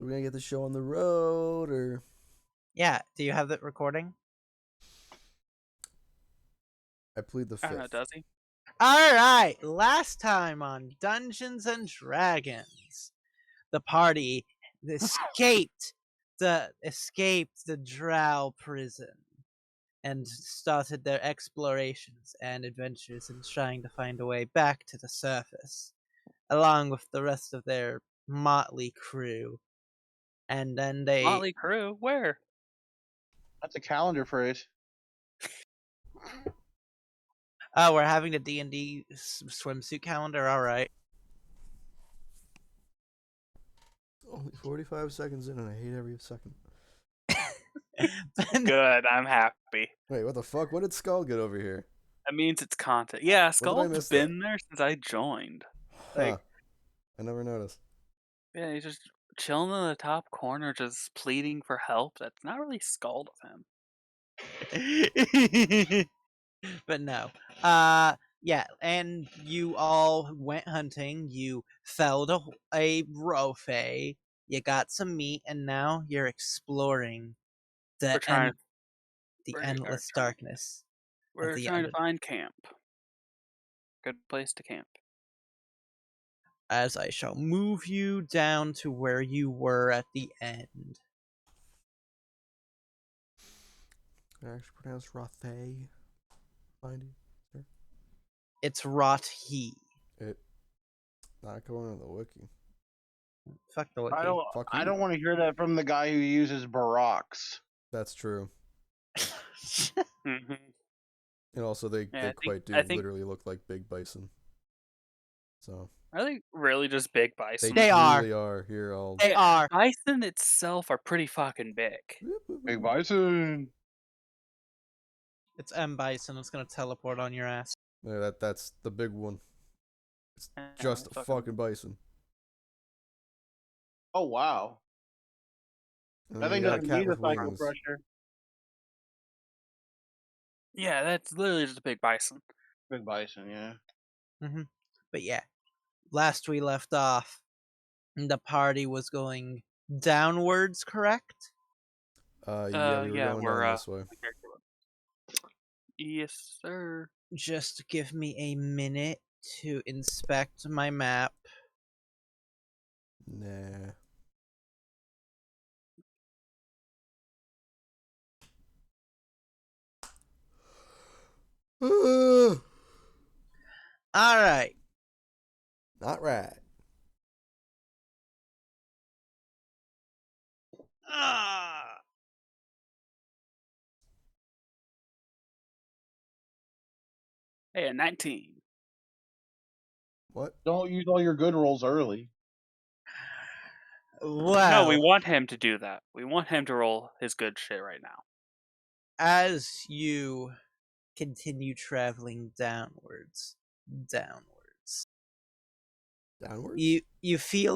We're gonna get the show on the road, or Yeah, do you have that recording? I plead the I don't know, fifth. does he? Alright, last time on Dungeons and Dragons, the party escaped the Drow prison and started their explorations and adventures in trying to find a way back to the surface, along with the rest of their motley crew. And then they Motley Crue? Where? That's a calendar phrase. we're having a D&D swimsuit calendar, alright. Only 45 seconds in, and I hate every second. Good, I'm happy. Wait, what the fuck? What did Skull get over here? That means it's content. Yeah, did I Skull's miss been there since I joined. Huh. I never noticed. Yeah, he's just chilling in the top corner, just pleading for help. That's not really Skull of him. But no. Yeah, and you all went hunting, you felled a rofay, you got some meat, and now you're exploring We're the trying. endless darkness. We're trying to find camp. Good place to camp. As I shall move you down to where you were at the end. I actually pronounce Rothay. Find you, sir. It's Rot-he. It not going on the wiki. Fuck the wiki. I don't want to hear that from the guy who uses barracks. That's true. Mm-hmm. And also, they Yeah, quite do I think literally look like big bison. So are they really just big bison? They are. really are. Here, I'll. They are. Bison itself are pretty fucking big. Big bison. It's M. Bison. It's gonna teleport on your ass. Yeah, that's the big one. It's just a fucking bison. Oh wow. And I then think you got doesn't a cat need a with cycle wings. pressure. Yeah, that's literally just a big bison. Big bison, yeah. But yeah, last we left off, the party was going downwards, correct? Yeah, we were going down this way. Yes, sir. Just give me a minute to inspect my map. Nah. Alright. Not right. Hey, a 19. What? Don't use all your good rolls early. Well, No, we want him to do that. We want him to roll his good shit right now. as you continue traveling downwards, you feel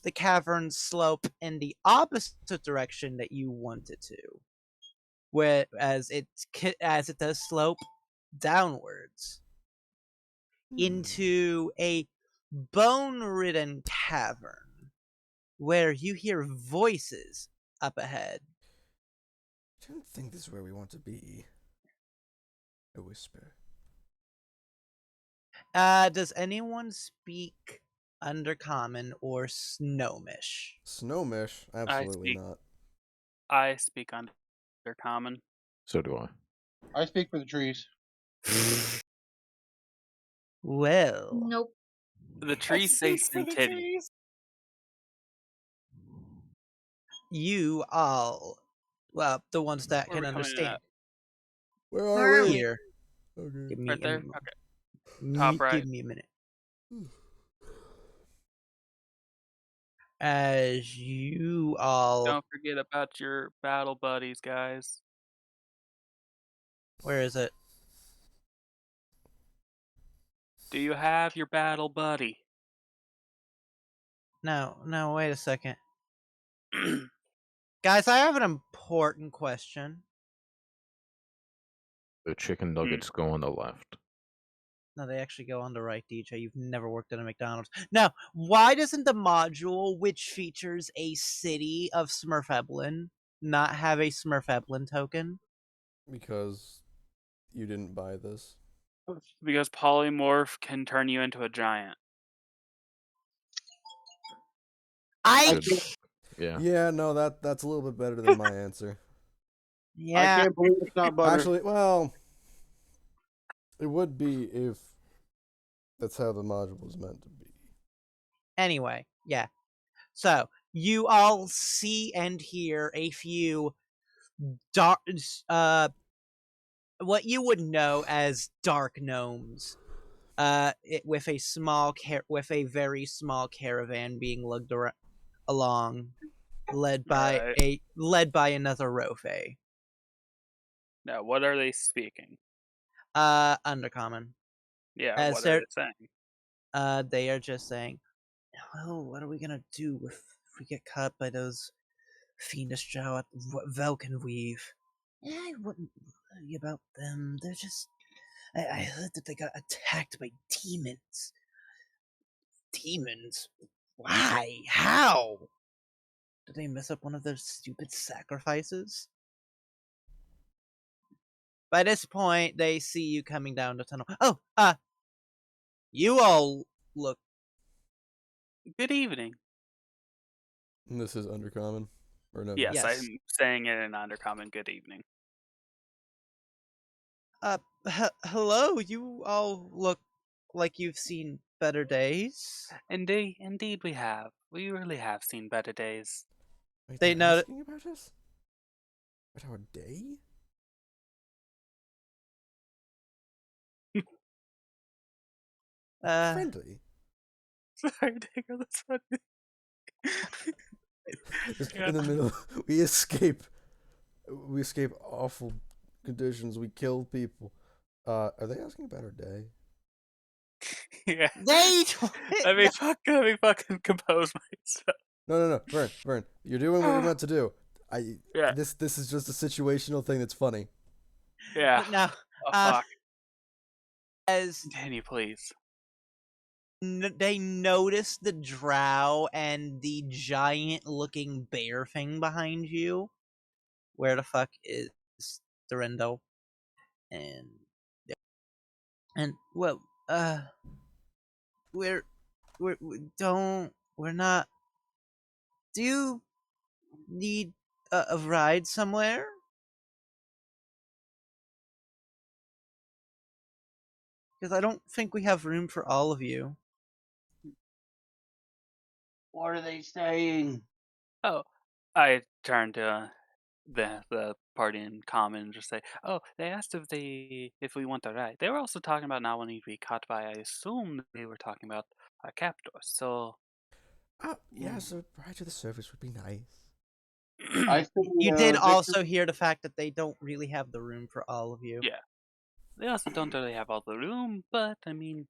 the cavern slope in the opposite direction that you want it to, whereas it does slope downwards into a bone-ridden cavern where you hear voices up ahead. I don't think this is where we want to be. A whisper. Does anyone speak Undercommon or Snomish? Snomish? Absolutely not. I speak Undercommon. So do I. I speak for the trees. Well, Nope. The trees say titty. you all, well, the ones that Where can are we coming in understand. at? Where Where are are we? Here, Okay. give me Right there? a, Okay. Top right. Give me a minute. As you all, Don't forget about your battle buddies, guys. where is it? Do you have your battle buddy? No, wait a second. Guys, I have an important question. The chicken nuggets go on the left. No, they actually go on the right, DJ. You've never worked at a McDonald's. Now, why doesn't the module, which features a city of Smurfeblin, not have a Smurfeblin token? Because you didn't buy this. Because polymorph can turn you into a giant. I Yeah. Yeah, no, that's a little bit better than my answer. I yeah. can't believe it's not butter. Actually, well, it would be if that's how the module was meant to be. Anyway, yeah. So you all see and hear a few dark, what you would know as dark gnomes, with a very small caravan being lugged along, led by Right. another Rofe. Now, what are they speaking? Undercommon. Yeah, As what are they saying? they are just saying, well, what are we gonna do if we get caught by those fiendish drow at Velkenweave? I wouldn't worry about them. They're just. I heard that they got attacked by demons. Demons? Why? How? Did they mess up one of their stupid sacrifices? By this point, they see you coming down the tunnel. Oh, you all look. Good evening. And this is Undercommon? Or no? Yes, Yes. I'm saying it in undercommon. Good evening. Hello. You all look like you've seen better days. Indeed we have. We really have seen better days. Wait, They they're know- asking about us? About our day? Friendly. Sorry, Digger, that's funny. Just Yeah. in the middle, we escape awful conditions. We kill people. Are they asking about our day? Yeah. They. Let me fucking compose myself. No, Vern, you're doing what you're meant to do. Yeah. This is just a situational thing that's funny. Yeah. Now, Oh, fuck. as Continue, please. they notice the drow and the giant-looking bear thing behind you. Where the fuck is Durendo? And well, we're we're not. Do you need a ride somewhere? Because I don't think we have room for all of you. What are they saying? Oh, I turn to the party in common and just say, "Oh, they asked if we want to ride. They were also talking about not wanting to be caught by. I assume they were talking about our captors. So Yeah, so ride to the surface would be nice. I think You did Victor- also hear the fact that they don't really have the room for all of you. yeah, they also don't really have all the room, but I mean,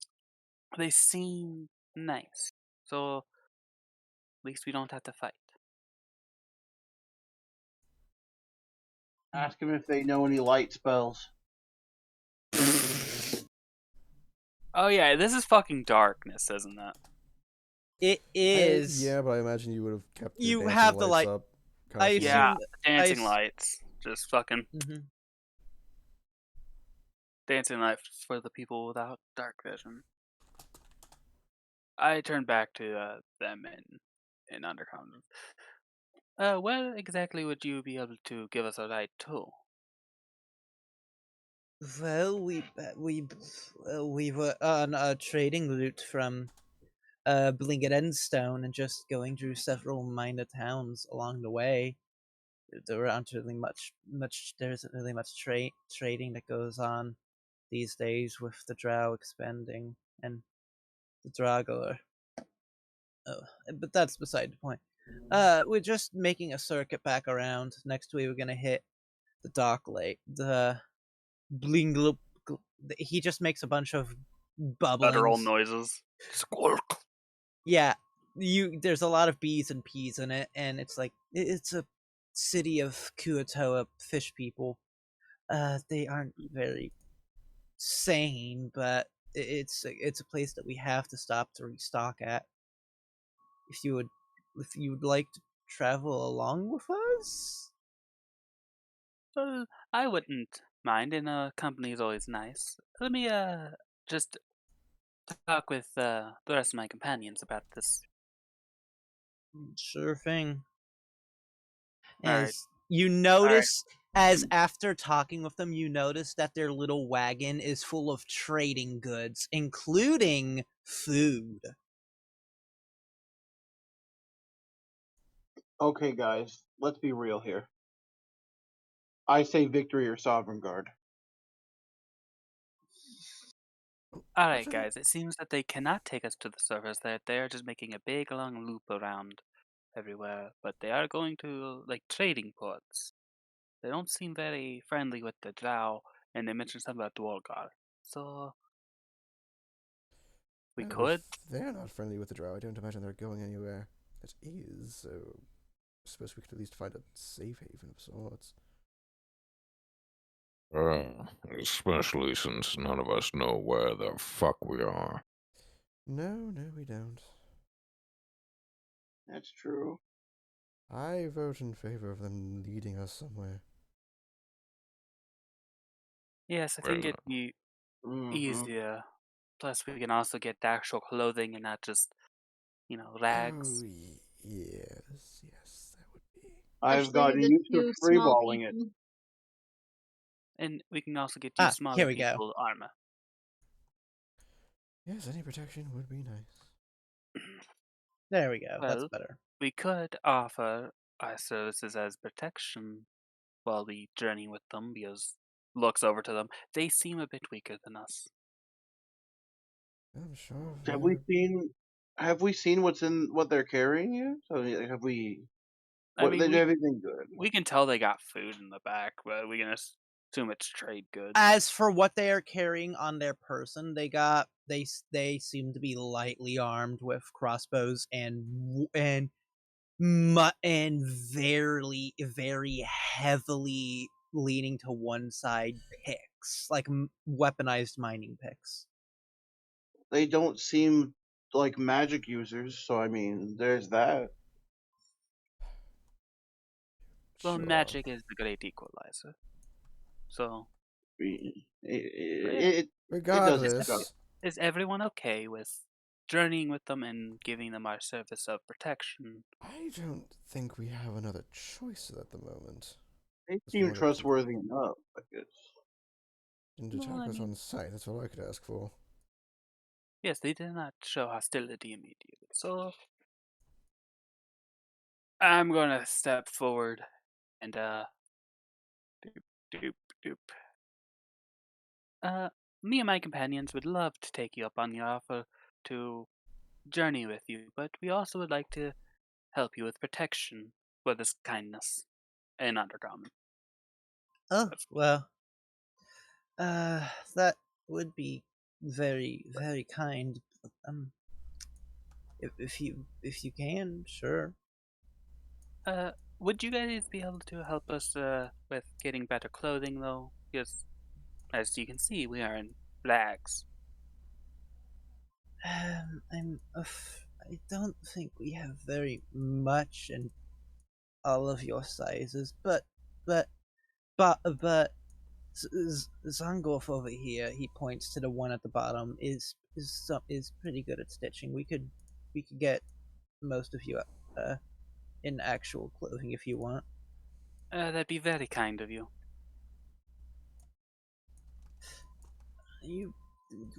they seem nice. So at least we don't have to fight." ask them if they know any light spells. Oh yeah, this is fucking darkness, isn't it? It is. Yeah, but I imagine you would have kept You your dancing have the lights light- up. I constantly. Yeah, assume- dancing I s- lights, just fucking Mhm. dancing lights for the people without dark vision. I turn back to them in undercommon. Where exactly would you be able to give us a ride to? Well, we were on a trading route from Blingerenstone and just going through several minor towns along the way. There aren't really there isn't really much trading that goes on these days with the drow expanding and the Dragor. But that's beside the point. We're just making a circuit back around. Next week we're gonna hit the Dark Lake. The Bling. He just makes a bunch of Guttural bubblings. noises. Squirk. Yeah, there's a lot of B's and P's in it, and it's like it's a city of Kuatoa fish people. They aren't very sane, but it's a place that we have to stop to restock at. If you would like to travel along with us. I wouldn't mind, and company is always nice. Let me just talk with the rest of my companions about this. Sure thing. All right. As you All right. notice, as after talking with them, you notice that their little wagon is full of trading goods, including food. Okay, guys, let's be real here. I say victory or sovereign guard. All right, guys. It seems that they cannot take us to the surface. That they are just making a big long loop around everywhere. But they are going to like trading ports. They don't seem very friendly with the Drow, and they mentioned something about Dwargar. So we Well, could. if they're not friendly with the drow, I don't imagine they're going anywhere that is, so I suppose we could at least find a safe haven of sorts. Especially since none of us know where the fuck we are. No, we don't. That's true. I vote in favor of them leading us somewhere. Yes, I think Well, it'd be Mhm. easier. Plus, we can also get the actual clothing and not just, rags. Oh, yes, that would be. I've Especially gotten the used to two small freeballing it. people. And we can also get you Here smaller we go. people armor. Yes, any protection would be nice. There we go. That's Well, better. we could offer our services as protection while we journey with them, because looks over to them. They seem a bit weaker than us. I'm sure. Have we seen what they're carrying yet? So have we? I What mean, they do everything good? we can tell they got food in the back, but we can assume it's trade goods. As for what they are carrying on their person, they seem to be lightly armed with crossbows and very heavily leaning to one side picks, like weaponized mining picks. They don't seem like magic users, so I mean, there's that. Well, Sure. magic is the great equalizer. So, It, yeah. it, it does its job. Regardless, Is everyone okay with journeying with them and giving them our service of protection? I don't think we have another choice at the moment. They If we seem wanted to trustworthy enough, I guess. And Well, attack I us mean- on sight, that's all I could ask for. Yes, they did not show hostility immediately. So, I'm gonna step forward and doop doop doop. Me and my companions would love to take you up on the offer to journey with you, but we also would like to help you with protection for this kindness in Undercommon. Oh well, that would be very very kind. If you can, sure. Would you guys be able to help us with getting better clothing though? Because as you can see, we are in rags. I don't think we have very much in all of your sizes, but Zangorf over here, he points to the one at the bottom, is pretty good at stitching. We could get most of you in actual clothing if you want. That'd be very kind of you.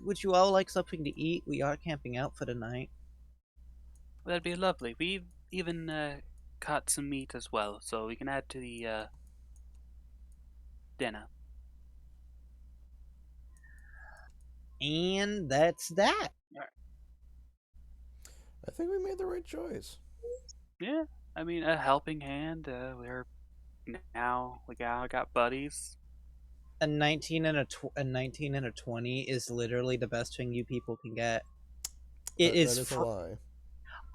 Would you all like something to eat? We are camping out for the night. That'd be lovely. We've even caught some meat as well, so we can add to the dinner. And that's that. I think we made the right choice. Yeah, I mean, a helping hand. We got buddies. A 19 and a 19 and a 20 is literally the best thing you people can get. It That is is a lie.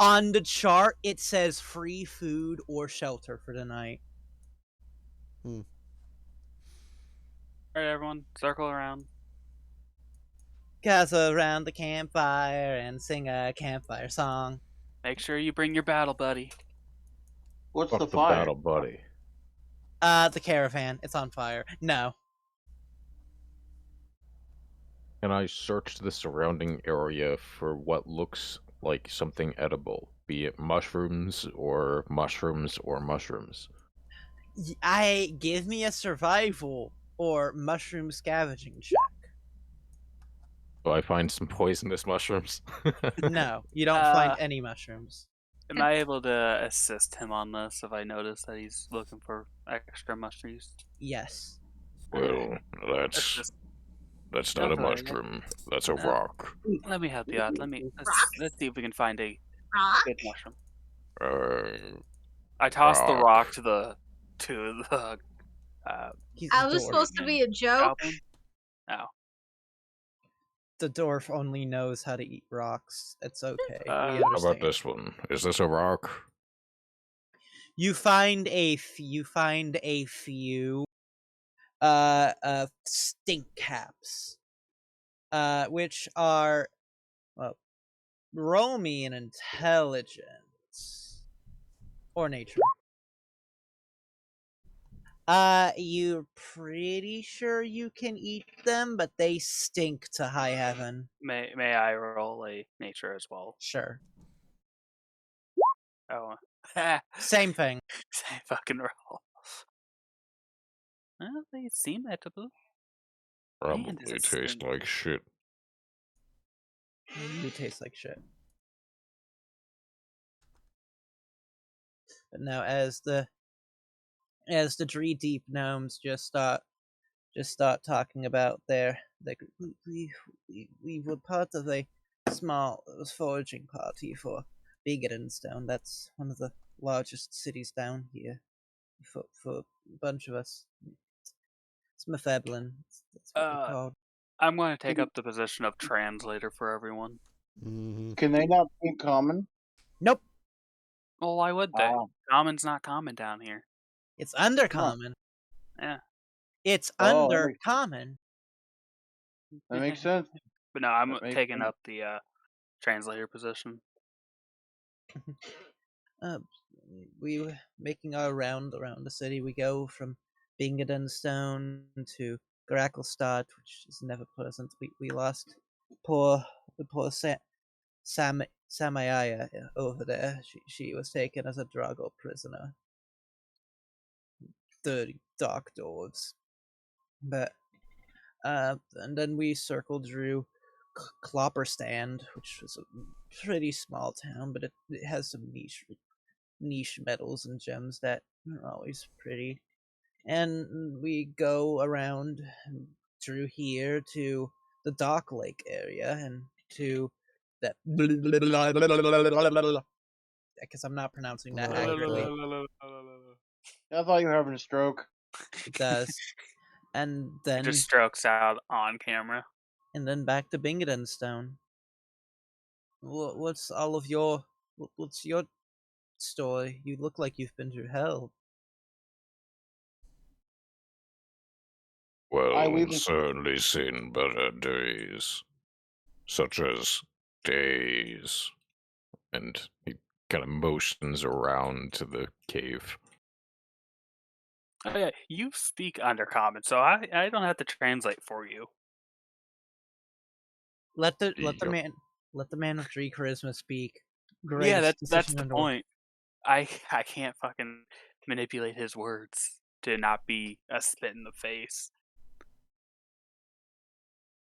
on the chart. It says free food or shelter for the night. All right, everyone, circle around. gather around the campfire and sing a campfire song. Make sure you bring your battle buddy. What's Fuck the the fire? battle buddy. The caravan. It's on fire. No. Can I search the surrounding area for what looks like something edible, be it mushrooms or mushrooms or mushrooms? Give me a survival or mushroom scavenging check. Do I find some poisonous mushrooms? No, you don't find any mushrooms. Am I able to assist him on this if I notice that he's looking for extra mushrooms? Yes. Well, That's just that's not a Don't worry. mushroom. That's a No. rock. Let me help you out. Rocks? Let's see if we can find a Rock? good mushroom. Uh, I tossed the Rock. rock to the He's I a was dwarf. supposed to be a joke. goblin. Oh, The dwarf only knows how to eat rocks. It's okay. We How how understand. about this one? Is this a rock? You find a few stink caps, which are, well, roll me an intelligence or nature. You're pretty sure you can eat them, but they stink to high heaven. may I roll a nature as well? Sure. Oh, Same thing. same fucking roll. Well, they seem edible. Man, does Probably it taste stink. like shit. You taste like shit. But now, as the Dree Deep gnomes just start talking about we were part of a small foraging party for Bigedenstone. That's one of the largest cities down here. For a bunch of us, it's Mepheblin. That's what we're called. I'm going to take up the position of translator for everyone. Mm-hmm. Can they not speak common? Nope, Well, why would they? Wow. Common's not common down here. it's undercommon. Yeah. It's Oh, that makes- undercommon. That makes sense. But no, I'm That makes taking sense. up the translator position. We were making our round around the city. We go from Bingadenstone to Gracklestad, which is never pleasant. We lost poor Samaya over there. She was taken as a Drago prisoner. 30 dark dwarves. But and then we circled through Klopperstand, which was a pretty small town, but it has some niche metals and gems that are always pretty. And we go around through here to the Dock Lake area and to that because I'm not pronouncing that accurately. I thought you were having a stroke. It does. And It then just strokes out on camera. back to Bingadenstone. What's all of your what's your story? You look like you've been through hell. Well, we've certainly seen better days. Such as days. And he kind of motions around to the cave. Oh yeah, you speak undercommon, so I don't have to translate for you. Let the Yep. man with 3 charisma speak. Yeah, Greatest that's decision the in the world. point. I can't fucking manipulate his words to not be a spit in the face.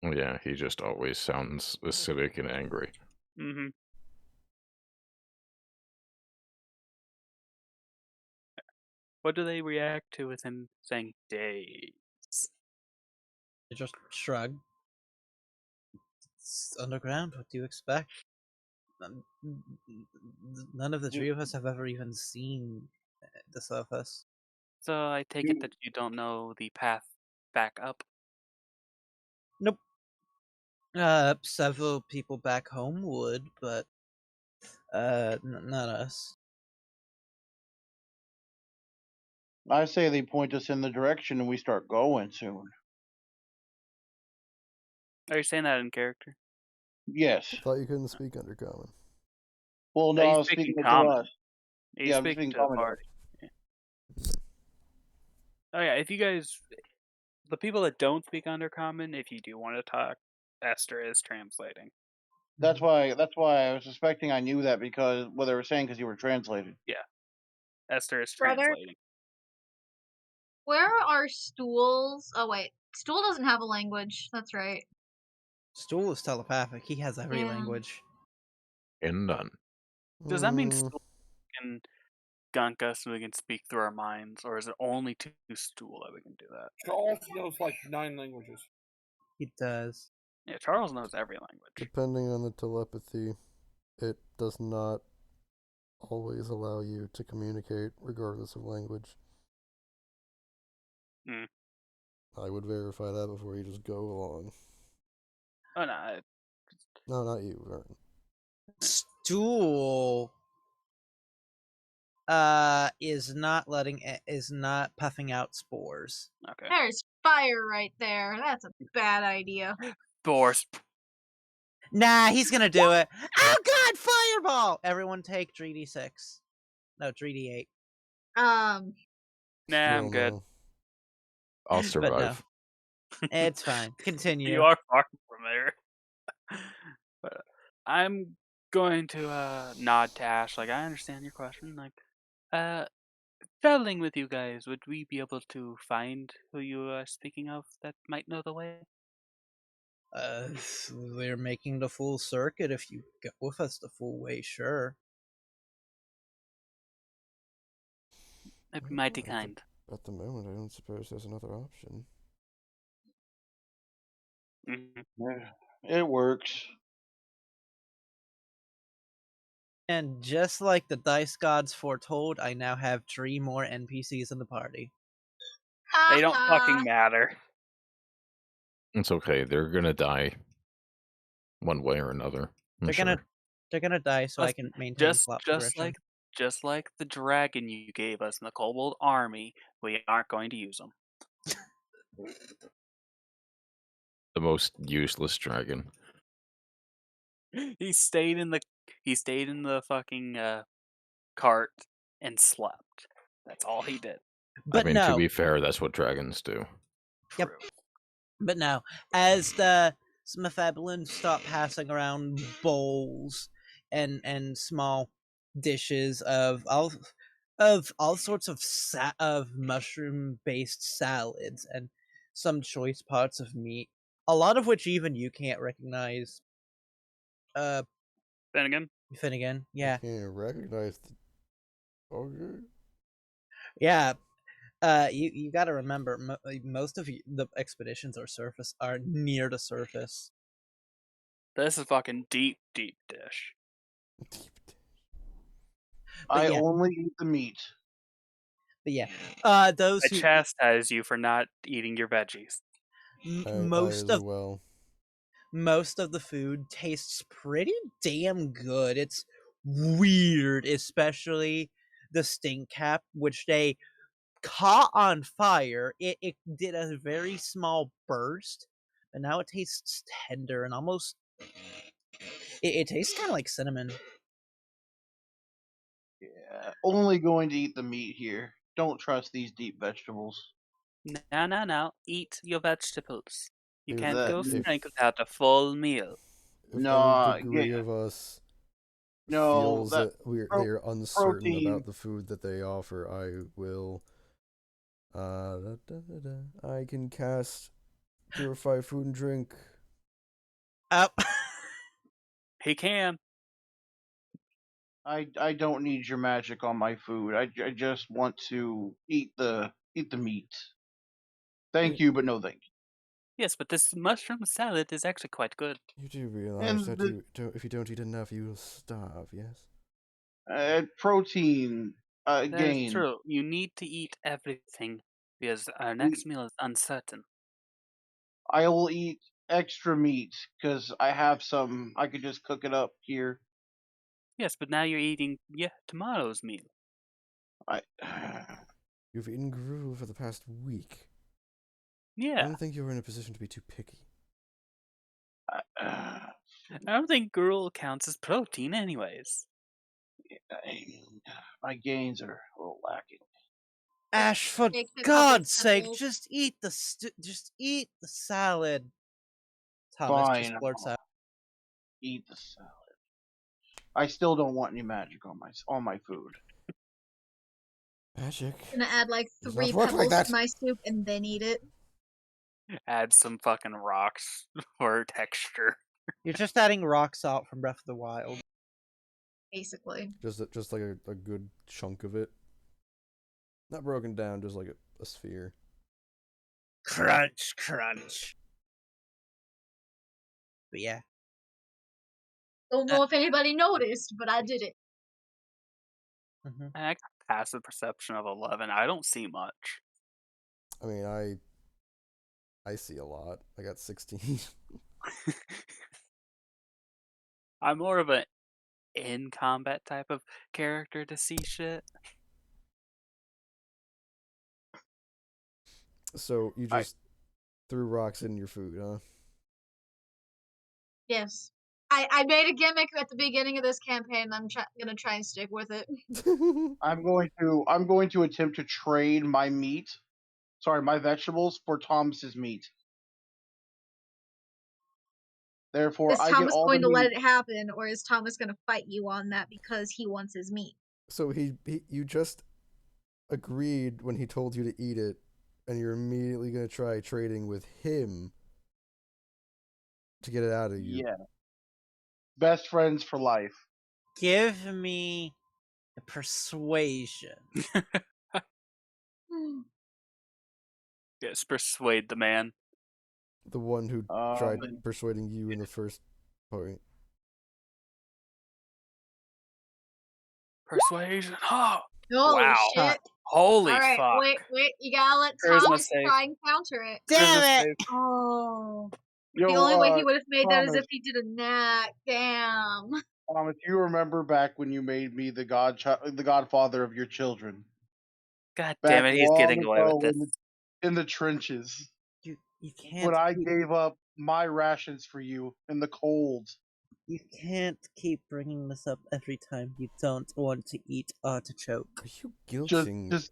Yeah, he just always sounds acidic and angry. Mm-hmm. What do they react to with him saying days? They just shrug. It's underground. What do you expect? None of the 3 of us have ever even seen the surface. So I take it that you don't know the path back up. Nope. Several people back home would, but not us. I say they point us in the direction and we start going soon. Are you saying that in character? Yes. I thought you couldn't speak Undercommon. Well, no, Are you I was speaking speaking to common? us. Are you Yeah, I'm speaking speaking to the common to us. party? Oh yeah, if you guys, the people that don't speak Undercommon, if you do want to talk, Esther is translating. That's why I was suspecting I knew that because what they were saying because you were translated. Yeah, Esther is Brother? translating. Where are stools? Oh wait, stool doesn't have a language. That's right. Stool is telepathic. He has every Yeah. language. And none. Does that mean Mm, Stool can gunk us so we can speak through our minds, or is it only to Stool that we can do that? Charles knows like 9 languages. He does. Yeah, Charles knows every language. depending on the telepathy, it does not always allow you to communicate regardless of language. Hmm. I would verify that before you just go along. Oh no, No, not you, Vern. Stool is not puffing out spores. okay. There's fire right there. That's a bad idea. Force. Nah, he's gonna do it. Oh god, fireball! Everyone take 3d6. No, 3d8. Um, Nah, I'm Still good. no. I'll But no. survive. It's fine. Continue. You are far from there. But I'm going to nod to Ash. Like, I understand your question. Like, traveling with you guys, would we be able to find who you are speaking of that might know the way? We're making the full circuit. If you go with us the full way, sure. That'd be mighty At the- kind. At the moment, I don't suppose there's another option. Mhm. Yeah, it works. And just like the dice gods foretold, I now have 3 more NPCs in the party. They don't fucking matter. It's okay. They're gonna die one way or another. I'm They're gonna die so I Just- can maintain Just, plot just progression. like the dragon you gave us in the Kobold army, we aren't going to use them. the most useless dragon. He stayed in the fucking cart and slept. That's all he did. But I mean, no, to be fair, that's what dragons do. Yep. True. but no. As the Smithebelins stop passing around bowls and small dishes of all sorts of mushroom based salads and some choice parts of meat, a lot of which even you can't recognize. Then again, Finnegan, yeah, I can't recognize the. Okay. yeah. You got to remember, most of the expeditions are near the surface. this is fucking deep dish. I yeah. only eat the meat. But yeah, those I who chastise you for not eating your veggies. I most as of well. most of the food tastes pretty damn good. It's weird, especially the stink cap, which they caught on fire. It did a very small burst, but now it tastes tender and almost. It tastes kind of like cinnamon. Yeah, only going to eat the meat here. Don't trust these deep vegetables. No. Eat your vegetables. You If- can't go if- frank without a full meal. If No, any degree yeah. of us No, feels that they are uncertain protein. about the food that they offer, I will. I can cast purify food and drink. Up. He can. I don't need your magic on my food. I just want to eat the meat. Thank you, but no thank you. Yes, but this mushroom salad is actually quite good. You do realize And that the- if you don't eat enough, you will starve. Yes. Protein That is gain. true. You need to eat everything because our next meal is uncertain. I will eat extra meat because I have some. I could just cook it up here. Yes, but now you're eating tomorrow's meal. I You've eaten gruel for the past week. I Yeah. don't think you're in a position to be too picky. I don't think gruel counts as protein, anyways. My gains are a little lacking. Ash, for Take a couple God's sake, samples. just eat the salad. Thomas just Fine, blurts I'll out. eat the salad. I still don't want any magic on my food. Magic. Gonna add like Does 3 not work like pebbles that. to my soup and then eat it. Add some fucking rocks for texture. You're just adding rock salt from Breath of the Wild. Basically. Just like a good chunk of it. Not broken down, just like a sphere. Crunch, crunch. But yeah. Don't know if anybody noticed, but I did it. Mhm. I got passive perception of 11. I don't see much. I mean, I see a lot. I got 16. I'm more of an in combat type of character to see shit. So you just threw rocks in your food, huh? Yes. I made a gimmick at the beginning of this campaign. I'm gonna try and stick with it. I'm going to attempt to trade my vegetables for Thomas's meat. Therefore, Is I get Thomas all going the to let meat. it happen, or is Thomas gonna fight you on that because he wants his meat? So you just agreed when he told you to eat it, and you're immediately gonna try trading with him to get it out of you. Yeah. Best friends for life. Give me a persuasion. Yes, persuade the man. The one who tried persuading you in the first point. Persuasion. Oh, Holy wow. shit. Holy Alright, fuck. wait, you gotta let Charisma Thomas save. try and counter it. Damn Charisma it! save. Oh. Yo, The only way he would have made that is Thomas, if he did a nat. Damn. Thomas, you remember back when you made me the godfather of your children? God Back damn it, he's long getting away with ago this. in the trenches, You can't. when I gave up my rations for you in the cold. You can't keep bringing this up every time you don't want to eat artichoke. Are you guilting Just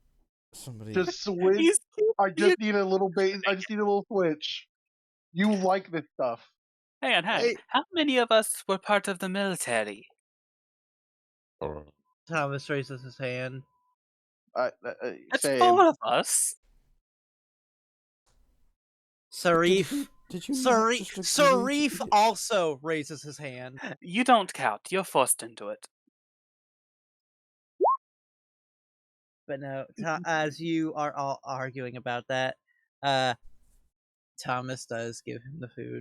somebody? switch. He's I just need a little bait. I just need a little switch. You like this stuff. Hang on. How many of us were part of the military? Thomas raises his hand. That's Same. 4 of us. Sarif. Did you not just agree to Sarif eat it? also raises his hand. You don't count. You're forced into it. But no, as you are all arguing about that, Thomas does give him the food.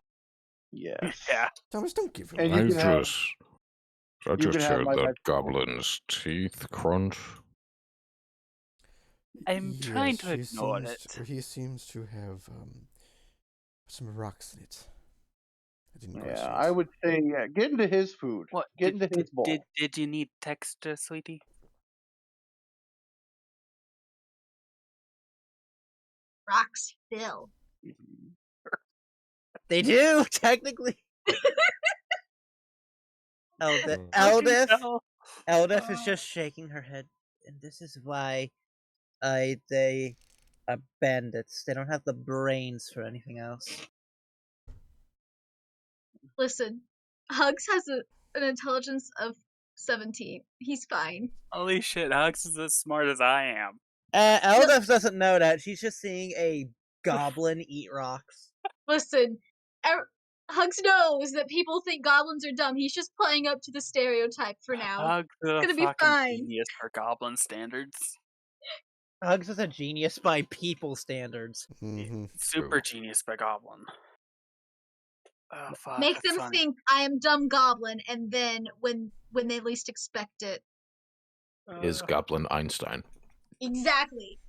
Yes. Yeah. Thomas, don't give him And that. you can have. I you just can have heard my that vegetables. goblin's teeth crunch. I'm trying to Yes, ignore it. He seems to have some rocks in it. I didn't question Yeah, it. I would say get into his food. What? Get into his bowl. Did you need texture, sweetie? Rocks fill. They do, technically. Eldith is just shaking her head, and this is why they are bandits. They don't have the brains for anything else. Listen, Hugs has an intelligence of 17. He's fine. Holy shit, Hugs is as smart as I am. Eldith doesn't know that. She's just seeing a goblin eat rocks. Listen, Hugs knows that people think goblins are dumb. He's just playing up to the stereotype for now. Hugs is It's a gonna be fucking fine. genius for goblin standards. Hugs is a genius by people standards. Mm-hmm. Super genius by goblin. Oh fuck. Make that's them funny. think I am dumb goblin, and then when they least expect it. Is Goblin Einstein? Exactly.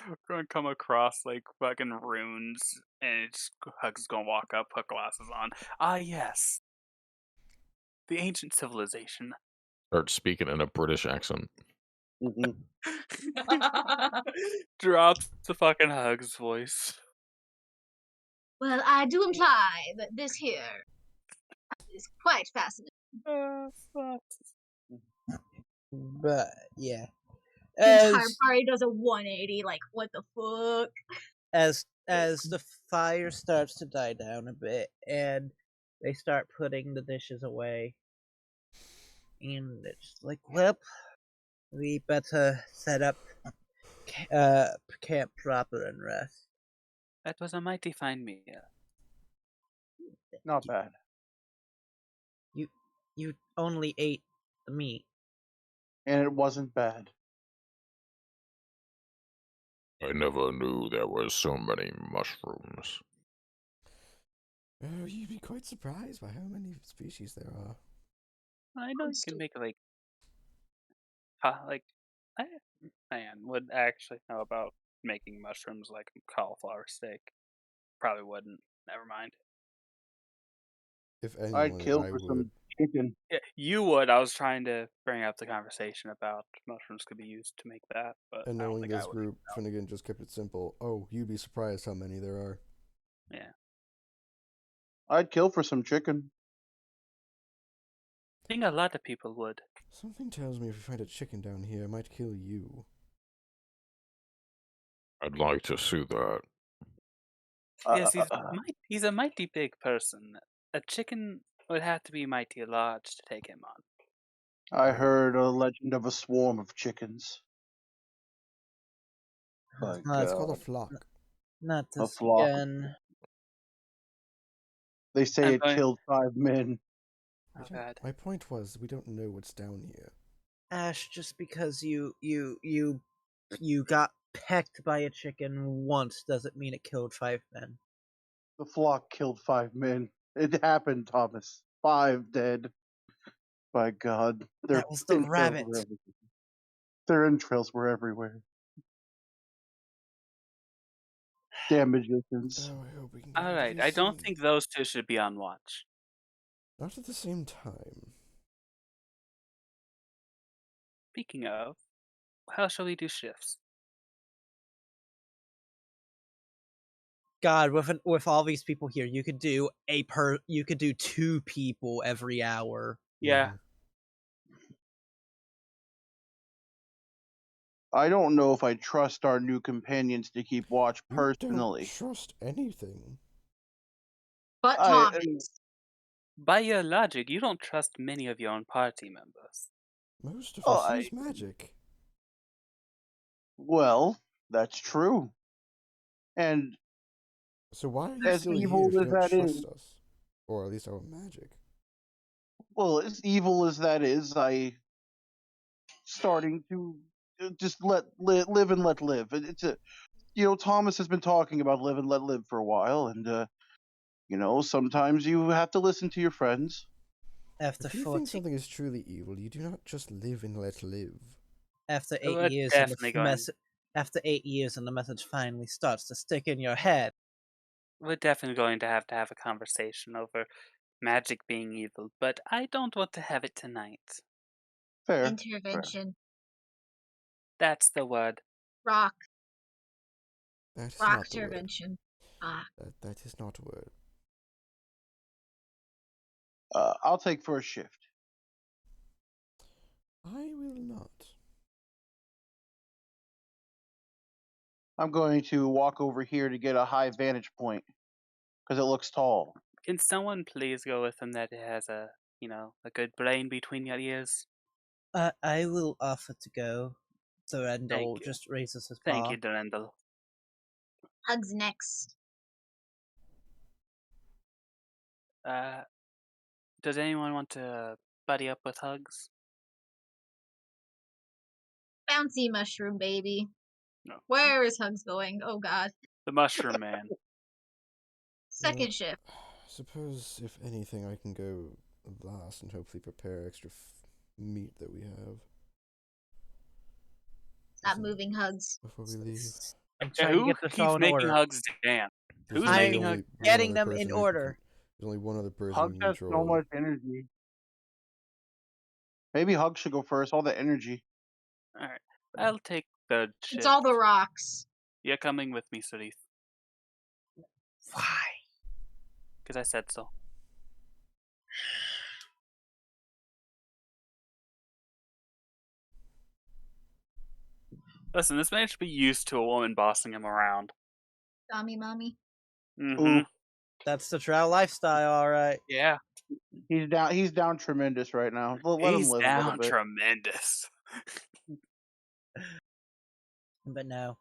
We're gonna come across like fucking runes, and it's Hugs is gonna walk up, put glasses on. Ah, yes, the ancient civilization. Start speaking in a British accent. Drops the fucking Hugs voice. Well, I do imply that this here is quite fascinating. But yeah, The entire as party does a 180. Like, what the fuck? as the fire starts to die down a bit, and they start putting the dishes away, and it's like, well, we better set up camp proper and rest. That was a mighty fine meal. Not bad. You only ate the meat. And it wasn't bad. I never knew there were so many mushrooms. Oh, you'd be quite surprised by how many species there are. I know you can make like man would actually know about making mushrooms like cauliflower steak. Probably wouldn't. Never mind. If I'd anyone, kill I for would. some chicken. Yeah, you would. I was trying to bring up the conversation about mushrooms could be used to make that, but And I don't knowing think I this would. group, Finnegan just kept it simple. Oh, you'd be surprised how many there are. Yeah. I'd kill for some chicken. I think a lot of people would. Something tells me if we find a chicken down here, it might kill you. I'd like to see that. Yes, he's a mighty big person. A chicken would have to be mighty large to take him on. I heard a legend of a swarm of chickens. Like, It's called a flock. Not a this flock. again. They say I'm it going- killed 5 men. Oh god. My point was, we don't know what's down here. Ash, just because you got pecked by a chicken once doesn't mean it killed 5 men. The flock killed 5 men. It happened, Thomas. 5 dead. By God. Their That was the entrails rabbit. were everywhere. Their entrails were everywhere. Damn magicians. Oh, I hope we can get out of Alright, here I don't soon. think those two should be on watch. Not at the same time. Speaking of, how shall we do shifts? God, with all these people here, you could do 2 people every hour. Yeah. Mhm. I don't know if I trust our new companions to keep watch You personally. don't trust anything. But I- Thomas. By your logic, you don't trust many of your own party members. Most of Oh, us use magic. Well, that's true. And So why are you as still evil here if you as don't that trust is, us? Or at least our magic. well, as evil as that is, I starting to just live and let live. It's a, Thomas has been talking about live and let live for a while, and sometimes you have to listen to your friends. After If you 14, think something is truly evil, you do not just live and let live. after We're 8 years, definitely going. After 8 years, and the message finally starts to stick in your head. We're definitely going to have a conversation over magic being evil, but I don't want to have it tonight. Fair. Intervention. That's the word. Rock. That is Rock not the word. intervention. Ah. That is not a word. I'll take first shift. I will not. I'm going to walk over here to get a high vantage point because it looks tall. Can someone please go with him that has a good brain between your ears? I will offer to go. Thorendal Thank you. just raises his Thank paw. you, Durendal. Hugs next. Does anyone want to buddy up with Hugs? Bouncy mushroom baby. No. Where is Hugs going? Oh god. The Mushroom Man. Second Well, shift. I suppose, if anything, I can go last and hopefully prepare extra meat that we have. Not moving Hugs. Before we leave. I'm Yeah, trying to who get this keeps all in making order. Hugs dance? There's Who's only making one Hugs? Getting other them person in who can order. There's only one other person Hug who can has so control. much energy. Maybe Hug should go first. All the energy. Alright. I'll take third shift. It's all the rocks. You're coming with me, Sarith. Why? Because I said so. Listen, this man should be used to a woman bossing him around. Tommy, mommy. Mm-hmm. That's the drow lifestyle, all right. Yeah. He's down tremendous right now. Let him He's live a little down bit. tremendous. But no.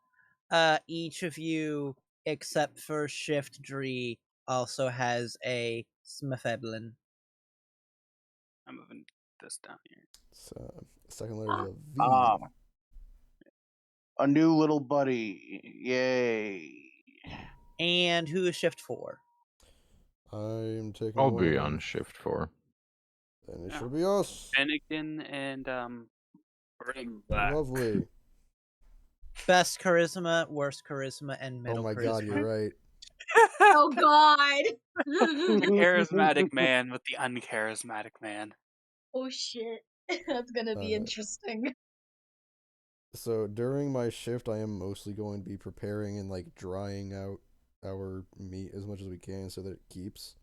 Each of you, except for Shift Dree, also has a Smithedlin. I'm moving this down here. It's, second letter is a V. Ah, a new little buddy. Yay. And who is Shift 4? I'm taking I'll one be of on them, shift 4. and it Yeah. should be us. Finnegan and Ringback. Lovely. Best charisma, worst charisma, and middle Oh my charisma. god, you're right. Oh God. The charismatic man with the uncharismatic man. Oh shit. That's gonna be interesting. So during my shift, I am mostly going to be preparing and like drying out our meat as much as we can so that it keeps.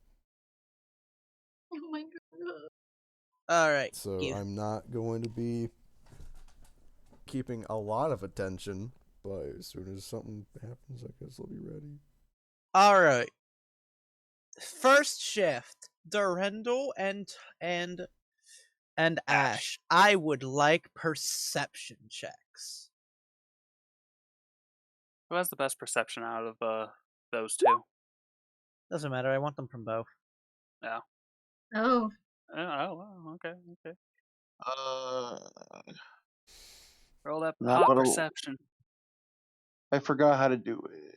Oh my God. Alright. So I'm not going to be keeping a lot of attention, but as soon as something happens, I guess I'll be ready. Alright. First shift, Durendal and Ash. I would like perception checks. Who has the best perception out of those two? Doesn't matter, I want them from both. Yeah. Oh. Oh, okay. Roll that Not hot what a- perception. I forgot how to do it.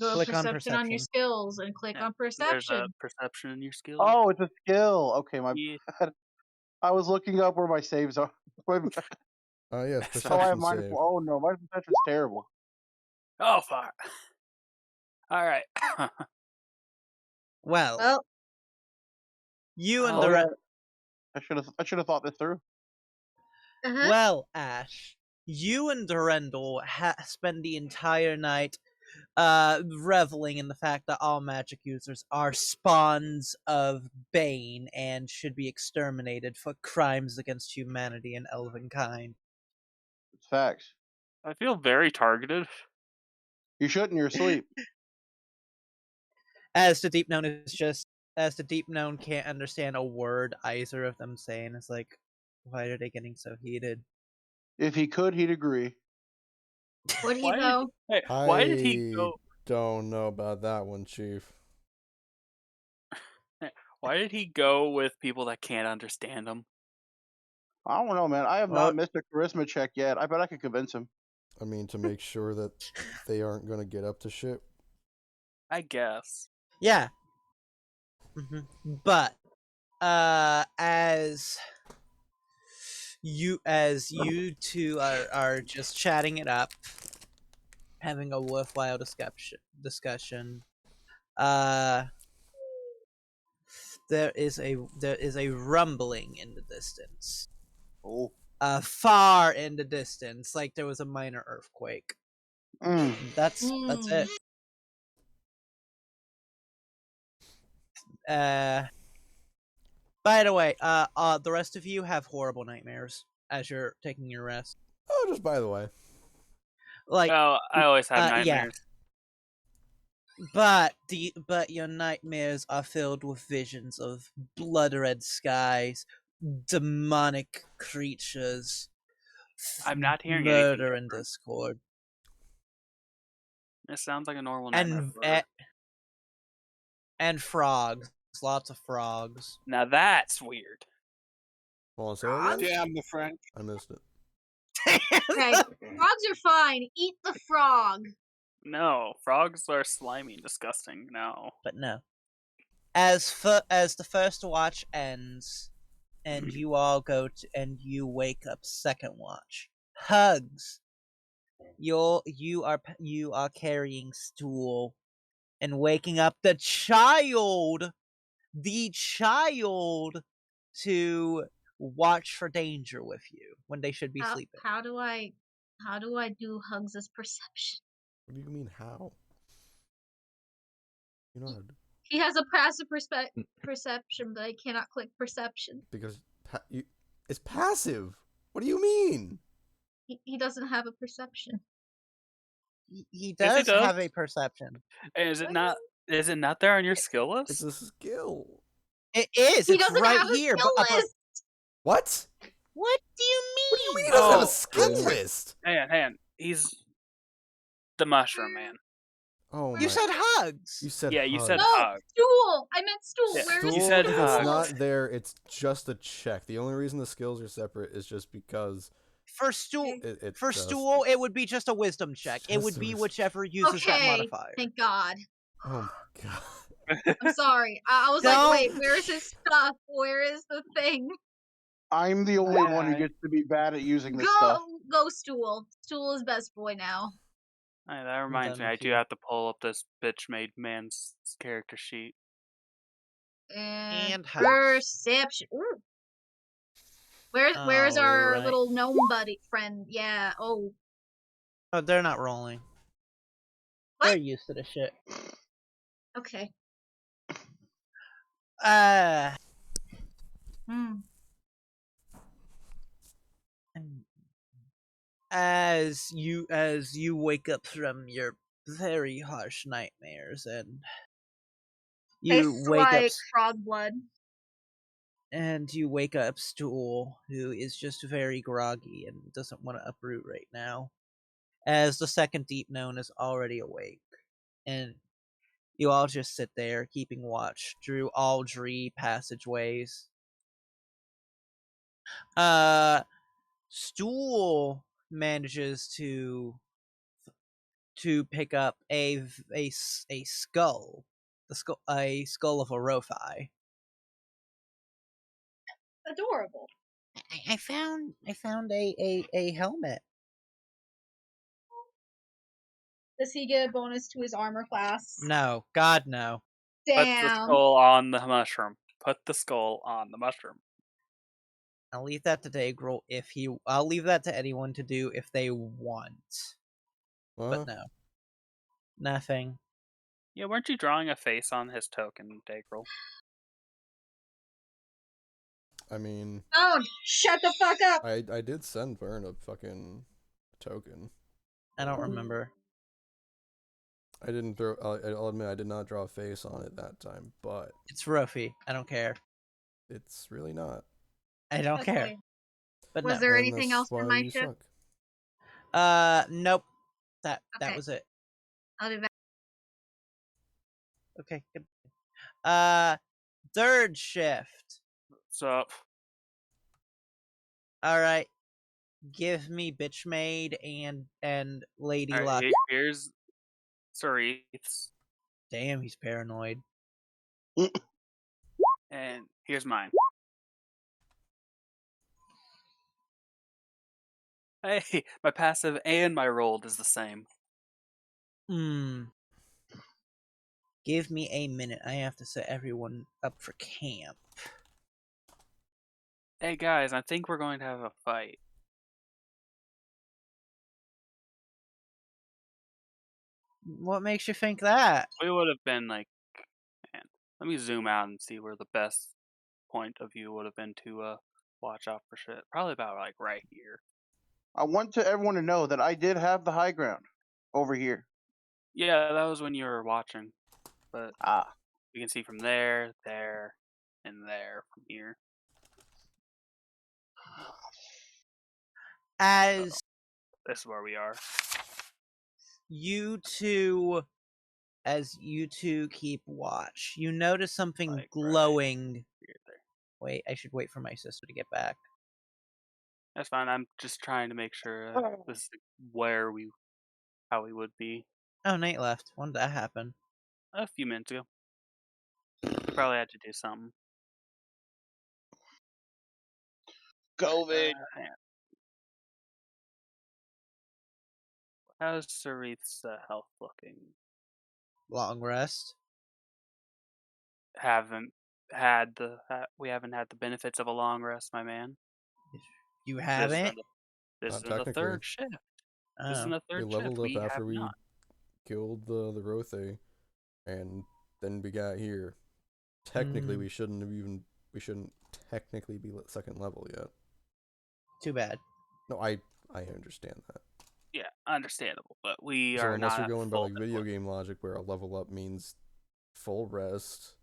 Go Click on perception on your perception. skills and click Yeah, on There's perception. a perception in your skill. Oh, it's a skill. Okay, my Yeah. bad. I was looking up where my saves are. My bad. Yes, That's Oh, I have perception minus save. one. Oh no, my perception's terrible. Oh, fuck. All right. Well, Well, you and Oh, Oh the yeah, re- I should have thought this through. uh-huh. Well, Ash, you and Durendal spend the entire night reveling in the fact that all magic users are spawns of Bane and should be exterminated for crimes against humanity and elvenkind. It's facts. I feel very targeted. You shouldn't. You're asleep. As the Deep Known is just, as the Deep Known can't understand a word either of them saying, it's like, why are they getting so heated? If he could, he'd agree. Would he Why did though? why did he go? Don't know about that one, Chief. Why did he go with people that can't understand him? I don't know, man. I have Well- not missed a charisma check yet. I bet I could convince him. I mean, to make sure that they aren't going to get up to shit. I guess. Yeah. But as you two are just chatting it up, having a worthwhile discussion, there is a rumbling in the distance. Oh. Far in the distance, like there was a minor earthquake. Mm. That's it. By the way, the rest of you have horrible nightmares as you're taking your rest. Oh, just by the way. Like, Oh, I always have yeah. nightmares. But your nightmares are filled with visions of blood red skies, demonic creatures, I'm not hearing murder anything and different. discord, It sounds like a normal nightmare. and frogs. Lots of frogs. Now that's weird. Hold on, say that again? Damn the French. I missed it. Okay, frogs are fine. Eat the frog. No, frogs are slimy and disgusting. No. But no. As the first watch ends, and you all and you wake up second watch. Hugs. You are carrying stool and waking up the child to watch for danger with you when they should be sleeping. How do I do Hugs' perception? What do you mean, how? You know how to do He has a passive perception, but I cannot click perception. Because it's passive. What do you mean? He doesn't have a perception. He Yes, he does does. have a perception. And is it not? Is it not there on your skill It's list? a skill. It is. He It's doesn't right have a here. skill list. What? What do you mean? What do you mean he doesn't have a Oh. skill list? Hang on. He's the mushroom man. Oh You my! said hugs. You said Yeah, you hug. said No, hug. stool. I meant stool. Yeah, Where is Stool, you said if stool? hug. it's not there, it's just a check. The only reason the skills are separate is just because For stool, it's for just, stool, it would be just a wisdom check. It Just would a be wisdom- whichever uses that Okay, modifier. thank God. Oh my god! I'm sorry. I was Don't- like, wait, where is his stuff? Where is the thing? I'm the only one who gets to be bad at using this stuff. Go, stool. Stool is best boy now. Hey, that reminds me, done I with do you. have to pull up this bitch made man's character sheet. And hugs. perception. Ooh. Where's our Alright. little gnome buddy friend? Yeah. Oh. Oh, they're not rolling. What? They're used to the shit. Okay. Hmm. As you wake up from your very harsh nightmares and you Tastes wake like up frog blood. and you wake up Stool, who is just very groggy and doesn't want to uproot right now, as the second deep known is already awake, and you all just sit there keeping watch through all Dree passageways. Stool manages to pick up a skull, a skull of a Rofi. Adorable. I found a helmet. Does he get a bonus to his armor class? No, God no. Put the Damn. skull on the mushroom. Put the skull on the mushroom. I'll leave that to Dagrel if he. I'll leave that to anyone to do if they want. But no, nothing. Yeah, weren't you drawing a face on his token, Dagrel? I mean, Oh, shut the fuck up. I did send Vern a fucking token. I don't remember. I didn't throw. I'll admit I did not draw a face on it that time, but It's Rofi. I don't care. it's really not. I don't care. Okay. But Was no. there And anything that's else for why my you ship? suck. Nope. That Okay. was it. I'll be back. Okay, good. Third shift. What's up? Alright. Give me Bitch Maid and Lady Luck. Alright, here's Sarith's, Damn, he's paranoid. and here's mine. Hey, my passive and my rolled is the same. Give me a minute. I have to set everyone up for camp. Hey guys, I think we're going to have a fight. What makes you think that? We would have been like, man, let me zoom out and see where the best point of view would have been to watch out for shit. Probably about like right here. I want everyone to know that I did have the high ground over here. Yeah, that was when you were watching. But Ah. you can see from there, there, and there from here. As This is where we are. you two keep watch, you notice something Like, right glowing. here, there. Wait, I should wait for my sister to get back. That's fine. I'm just trying to make sure this is how we would be Oh, Nate left. When did that happen? a few minutes ago. Probably had to do something. COVID. Hang on. How's Sarith's health looking? Long rest. We haven't had the benefits of a long rest, my man. You This is haven't? in the- This is Not in the technically. third shift. This is in Oh. the We third leveled shift. up We after have we not. killed the Rothe and than we got here. Technically, Mm. we shouldn't technically be second level yet. Too bad. No, I understand that. Yeah, understandable, but we So are unless not you're at going by full like video input. game logic, where a level up means full rest,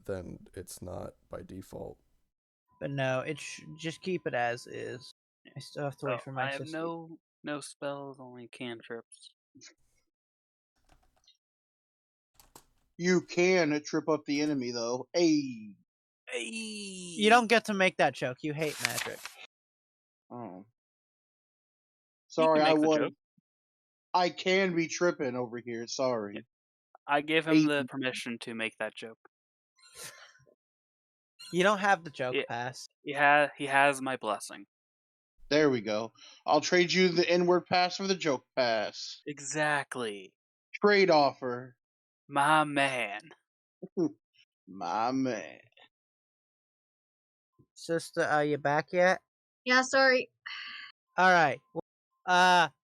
then it's not by default. But no, just keep it as is. I still have to So wait for my I have sister. no spells, only cantrips. You can trip up the enemy, though. Hey. Hey! You don't get to make that joke. You hate magic. Oh. You Sorry, can I make the was. joke. I can be tripping over here. Sorry. I gave him Hey. the permission to make that joke. You don't have the joke Yeah. pass. He has my blessing. There we go. I'll trade you the N-word pass for the joke pass. Exactly. Trade offer. My man. My man. Sister, are you back yet? Yeah, sorry. All right.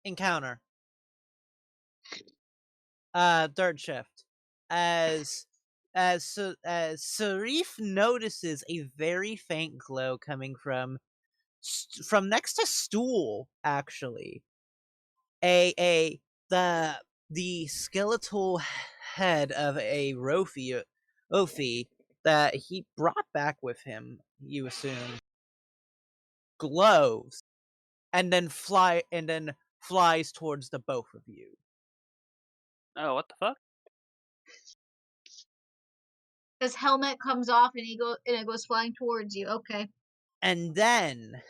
Encounter. Third shift. As Sarif notices a very faint glow coming from next to stool, actually. The skeletal head of a Ophi that he brought back with him, you assume, glows and then flies towards the both of you. Oh, what the fuck? His helmet comes off and it goes flying towards you. Okay. And then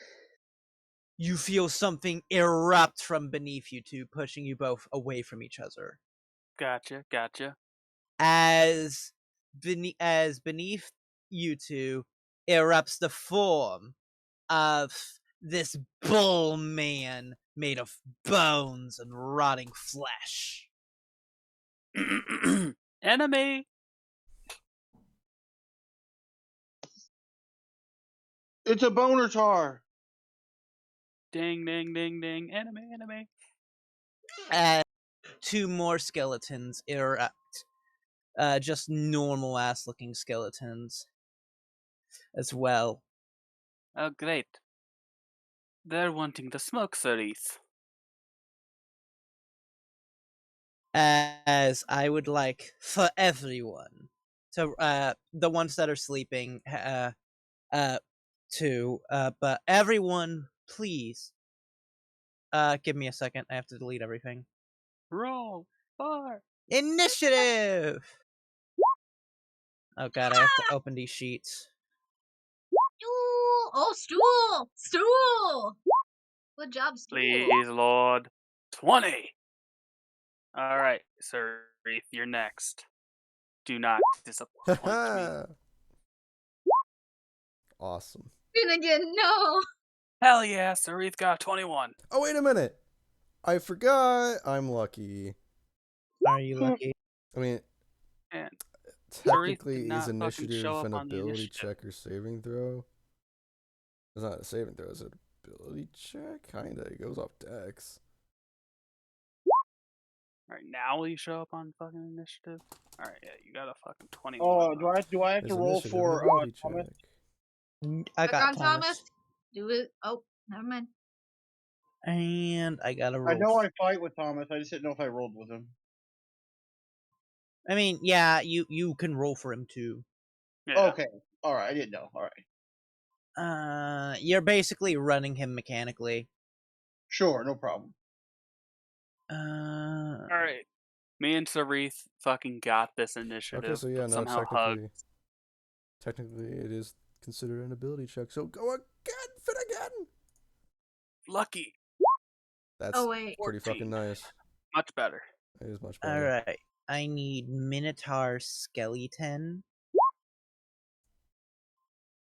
you feel something erupt from beneath you two, pushing you both away from each other. Gotcha. As beneath you two erupts the form of this bull man made of bones and rotting flesh. Enemy! It's a boner tar. Ding, ding, ding, ding. Enemy. Two more skeletons erupt. Just normal ass looking skeletons as well. Oh, great. They're wanting to smoke, Cerise. As I would like for everyone to the ones that are sleeping too, but everyone please give me a second. I have to delete everything. Roll. Fire. Initiative. Oh god, I have to open these sheets. Stool! Oh, stool! Stool! Good job, stool. Please, Lord. 20! Alright, Cerise, you're next. Do not disappoint me. Awesome. Finnegan, no! Hell yeah, Cerise got 21. Oh, wait a minute. I forgot. I'm lucky. Are you lucky? I mean, And technically, did is not fucking initiative show up an on the ability initiative. check or saving throw? It's not a saving throw. It's an ability check? Kinda. It goes off dex. Alright, now will you show up on fucking initiative? Alright, yeah, you got a fucking 21. Oh, do I have Is to roll initiative an for ability Thomas? check? I Click got on Thomas. Do it. Oh, never mind. And I got a roll. I know I fight with Thomas. I just didn't know if I rolled with him. I mean, yeah, you can roll for him too. Yeah. Okay. All right. I didn't know. All right. You're basically running him mechanically. Sure. No problem. Alright. Me and Cerise fucking got this initiative. Okay, so yeah, but no, somehow technically it is considered an ability check. So go again, Finnegan! Lucky. That's Oh, wait. pretty 14. fucking nice. Much better. It is much better. Alright. I need Minotaur Skeleton.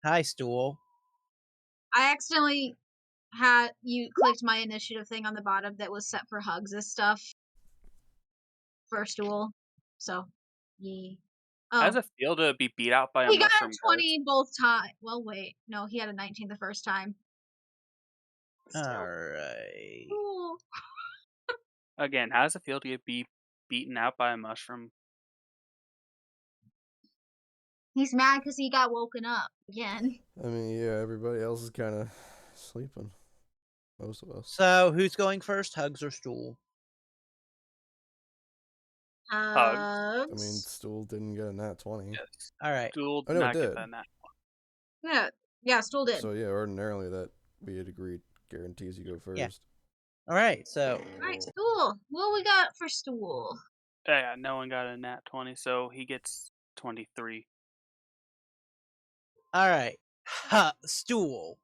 Hi, Stool. I accidentally had you clicked my initiative thing on the bottom that was set for Hugs' stuff for stool. So, yeah. How does Oh, it feel to be beat out by a he got mushroom a 20 both times. Well, wait. No, he had a 19 the first time. Still. Alright. Ooh. Again, how does it feel to be beaten out by a mushroom? He's mad because he got woken up again. I mean, yeah, everybody else is kind of sleeping. Most of us. So who's going first, Hugs or Stool? I mean, Hugs. Stool didn't get a nat 20. Yes. All right. Duel I did know it not get did. that nat. Yeah, Stool did. So yeah, ordinarily that we had agreed guarantees you go first. Yeah. All right. So Alright, Stool. What we got for Stool? Yeah, no one got a nat 20, so he gets 23. all right. Stool.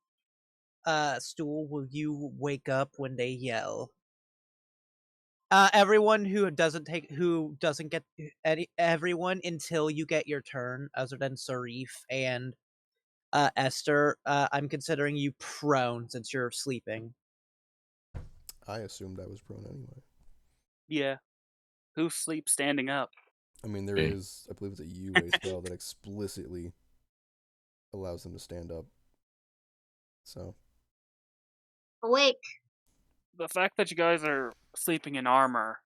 Stool, will you wake up when they yell? Everyone who doesn't get everyone until you get your turn, other than Sarif and Esther. I'm considering you prone since you're sleeping. I assumed I was prone anyway. Yeah. Who sleeps standing up? I mean, there Me. is, I believe it's a UA spell that explicitly allows them to stand up. So, Awake. The fact that you guys are sleeping in armor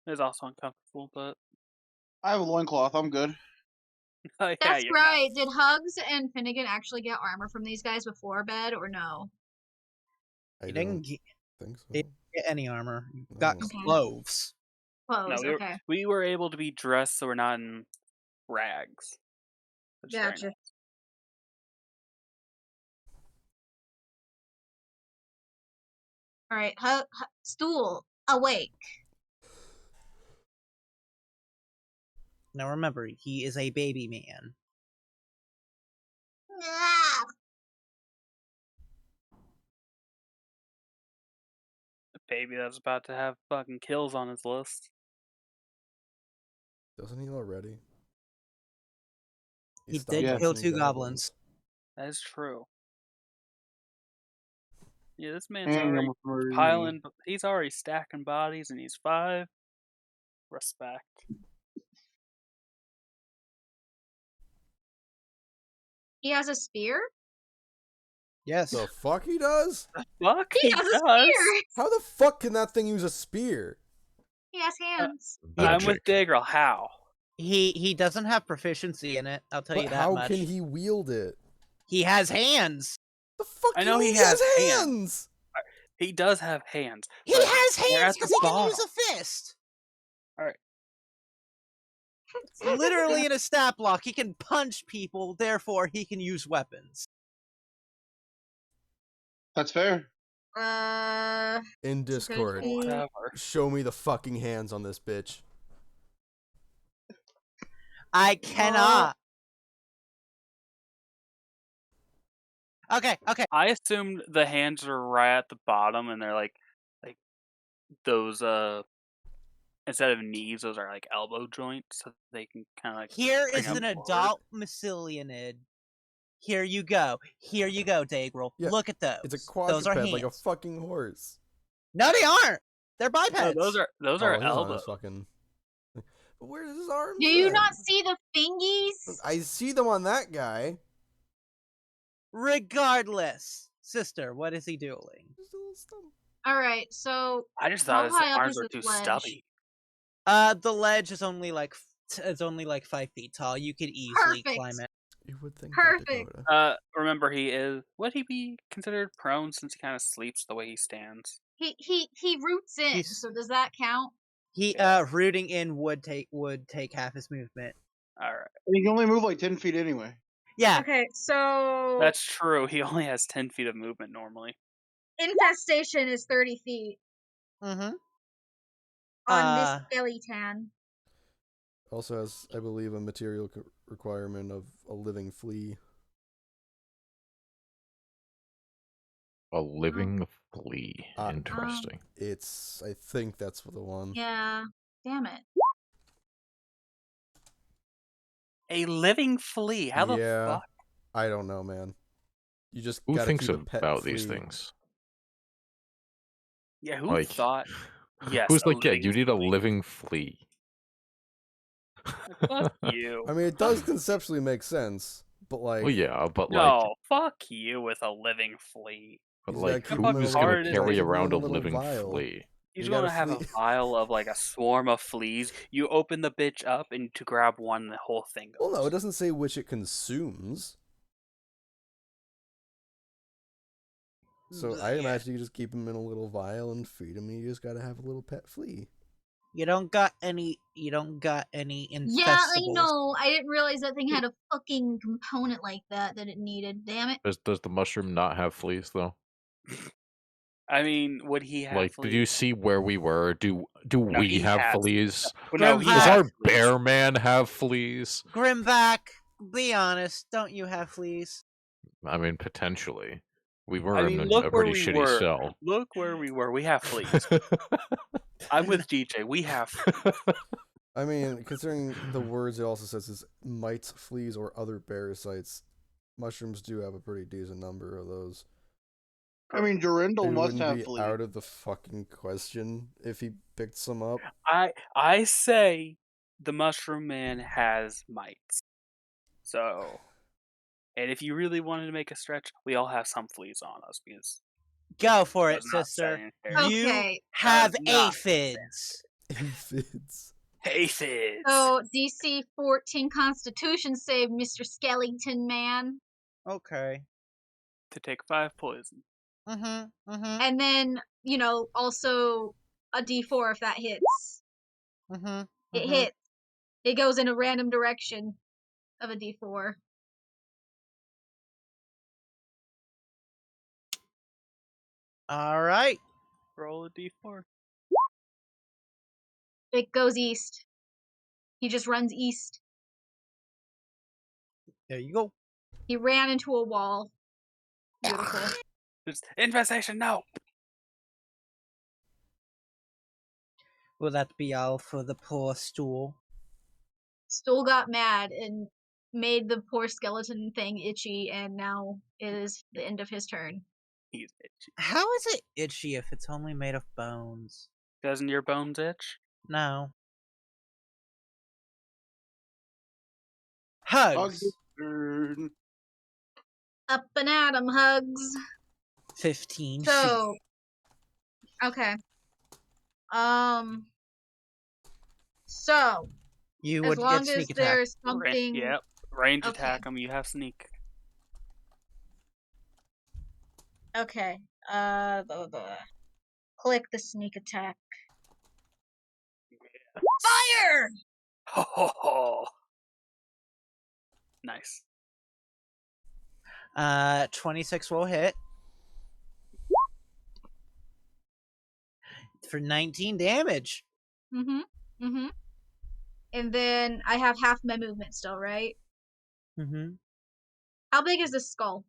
is also uncomfortable, but I have a loincloth. I'm good. yeah, That's you're right. Did Hugs and Finnegan actually get armor from these guys before bed, or no? I You don't didn't get think so. get any armor. You got No. Okay. clothes. No, Clothes, okay. we were able to be dressed so we're not in rags. Which is very Gotcha. nice. Alright, Stool. Awake. Now remember, he is a baby man. Ah! A baby that's about to have fucking kills on his list. Doesn't he already? He stopped did Yeah. kill punching 2 goblins. That is true. Yeah, this man's Hang on already with Marie. piling. He's already stacking bodies, and he's 5. Respect. He has a spear? Yes. The fuck he does? Fuck, He has a does. spear! How the fuck can that thing use a spear? He has hands. I'm with Magic. Dagrel. How? He doesn't have proficiency in it. I'll tell you But that how much. can he wield it? He has hands. The fuck I do you know he mean has hands? He does have hands. He but has they're hands at the because he can bottom. use a fist. Alright. Literally in a stat block, he can punch people. Therefore, he can use weapons. Oh, That's fair. In Discord, He- Whatever. show me the fucking hands on this bitch. I cannot. Okay. I assumed the hands are right at the bottom, and they're like those instead of knees, those are like elbow joints, so they can kind of like. Here bring is up an forward. adult mycelianid. Here you go, Dagrel. Yeah, Look at those. It's a Those are quadruped, like a hands. fucking horse. No, they aren't. They're bipeds. No, those are Oh, he's on elbows. his fucking. But where's his arms? Do you then? not see the fingies? I see them on that guy. Regardless, sister, what is he doing? Just a little stump. Alright, so I just thought his How high up arms is were this too ledge? stubby. The ledge is only like 5 feet tall. You could easily Perfect. climb it. You would think. Perfect. That, Dakota. Remember, would he be considered prone since he kind of sleeps the way he stands? he roots in, He's- so does that count? He rooting in would take half his movement. All right, And you can only move like 10 feet anyway. Yeah. Okay, so that's true. He only has 10 feet of movement normally. infestation is 30 feet Mm-hmm. on this skeleton. Also has, I believe, a material requirement of a living flea. A living flea. Ah. Interesting. I think that's the one. Yeah, damn it. A living flea. How the Yeah. fuck? I don't know, man. You just Who gotta thinks keep a pet about these flea. things? Yeah, who Like, thought? Yes, who's a like, yeah, living you need a flea. living flea. Fuck you. I mean, it does conceptually make sense, but like, Well, yeah, but like, No, fuck you with a living flea. but he's gotta like, keep him in who's a gonna hard- carry keep him around in a a little living vial. flea? You You just got want a to have a flea. vial of like a swarm of fleas. You open the bitch up, and to grab one, the whole thing goes. Well, no, it doesn't say which it consumes. So I Yeah. imagine you just keep them in a little vial and feed them, and you just gotta have a little pet flea. You don't got any. You don't got any infestables. Yeah, I know. I didn't realize that thing had a fucking component like that it needed. Damn it. Does the mushroom not have fleas though? I mean, would he have Like, fleas? did you see where we were? Do No, we he have has. fleas? No, he Grimvac. Does has our fleas. bear man have fleas? Grimvac, be honest. Don't you have fleas? I mean, potentially. We were I in mean, a look where pretty we shitty were. cell. Look where we were. We have fleas. I'm with DJ. We have. I mean, considering the words it also says is mites, fleas, or other parasites, mushrooms do have a pretty decent number of those. I mean, Durindal It must wouldn't have be fleas. out of the fucking question if he picked some up. I say the mushroom man has mites. So, and if you really wanted to make a stretch, we all have some fleas on us because Go for it, does not sister. sanitary. You Okay. have Does not aphids. Aphids. aphids. So DC 14 Constitution save, Mr. Skellington Man. Okay. To take 5 poison. Mm-hmm. Mm-hmm. And then, also a D4 if that hits. Mm-hmm. It hits. It goes in a random direction of a D4. All right. Roll a d4. It goes east. He just runs east. There you go. He ran into a wall. Beautiful. Just infestation. No. Will that be all for the poor stool? Stool got mad and made the poor skeleton thing itchy, and now it is the end of his turn. He's itchy. How is it itchy if it's only made of bones? Doesn't your bones itch? No. Hugs Hugs. his turn. Up and at 'em, Hugs. 15 feet. So, okay. So, You as would long get as sneak attack. there's something. Yep. Range Okay. attack them. You have sneak. Okay. Click the sneak attack. Fire! Ho ho ho. Nice. 26 will hit. For 19 damage. Mm-hmm. Mm-hmm. And then I have half my movement still, right? Mm-hmm. How big is this skull?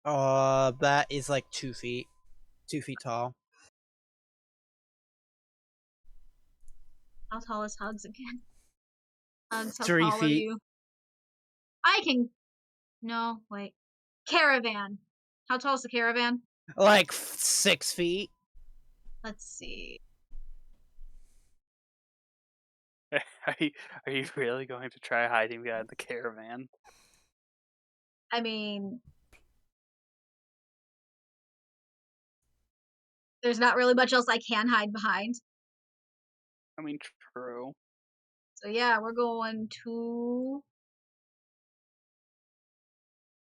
That is like 2 feet. 2 feet tall. How tall is Hugs again? Hugs, how 3 tall are feet. you? I can. No, wait. Caravan. How tall is the caravan? Like 6 feet. Let's see. Are you really going to try hiding behind the caravan? I mean, there's not really much else I can hide behind. I mean, true. So yeah, we're going to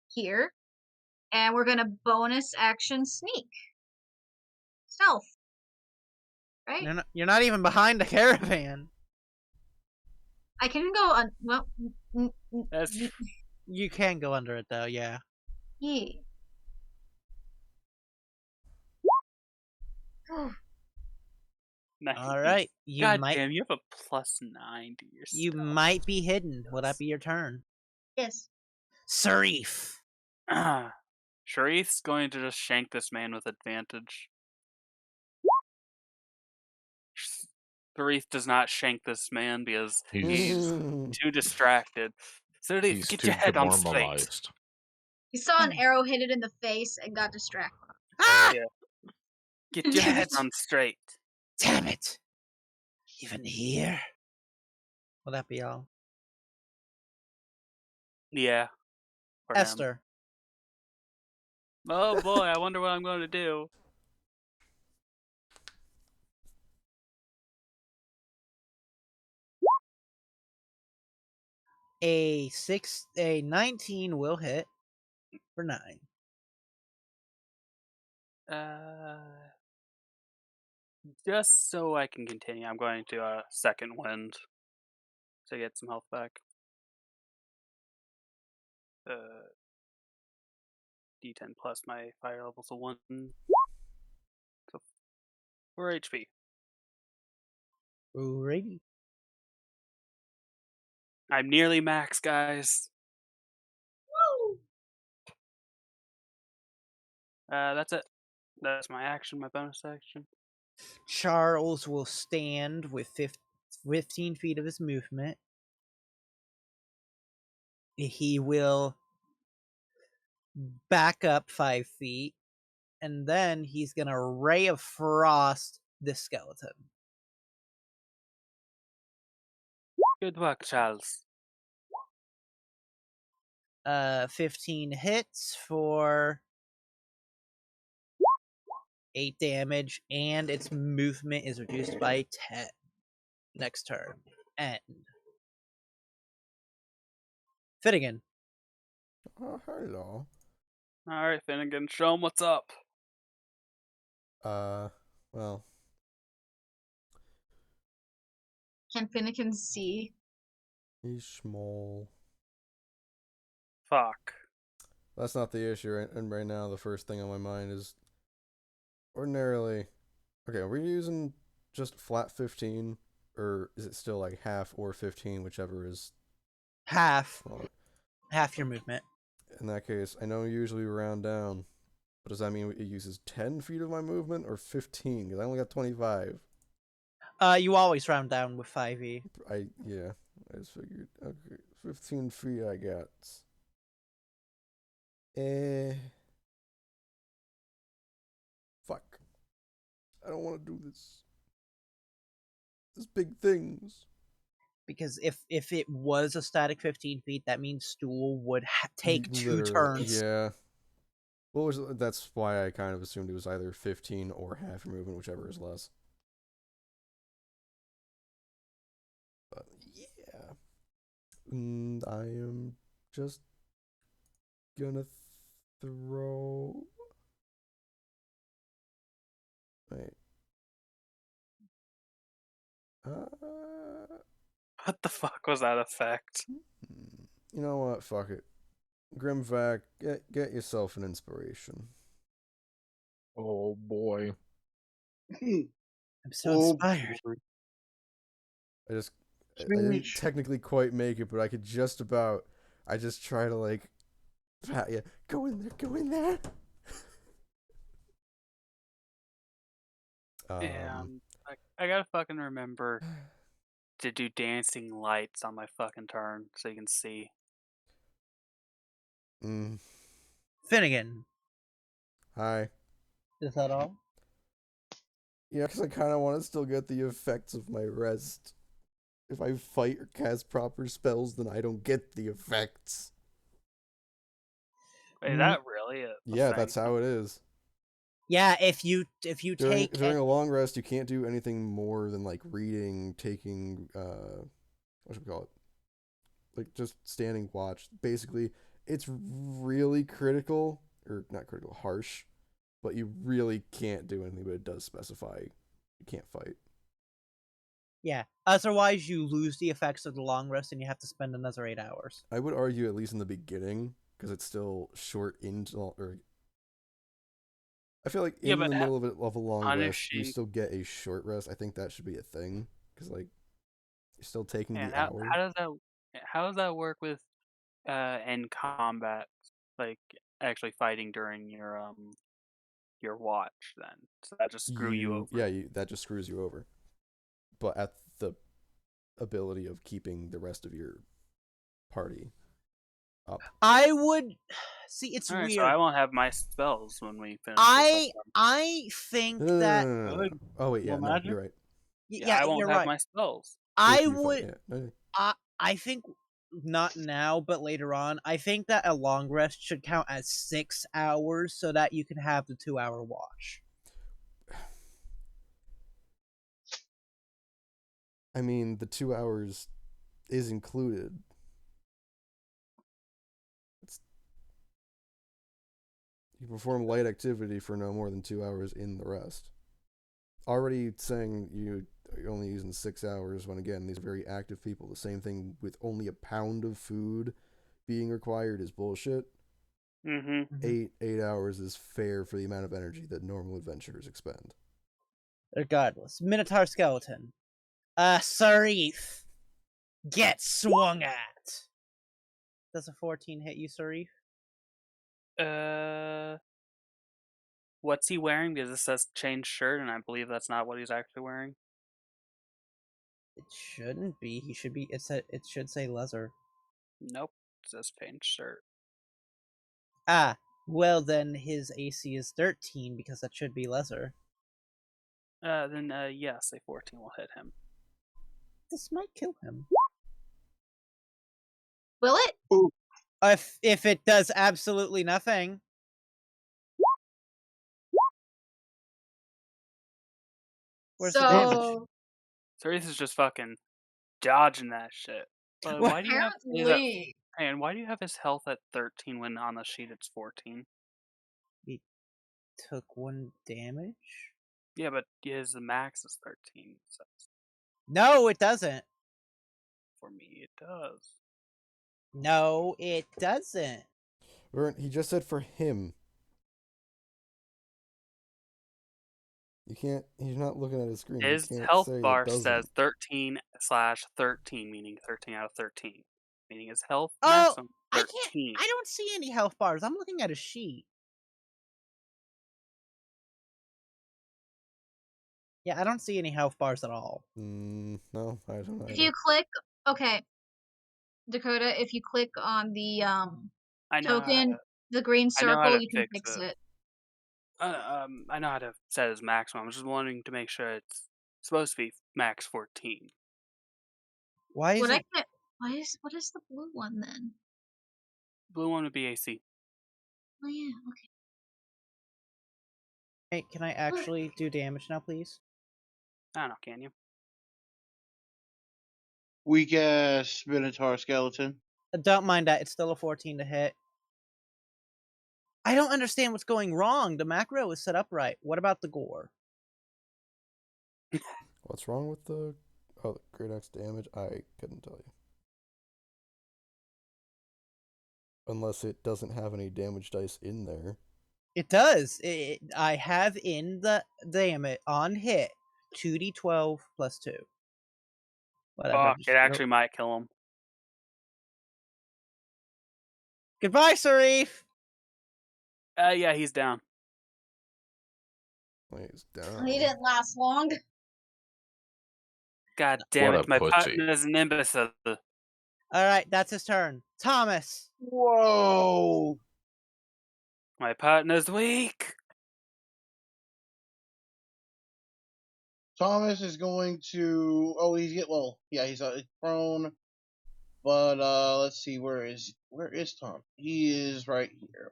here. And we're gonna bonus action sneak. Stealth. Right? You're not even behind the caravan. I can go on. Well, That's You can go under it though, yeah. yeah. nice. Alright. You God might damn, you have a +9 to your you stealth. might be hidden. Will that be your turn? Yes. Sharif. Sharif's going to just shank this man with advantage. Sharif does not shank this man because he's too distracted. Sharif, He's get too your head on straight. demoralized. He saw an arrow hit it in the face and got distracted. Ah! Yeah. Get your head on straight. Damn it. Even here? Will that be all? Yeah. for him. Esther. Oh boy, I wonder what I'm going to do. A 19 will hit for 9. Just so I can continue, I'm going to second wind to get some health back. D10 plus my fire level's a 1. So 4 HP. Alrighty. I'm nearly max, guys. Woo! That's it. That's my action, my bonus action. Charles will stand with 15 feet of his movement. He will back up 5 feet, and then he's gonna Ray of Frost this skeleton. Good work, Charles. 15 hits for 8 damage, and its movement is reduced by 10. Next turn. End. Finnegan. Oh, hello. Alright, Finnegan, show him what's up. Well, Can Finnegan see? he's small. Fuck. That's not the issue, and right now the first thing on my mind is ordinarily. Okay, are we using just flat 15, or is it still like half or 15, whichever is Half. smaller? Half your movement. In that case, I know usually we round down, but does that mean it uses 10 feet of my movement or 15? Because I only got 25. You always round down with 5e. I just figured. Okay, 15 feet I got. Fuck. I don't want to do this. There's big things. Because if it was a static 15 feet, that means Stool would take 2 Literally, turns. Yeah. That's why I kind of assumed it was either 15 or half your movement, whichever is less. But yeah. And I am just gonna throw. Wait. What the fuck was that effect? You know what? Fuck it. Grimvac, get yourself an inspiration. Oh boy. I'm so Oh, inspired. boy. I didn't Sheesh. technically quite make it, but I could just about. I just try to like, pat you. Go in there. Go in there. Yeah, I gotta fucking remember to do dancing lights on my fucking turn so you can see. Finnegan. Hi. Is that all? Yeah, because I kind of want to still get the effects of my rest. If I fight or cast proper spells, then I don't get the effects. Wait, is that really a Yeah, thing? that's how it is. Yeah, if you During take a long rest, you can't do anything more than like reading, taking what should we call it? Like just standing watch. Basically, it's really critical, or not critical, harsh, but you really can't do anything. But it does specify you can't fight. Yeah. Otherwise, you lose the effects of the long rest, and you have to spend another 8 hours. I would argue at least in the beginning, because it's still short into or. I feel like Yeah, in but the middle of a long rest, you punishing. still get a short rest. I think that should be a thing, because like you're still taking And the hour. how does that work with in combat, like actually fighting during your watch? Then so that just screw you over. That just screws you over. But at the ability of keeping the rest of your party up. I would see. It's All right, weird. so I won't have my spells when we finish. I think No, that. no. Oh wait, yeah, Well, no, magic? you're right. Yeah, I won't you're have right. my spells. I If you fight, would. yeah. I think not now, but later on. I think that a long rest should count as 6 hours, so that you can have the 2-hour watch. I mean, the 2 hours is included. You perform light activity for no more than 2 hours in the rest. Already saying you're only using 6 hours when, again, these are very active people. The same thing with only a pound of food being required is bullshit. Mm-hmm. 8 hours is fair for the amount of energy that normal adventurers expend. Regardless, Minotaur skeleton. Sarif, get swung at. Does a 14 hit you, Sarif? What's he wearing? Because it says change shirt, and I believe that's not what he's actually wearing. It shouldn't be. He should be. It should say leather. Nope, it says change shirt. Ah, well then his AC is 13 because that should be leather. Then yes, a 14 will hit him. This might kill him. Will it? If it does absolutely nothing. Where's the damage? So Cerise is just fucking dodging that shit. Well, Why do you have apparently, and why do you have his health at 13 when on the sheet it's 14? He took 1 damage? Yeah, but his max is 13. So No, it doesn't. for me, it does. No, it doesn't. Vern, he just said for him. You can't. He's not looking at his screen. His you can't health say bar it doesn't. says 13/13, meaning 13 out of 13. Meaning his health Oh, maximum I 13. can't. I don't see any health bars. I'm looking at a sheet. Yeah, I don't see any health bars at all. No, I don't know. if you click, okay, Dakota, if you click on the I know token, the green I know how circle, to you can fix fix it. it. I know how to set his maximum. I'm just wanting to make sure it's supposed to be max 14. Why is What I it? can't. What is the blue one then? Blue one would be AC. Oh yeah, okay. Hey, can I actually do damage now, please? I don't know, can you? Weak ass Minotaur skeleton. Don't mind that. It's still a 14 to hit. I don't understand what's going wrong. The macro is set up right. What about the gore? What's wrong with the great axe damage? I couldn't tell you. Unless it doesn't have any damage dice in there. It does. I have in the damage on hit 2d12 plus 2. Whatever. Fuck, it actually might kill him. Goodbye, Sarif. Yeah, he's down. He's down. He didn't last long. God damn What it, a my pussy. partner is an imbecile. All right, that's his turn. Thomas. Whoa! My partner's weak. Thomas is going to. Oh, he's he's prone. But let's see, where is Tom? He is right here.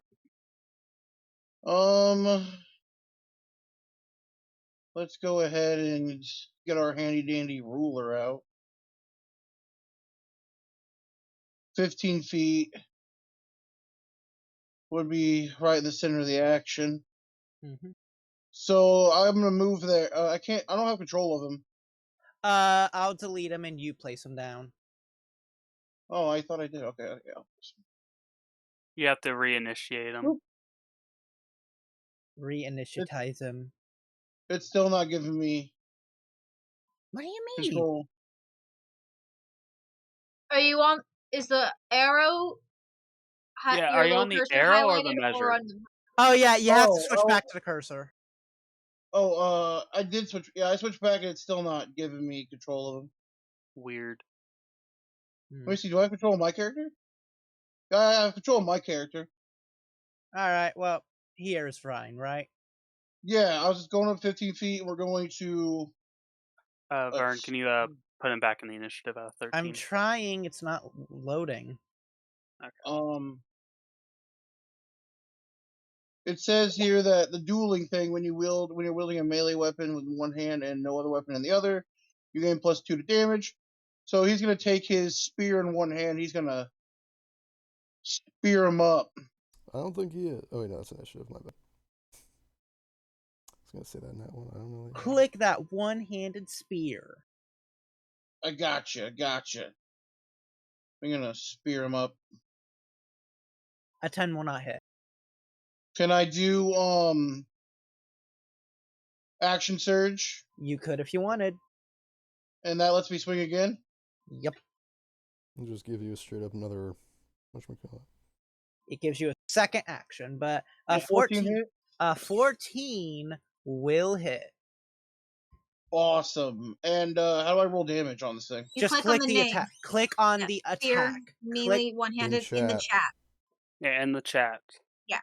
Let's go ahead and get our handy dandy ruler out. 15 feet would be right in the center of the action. Mm-hmm. So I'm gonna move there. I don't have control of him. I'll delete him and you place him down. Oh, I thought I did. Okay. You have to reinitiate him. Reinitiatize him. It's still not giving me What do you mean? control. Are you on? Is the arrow? Yeah, your are you little on the cursor arrow or the highlighted measure? on the? Oh yeah, you have to switch back to the cursor. I did switch. Yeah, I switched back and it's still not giving me control of him. Weird. Let me see. Do I have control of my character? I have control of my character. All right. Well, here is fine, right? Yeah, I was just going up 15 feet, and we're going to. Vern, can you put him back in the initiative out of 13? I'm trying. It's not loading. Okay. It says here that the dueling thing, when you're wielding a melee weapon with one hand and no other weapon in the other, you gain +2 to damage. So he's gonna take his spear in one hand. He's gonna spear him up. I don't think he is. Oh wait, no, that's initiative. My bad. I was gonna say that in that one. I don't know. Click that one-handed spear. I gotcha. I'm gonna spear him up. A 10 will not hit. Can I do action surge? You could if you wanted. And that lets me swing again? Yep. I'll just give you a straight up another. Whatchamacallit? It gives you a second action, but a Yeah, 14 14, hit? a 14 will hit. Awesome. And how do I roll damage on this thing? You Just click click on the the name. attack. Click on Yeah, the spear, attack. melee, Click one-handed in the chat. chat. Yeah, in the chat. Yeah.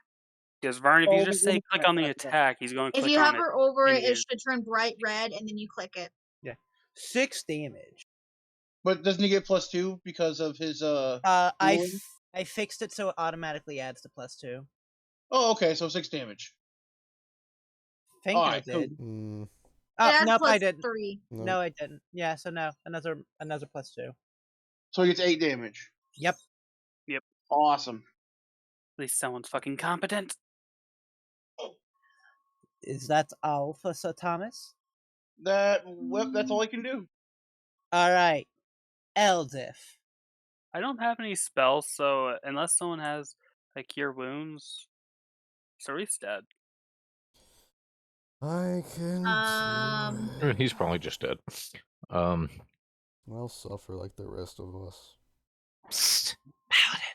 Because Vern, if you Oh, just in say the click chat, on the gotcha. attack, he's going to If click you on it. hover over in it, it his- should turn bright red, and then you click it. 6 damage. But doesn't he get +2 because of his ruling? I fixed it so it automatically adds to +2. Oh, okay, so 6 damage. Think I Alright, cool. did. Mm, Oh, It adds nope, I plus didn't. 3. no. No, I didn't. Yeah, so no, another +2. So he gets 8 damage. Yep. Awesome. At least someone's fucking competent. Is that all for Sir Thomas? That's all I can do. All right, Eldif. I don't have any spells, so unless someone has like cure wounds, Sarith's dead. I can Um, do it. He's probably just dead. I'll suffer like the rest of us. Psst, Paladin.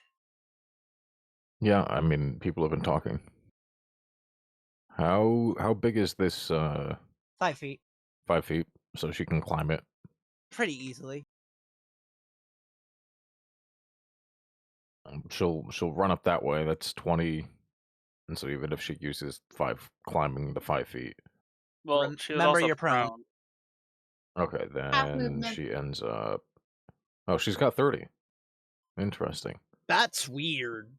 Yeah, I mean, people have been talking. How big is this? 5 feet, 5 feet, so she can climb it. pretty easily. She'll run up that way. That's 20, and so even if she uses 5 climbing the 5 feet, Well, she was Remember also you're prone. okay, Half then movement. she ends up. Oh, she's got 30. Interesting. That's weird.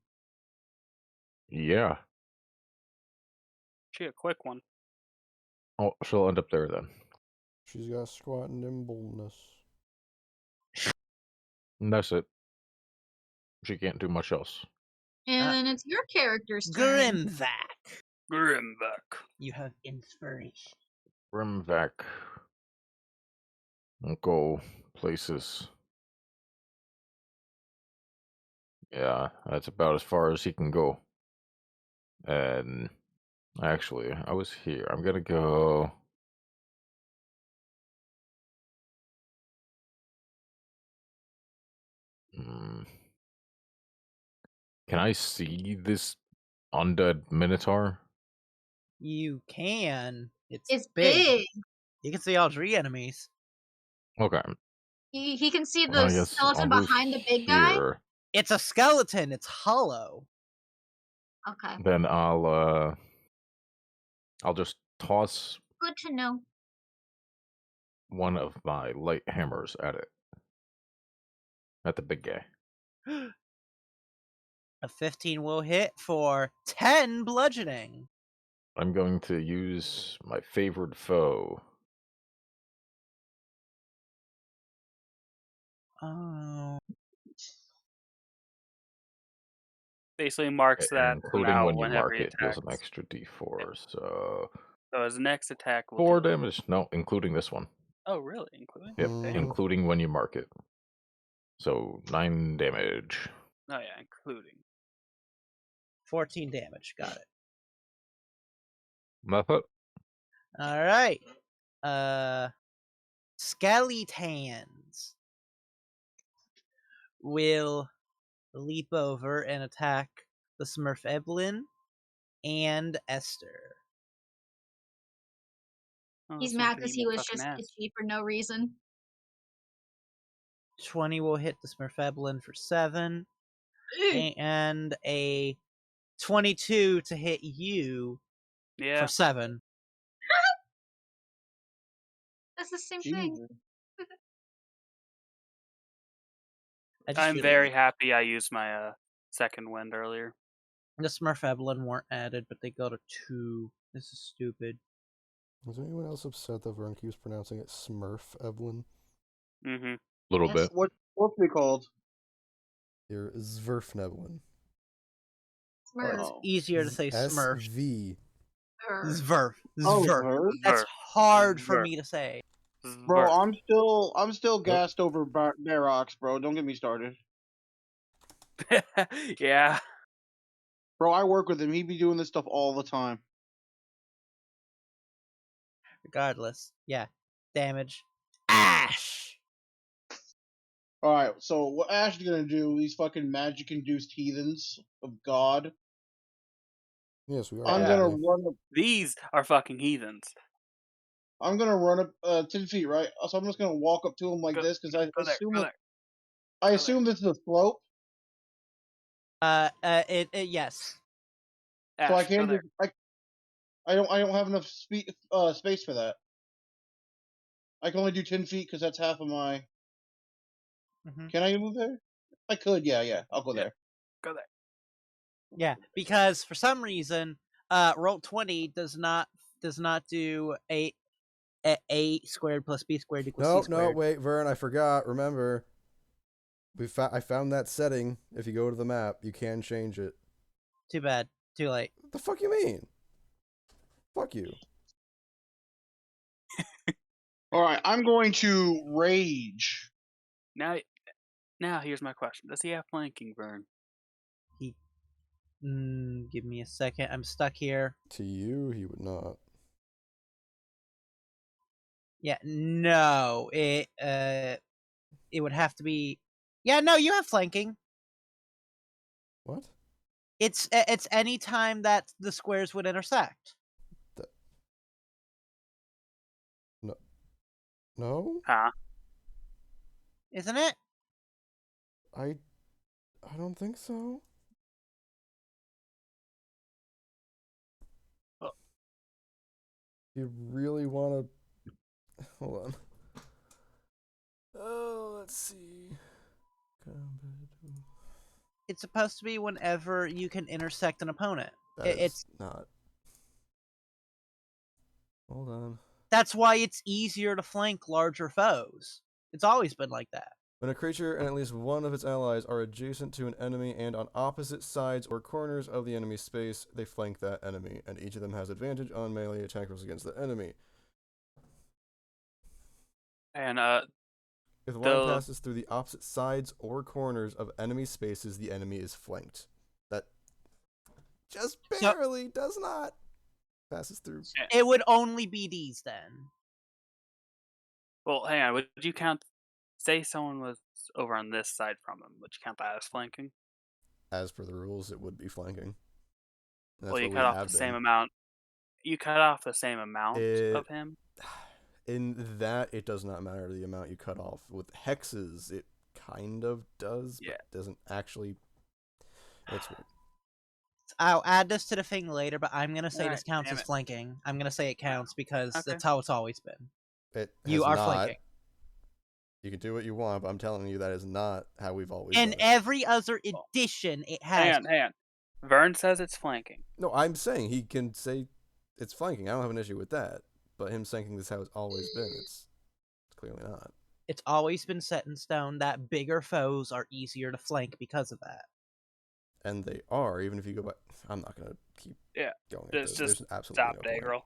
Yeah. She a quick one. Oh, she'll end up there then. She's got squat nimbleness. And that's it. She can't do much else. And then it's your character's turn. Grimvac. Grimback. You have inspiration. Grimvac won't go places. Yeah, that's about as far as he can go. And actually, I was here. I'm gonna go. Can I see this undead minotaur? You can. It's big. You can see all 3 enemies. Okay. He can see I the guess skeleton I'll move behind the big guy. here. It's a skeleton. It's hollow. Okay, Then I'll just toss good to know. one of my light hammers at it. At the big guy. A 15 will hit for 10 bludgeoning. I'm going to use my favored foe. Oh. Basically marks that Including now when you whenever mark he it, deals an attacks. extra d4. So So his next attack will 4 do- damage. No, including this one. Oh, really? Including? Yep, Mhm. including when you mark it. So 9 damage. Oh yeah, including. 14 damage. Got it. That's it. All right. Skeletons will leap over and attack the Smurf Evelyn and Esther. Oh, He's this mad one's because gonna he eat my was fucking just ass. itchy for no reason. 20 will hit the Smurf Evelyn for 7. And a 22 to hit you Yeah. for 7. That's the same thing. Jesus. I just I'm realized very happy I used my second wind earlier. the Smurf Evelyn weren't added, but they go to 2. This is stupid. Is anyone else upset that Vern keeps pronouncing it Smurf Evelyn? Mm-hmm. Little Yes. bit. What's it called? Here is Zverfnevelin. Smurf. It's easier to say Smurf. SV. Smurf. Zver. Verb? That's Zver. hard for Zver. me to say. Bro, Zver. I'm still gassed over Barox, bro. Don't get me started. Yeah. Bro, I work with him. He be doing this stuff all the time. Regardless. Yeah. Damage. Ash! Alright, so what Ash is gonna do, these fucking magic-induced heathens of God, Yes, we are. I'm Yeah. gonna apparently. run up These are fucking heathens. 10 feet, right? So I'm just gonna walk up to him like Go, this, because I go there. assume Go that, there. I Go assume this is a slope, Yes. there. so I Ash, go can't there. just, I don't have enough space for that. I can only do 10 feet because that's half of my. Mhm. Can I move there? I could, yeah. I'll go Yeah. there. Go there. Yeah, because for some reason, roll 20 does not do a squared plus b squared equals c No, squared. wait, Vern, I forgot. Remember, I found that setting. If you go to the map, you can change it. Too bad. Too late. What the fuck you mean? Fuck you. Alright, I'm going to rage. Now here's my question. Does he have flanking, Vern? Give me a second. I'm stuck here. To you, he would not. Yeah, no. It would have to be. Yeah, no, you have flanking. What? It's any time that the squares would intersect. No? Huh? Isn't it? I don't think so. Oh. You really want to... Hold on. Oh, let's see. It's supposed to be whenever you can intersect an opponent. It's not. Hold on. That's why it's easier to flank larger foes. It's always been like that. When a creature and at least one of its allies are adjacent to an enemy and on opposite sides or corners of the enemy's space, they flank that enemy, and each of them has advantage on melee attack rolls against the enemy. And If the line passes through the opposite sides or corners of enemy spaces, the enemy is flanked. That just barely does not passes through. It would only be these then. Well, hang on. Would you count? Say someone was over on this side from him. Would you count that as flanking? As per the rules, it would be flanking. That's Well, you what cut we off have the same been. amount. You cut off the same amount of him. In that, it does not matter the amount you cut off. With hexes, it kind of does, Yeah. but doesn't actually. It's weird. I'll add this to the thing later, but I'm gonna say Alright, this counts damn as it. flanking. I'm gonna say it counts because Okay. that's how it's always been. It You has are not. flanking. You can do what you want, but I'm telling you that is not how we've always In done it. every other edition, it has. Hang on. Vern says it's flanking. No, I'm saying he can say it's flanking. I don't have an issue with that. But him saying this is how it's always been, it's clearly not. It's always been set in stone that bigger foes are easier to flank because of that. And they are, even if you go back. I'm not going to keep going. Just There's absolutely stop, no point. Dagrel.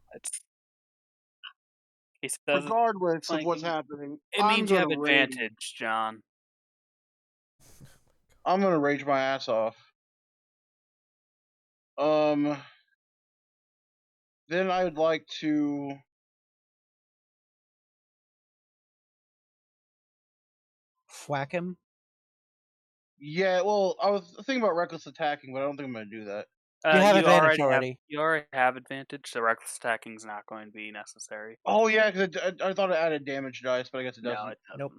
He says Regardless of what's flanking. happening, It means you have advantage, John. I'm gonna rage my ass off. Then I would like to. Whack him. Yeah, well, I was thinking about reckless attacking, but I don't think I'm gonna do that. You have advantage already. You already have advantage, so reckless attacking is not going to be necessary. Oh yeah, because I thought it added damage dice, but I guess it doesn't. No, it doesn't. Nope.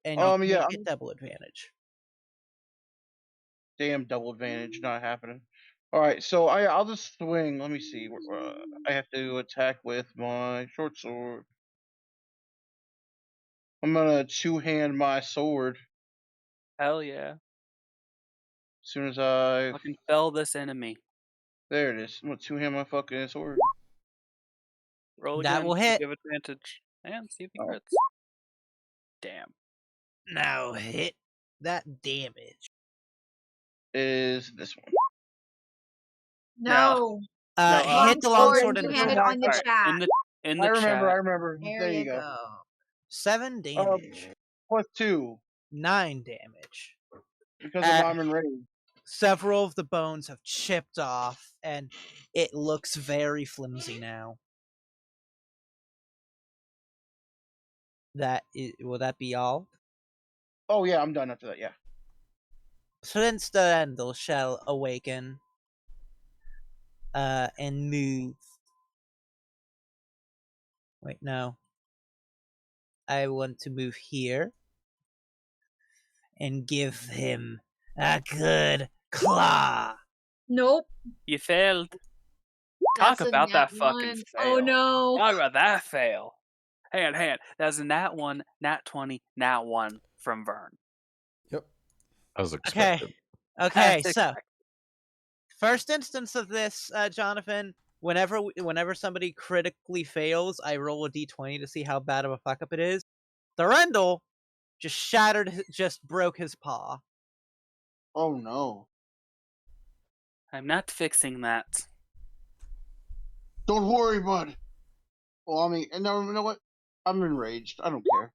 And you yeah, get double advantage. Damn, double advantage not happening. All right, so I'll just swing. Let me see. I have to attack with my short sword. I'm gonna two-hand my sword. Hell yeah. As soon as I Fucking fell this enemy. there it is. I'm gonna two-hand my fucking sword. Roll That again. will hit. Give advantage. And see if he Oh. crits. Damn. Now hit that damage. Is this one? No. No, Hit the longsword in the two-handed chat. on the Alright, chat. in I the remember. I chat. remember. There you go. 7 damage. +2 9 damage. because of I'm enraged. Several of the bones have chipped off, and it looks very flimsy now. Will that be all? Oh yeah, I'm done after that. Yeah. Prince Durendal shall awaken and move. Wait, no. I want to move here and give him a good claw. Nope. You failed. Talk That's a about that nat fucking one. fail. Oh no. Talk about that fail. Hang on. That was a nat 1, nat 20, nat 1 from Vern. Yep. As expected. Okay, As so first instance of this, Jonathan, whenever somebody critically fails, I roll a d20 to see how bad of a fuck up it is. Durendal just broke his paw. Oh no. I'm not fixing that. Don't worry, bud. Well, I mean, and no, you know what? I'm enraged. I don't care.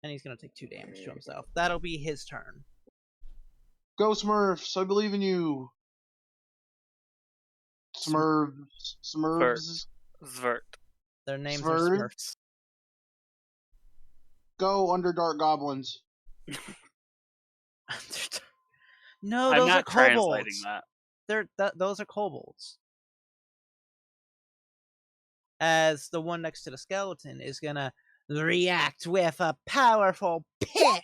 And he's gonna take 2 damage to himself. That'll be his turn. Go Smurfs! I believe in you. Smurfs. Zvert. Their names Smurf? are Smurfs. Go Underdark Goblins. No, I'm those are not translating kobolds. that. Those are kobolds. As the one next to the skeleton is gonna react with a powerful pick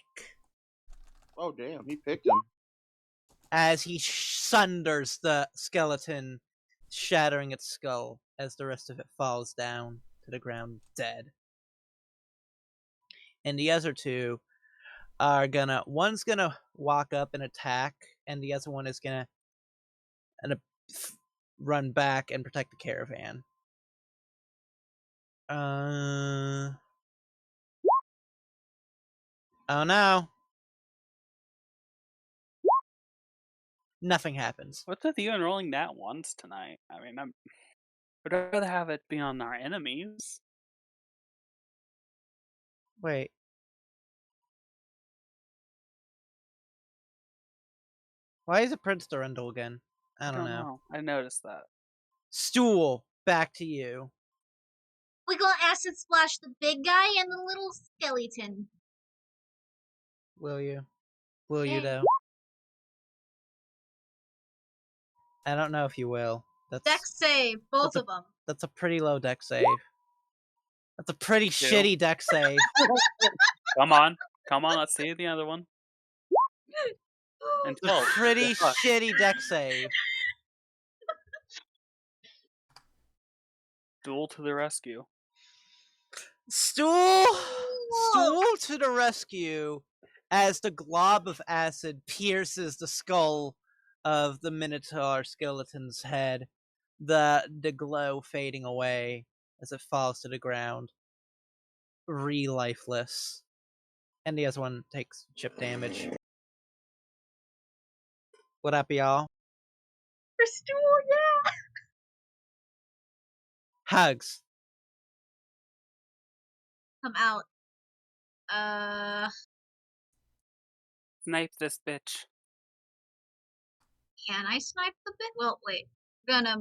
Oh damn, he picked him. as he sunders the skeleton, shattering its skull as the rest of it falls down to the ground dead. And the other two are one's gonna walk up and attack, and the other one is gonna run back and protect the caravan. Oh no. Nothing happens. What's with you enrolling nat 1s tonight? I mean, I'd rather have it be on our enemies. Wait. Why is it Prince Durendal again? I don't know. I noticed that. Stool, back to you. We gonna acid splash the big guy and the little skeleton. Will you? Will you, Yeah. though? I don't know if you will. Dex save, both of them. That's a pretty low dex save. That's a pretty shitty dex save. Come on, let's see the other one. And It's a pretty shitty dex save. Duel to the rescue. Stool to the rescue as the glob of acid pierces the skull of the Minotaur skeleton's head, the glow fading away as it falls to the ground, lifeless. And the other one takes chip damage. Would that be all? For Stool, yeah. Hugs. Come out. Snipe this bitch. Can I snipe the bit? Well, wait. I'm gonna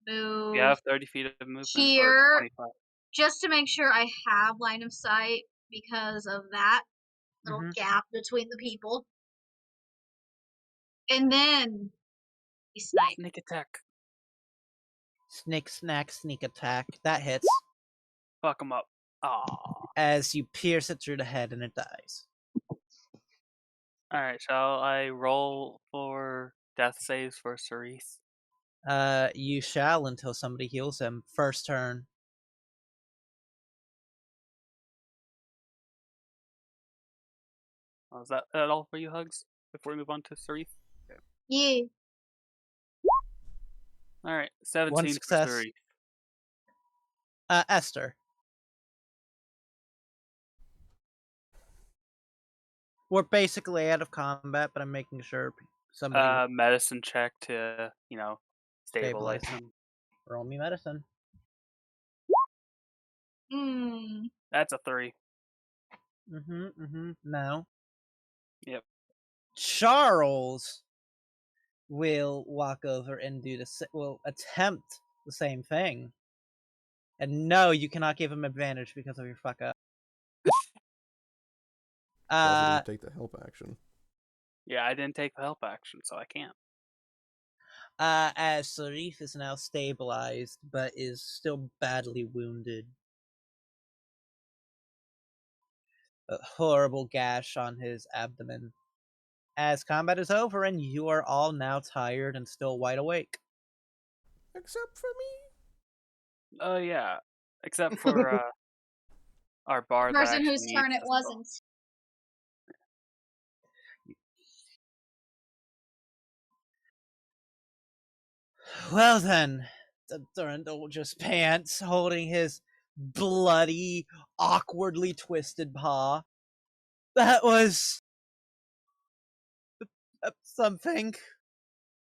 move. You have 30 feet of movement. Here. Or 25. Just to make sure I have line of sight because of that little gap between the people. And then he sniped. Sneak attack. Snick, snack, sneak attack. That hits. Fuck him up. Aww. As you pierce it through the head and it dies. Alright, shall I roll for death saves for Cerise? You shall until somebody heals him. First turn. Oh, is that all for you, Hugs? Before we move on to Cerise? Okay. Yeah. Alright, 17 One for success. Cerise. Esther. We're basically out of combat, but I'm making sure Somebody Medicine check to, stabilize stabilize him. him. Roll me medicine. That's a 3. No. Yep. Charles will walk over and will attempt the same thing. And no, you cannot give him advantage because of your fuck up. Also didn't take the help action. Yeah, I didn't take the help action, so I can't. As Sarif is now stabilized, but is still badly wounded. A horrible gash on his abdomen. As combat is over and you are all now tired and still wide awake. Except for me. Oh, yeah. Except for our bard that Person actually whose turn needs it the spell. wasn't. Well then, the Durandal just pants, holding his bloody, awkwardly twisted paw. That was something.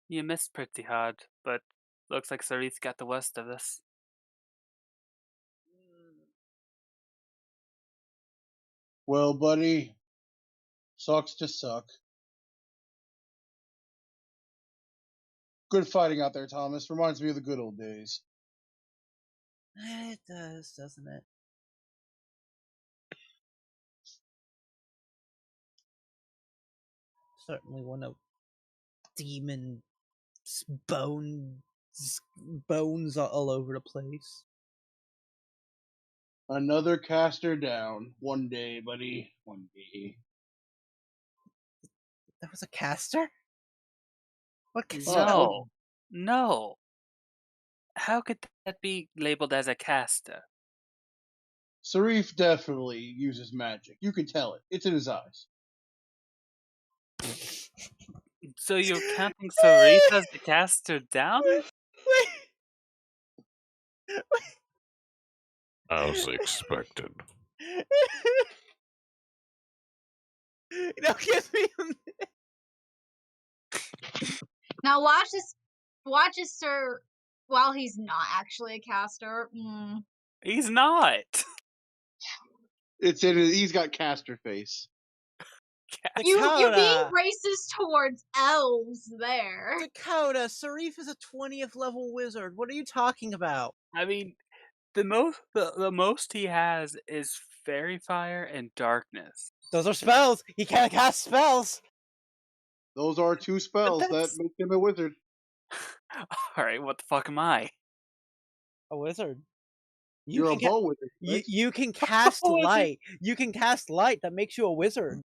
You missed pretty hard, but looks like Sarith got the worst of this. Well, buddy, sucks to suck. Good fighting out there, Thomas. Reminds me of the good old days. It does, doesn't it? Certainly one of demon bones all over the place. Another caster down. One day, buddy. One day. That was a caster? What caster? No. No. How could that be labeled as a caster? Sarif definitely uses magic. You can tell it. It's in his eyes. So you're counting Sarith as the caster down? As expected. Don't give me Now watch this, sir, while he's not actually a caster. He's not. It's in his, he's got caster face. You're being Dakota! racist towards elves there. Dakota, Sarif is a 20th level wizard. What are you talking about? I mean, the most he has is fairy fire and darkness. Those are spells. He can't cast spells. Those are two spells that that's- make him a wizard. Alright, what the fuck am I? A wizard. You're a can bow wizard. Right? you can cast light. You can cast light that makes you a wizard.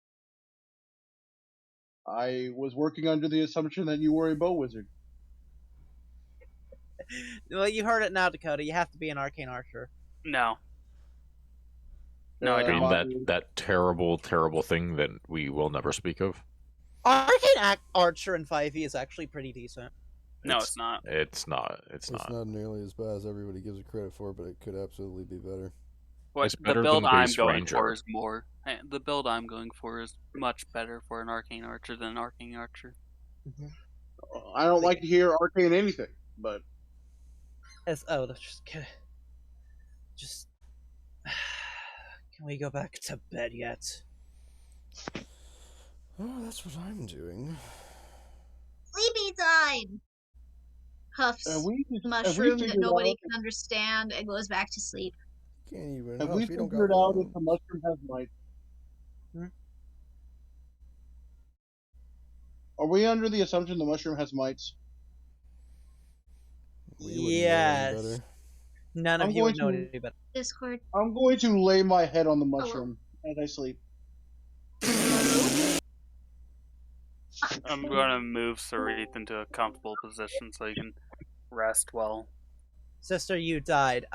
I was working under the assumption that you were a bow wizard. Well, you heard it now, Dakota. You have to be an arcane archer. No. No, I I mean, don't. that terrible, terrible thing that we will never speak of. Arcane archer in 5e is actually pretty decent. No, it's not. It's not. It's not nearly as bad as everybody gives it credit for, but it could absolutely be better. What It's the better build than I'm base going ranger. for is more. The build I'm going for is much better for an arcane archer than an arcane archer. I don't like to hear arcane anything, but That's just. Can we go back to bed yet? Oh, that's what I'm doing. Sleepy time. Huffs have we mushroom that figured nobody out, can understand and goes back to sleep. Can't even. have huff, we you don't figured got out if lungs. the mushroom has might? Are we under the assumption the mushroom has mites? We wouldn't know any Yes. better. None of I'm you would going know to- any better. Discord. I'm going to lay my head on the mushroom as I sleep. I'm gonna move Sarith into a comfortable position so he can rest well. Sister, you died.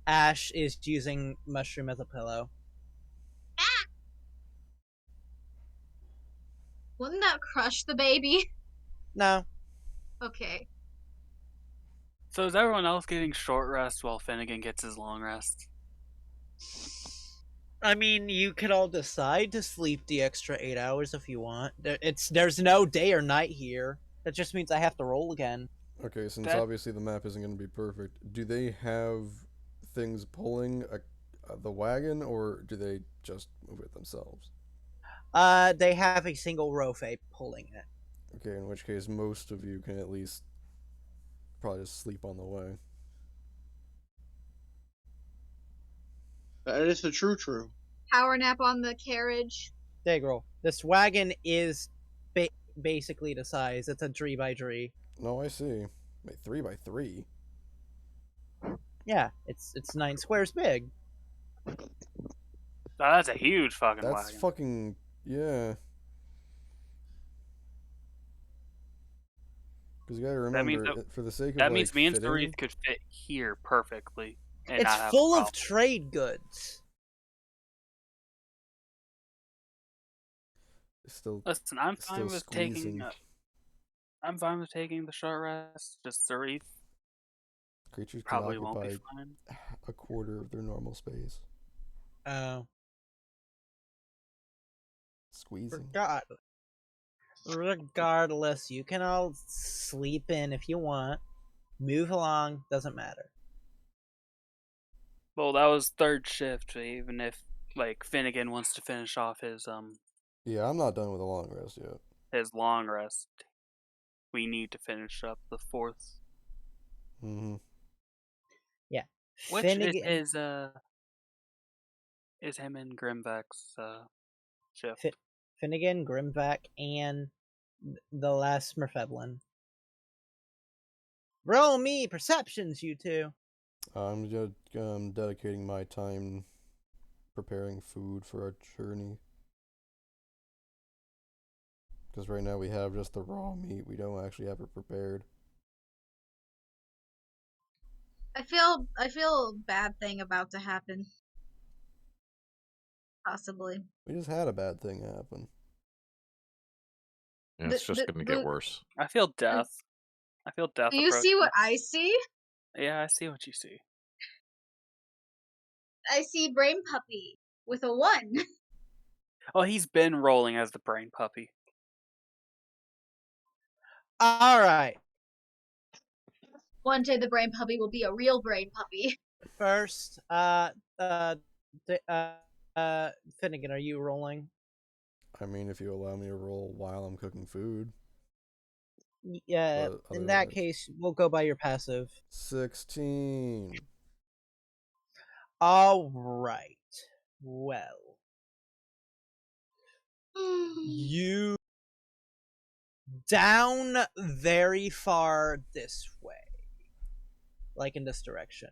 Ash is using mushroom as a pillow. Wouldn't that crush the baby? No. Okay. So is everyone else getting short rest while Finnegan gets his long rest? I mean, you could all decide to sleep the extra 8 hours if you want. There's no day or night here. That just means I have to roll again. Okay, since That obviously the map isn't going to be perfect, do they have things pulling the wagon, or do they just move it themselves? They have a single Rofe pulling it. Okay, in which case most of you can at least probably just sleep on the way. That is the true. Power nap on the carriage. Dagrel, this wagon is basically the size. It's a 3x3. No, I see. Wait, 3x3? Yeah, it's 9 squares big. that's a huge fucking That's wagon. fucking... yeah. Because you gotta That means remember, for the sake of That means like me and fitting, Cerise could fit here perfectly and It's not have full a of problem. trade goods. it's still Listen, I'm fine still with squeezing. I'm fine with taking the short rest. Just Cerise Creatures can probably won't be occupy fine. a quarter of their normal space. Oh, Squeezing. regardless, you can all sleep in if you want. Move along, doesn't matter. Well, that was third shift. Even if like Finnegan wants to finish off Yeah, I'm not done with a long rest yet. his long rest, we need to finish up the fourth, Mm-hmm. Yeah, which Finnegan, is him and Grimvack's shift. Finnegan, Grimvack, and the last Smurfeblin. Roll me perceptions, you two. I'm just dedicating my time preparing food for our journey. Because right now we have just the raw meat. We don't actually have it prepared. I feel a bad thing about to happen. Possibly. We just had a bad thing happen. And it's just gonna get worse. I feel death. I feel death. Do you see what I see? Yeah, I see what you see. I see Brain Puppy with a 1. Oh, he's been rolling as the brain puppy. All right. One day the Brain Puppy will be a real Brain Puppy. First, Finnegan, are you rolling? I mean, if you allow me to roll while I'm cooking food. Yeah. But In that otherwise- case, we'll go by your passive. 16. All right. Well, you down very far this way, like in this direction.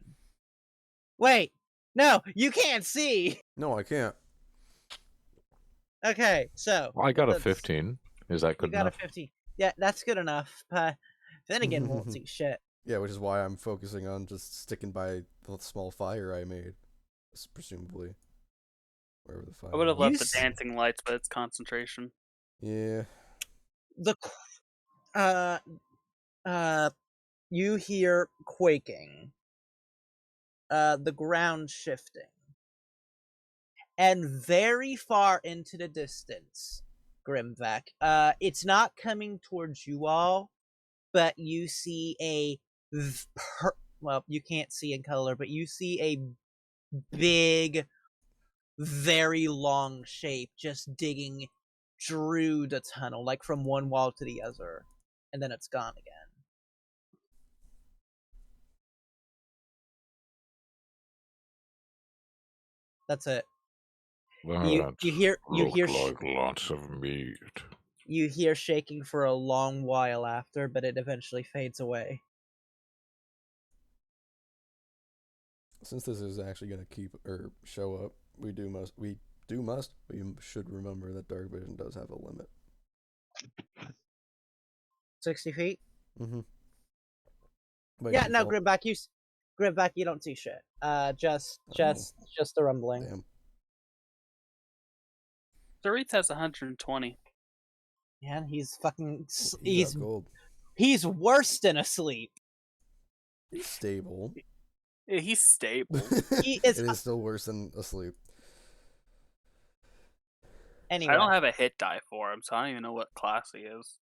Wait, no, you can't see. No, I can't. Okay, so Well, I got a that's- 15. Is that You good got enough? a 50. Yeah, that's good enough. But Finnegan won't see shit. Yeah, which is why I'm focusing on just sticking by the small fire I made. Presumably. Wherever the fire I would have was. left You the see- dancing lights, but it's concentration. Yeah. You hear quaking. The ground shifting. And very far into the distance, Grimvac. It's not coming towards you all, but you see well, you can't see in color, but you see a big, very long shape just digging through the tunnel, like from one wall to the other, and then it's gone again. That's it. You hear like lots of meat. You hear shaking for a long while after, but it eventually fades away. Since this is actually going to keep or show up, we should remember that dark vision does have a limit. 60 feet? Mm-hmm. Yeah, no, Grimback, you don't see shit. Just the rumbling. Damn. Dorit has 120. Man, he's fucking. He's out gold. He's worse than asleep. Stable. Yeah, he's stable. He is. It is still worse than asleep. Anyway, I don't have a hit die for him, so I don't even know what class he is.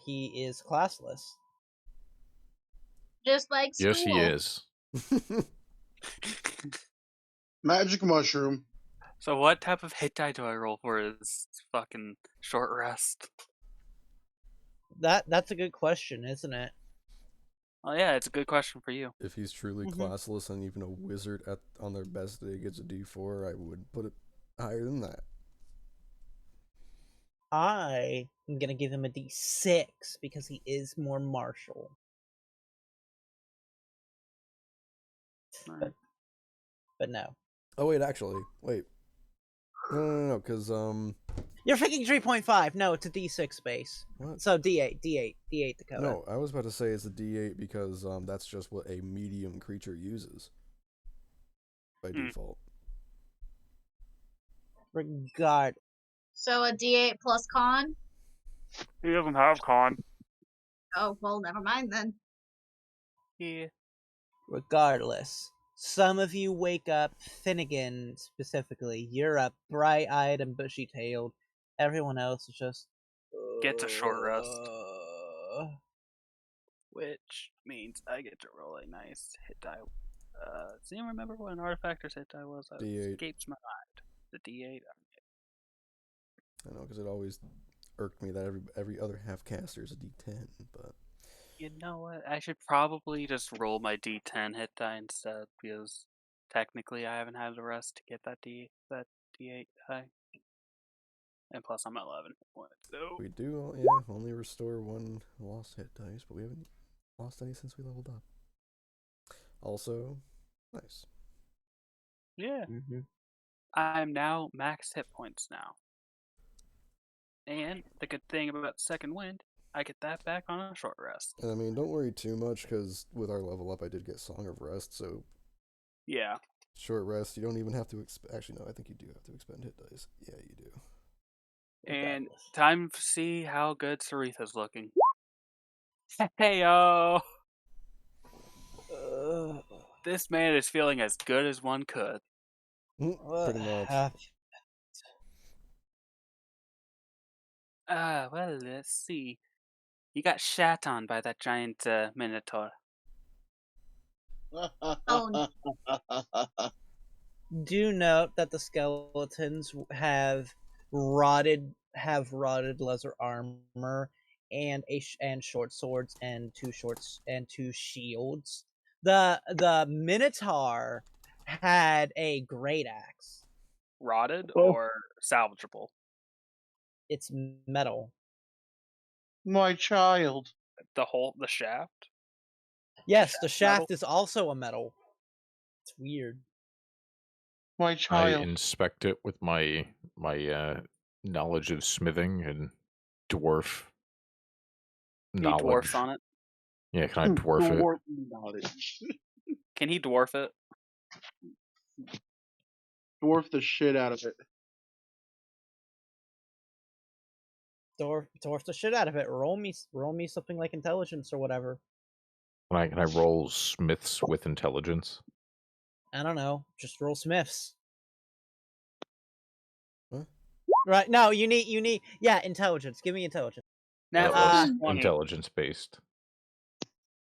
he is classless. Just like school. Yes, he is. Magic mushroom. So what type of hit die do I roll for his fucking short rest? That's a good question, isn't it? Oh yeah, it's a good question for you. If he's truly Mhm. classless and even a wizard on their best day gets a D4, I would put it higher than that. I am gonna give him a D6 because he is more martial. Alright. But no. Oh wait, actually, wait. No, because You're thinking 3.5. No, it's a D6 base. what? So D8, Dakota. No, I was about to say it's a D8 because that's just what a medium creature uses by default. Regard. So a D8 plus con? He doesn't have con. Oh, well, never mind then. Yeah. Regardless, some of you wake up, Finnegan specifically, you're up bright-eyed and bushy-tailed. Everyone else is just... Gets a short rest. Which means I get to roll a nice hit die. Does anyone remember what an artifactor's hit die was? That D8. escapes my mind. The D8? I know, because it always irked me that every other half caster is a D10, but You know what? I should probably just roll my D10 hit die instead, because technically I haven't had the rest to get that D8 die. And plus I'm at 11 points. So we do, only restore one lost hit dice, but we haven't lost any since we leveled up. Also, nice. yeah, Mm-hmm. I'm now max hit points now. And the good thing about Second Wind, I get that back on a short rest. And I mean, don't worry too much, because with our level up, I did get Song of Rest, so Yeah. short rest, you don't even have to actually, no, I think you do have to expend hit dice. Yeah, you do. And Regardless. time to see how good Saritha's looking. Hey yo! This man is feeling as good as one could. Pretty much. Well, let's see. You got shat on by that giant minotaur. Do note that the skeletons have rotted leather armor and and short swords and two shields. The Minotaur had a great axe. Rotted Oh. or salvageable? It's metal. My child. The shaft? Yes, the Shaft metal? shaft is also a metal. It's weird. My I child. inspect it with my knowledge of smithing and dwarf Can he knowledge. dwarf on it? Yeah, can I dwarf it? Dwarf knowledge. Can he dwarf it? Dwarf the shit out of it. Dwarf the shit out of it. Roll me something like intelligence or whatever. Can I roll smiths with intelligence? I don't know. Just roll Smiths. Huh? Right? No, you need intelligence. Give me intelligence. Nat That's plus 20. intelligence based.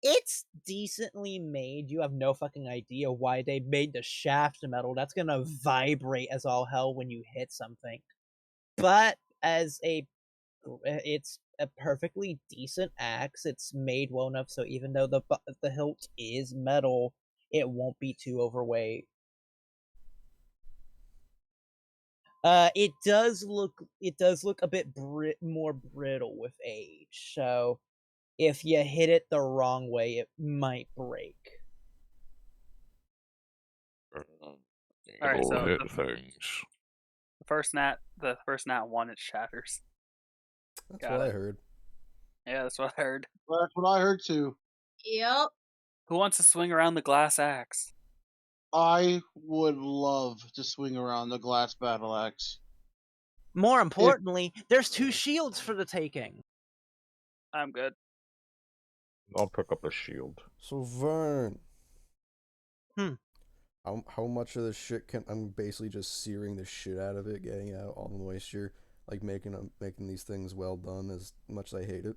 It's decently made. You have no fucking idea why they made the shaft metal. That's gonna vibrate as all hell when you hit something. But it's a perfectly decent axe. It's made well enough so even though the hilt is metal, it won't be too overweight. It does look a bit more brittle with age. So if you hit it the wrong way, it might break. Alright, so hit the things. first nat 1, it shatters. That's Got what I it. heard. Yeah, that's what I heard. That's what I heard too. Yep. Who wants to swing around the glass axe? I would love to swing around the glass battle axe. More importantly, there's 2 shields for the taking. I'm good. I'll pick up a shield. So Vern. Hmm. how much of this shit can I'm basically just searing the shit out of it, getting out all the moisture, like making these things well done as much as I hate it.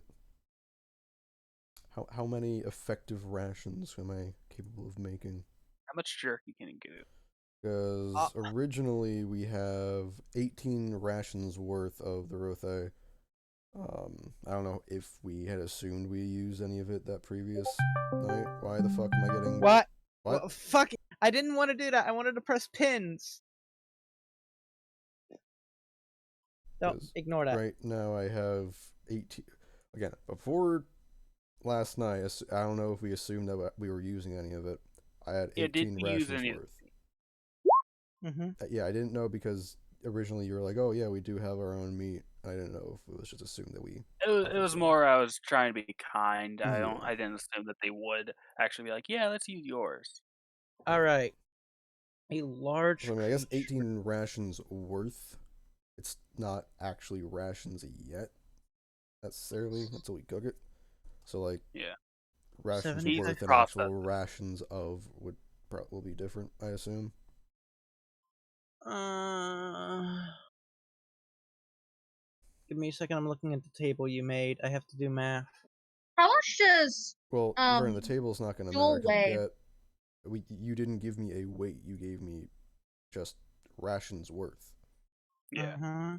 How many effective rations am I capable of making? How much jerky can you do? Because originally we have 18 rations worth of the rothe. I don't know if we had assumed we used any of it that previous night. Why the fuck am I getting... What? What? Well, fuck it. I didn't want to do that. I wanted to press pins. Don't 'Cause ignore that. Right now I have 18... Again, before last night, I don't know if we assumed that we were using any of it. I had Yeah, 18 didn't use rations any. worth. Mm-hmm. Yeah, I didn't know because originally you were like, oh yeah, we do have our own meat. I didn't know if it was just assumed that we... It was more I was trying to be kind. Yeah. I didn't assume that they would actually be like, yeah, let's use yours. All right. A large. So I mean, I guess creature. 18 rations worth. It's not actually rations yet, necessarily, until we cook it. So like, Yeah. rations 75 worth and process actual it. rations of will be different, I assume. Give me a second. I'm looking at the table you made. I have to do math. How much does Well, Vern, the table's not going to matter. dual weigh? You didn't give me a weight. You gave me just rations worth. Yeah. Uh-huh.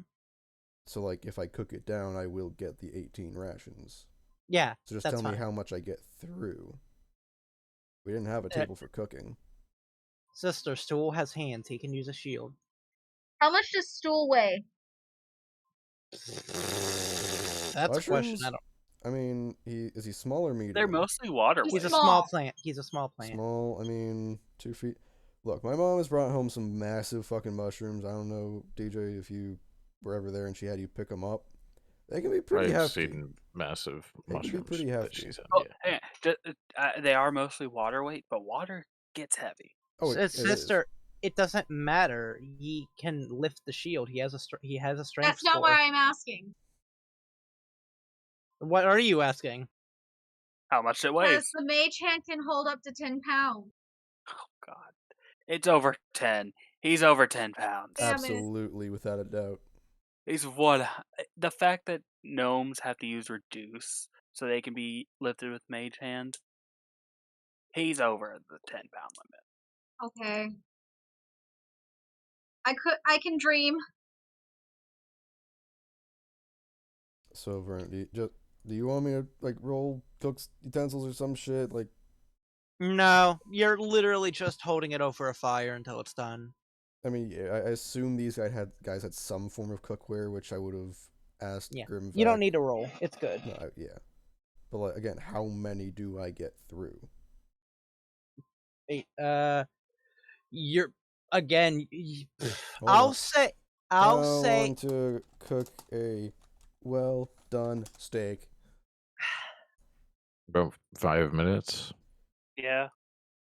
So like, if I cook it down, I will get the 18 rations. Yeah. So just that's tell me fine. how much I get through. We didn't have a table for cooking. Sister, Stool has hands. He can use a shield. How much does stool weigh? That's a question. Mushrooms? I mean, is he small or medium? They're mostly water He's He's a weight. small. small plant. He's a small plant. Small, I mean, 2 feet. Look, my mom has brought home some massive fucking mushrooms. I don't know, DJ, if you were ever there and she had you pick them up. They can be pretty I've hefty. seen massive They can be mushrooms pretty that hefty. she's had. Oh, Yeah. they are mostly water weight, but water gets heavy. Oh, it is. Sister, it doesn't matter. He can lift the shield. He has a strength That's not score. what I'm asking. What are you asking? How much it Because weighs? the mage hand can hold up to 10 pounds. Oh God, it's over 10. He's over 10 pounds. Damn it. Absolutely, without a doubt. He's one. The fact that gnomes have to use reduce so they can be lifted with mage hand. He's over the 10-pound limit. Okay. I can dream. So, Vern, do you want me to, like, roll cook's utensils or some shit? Like, No, you're literally just holding it over a fire until it's done. I mean, yeah, I assume these guys had some form of cookware, which I would have asked Yeah. Grimvac. You don't need to roll. It's good. No, yeah. But, like, again, how many do I get through? Hey, you're again. Hold I'll on. say. How I'll say. long to cook a well-done steak? About 5 minutes. Yeah.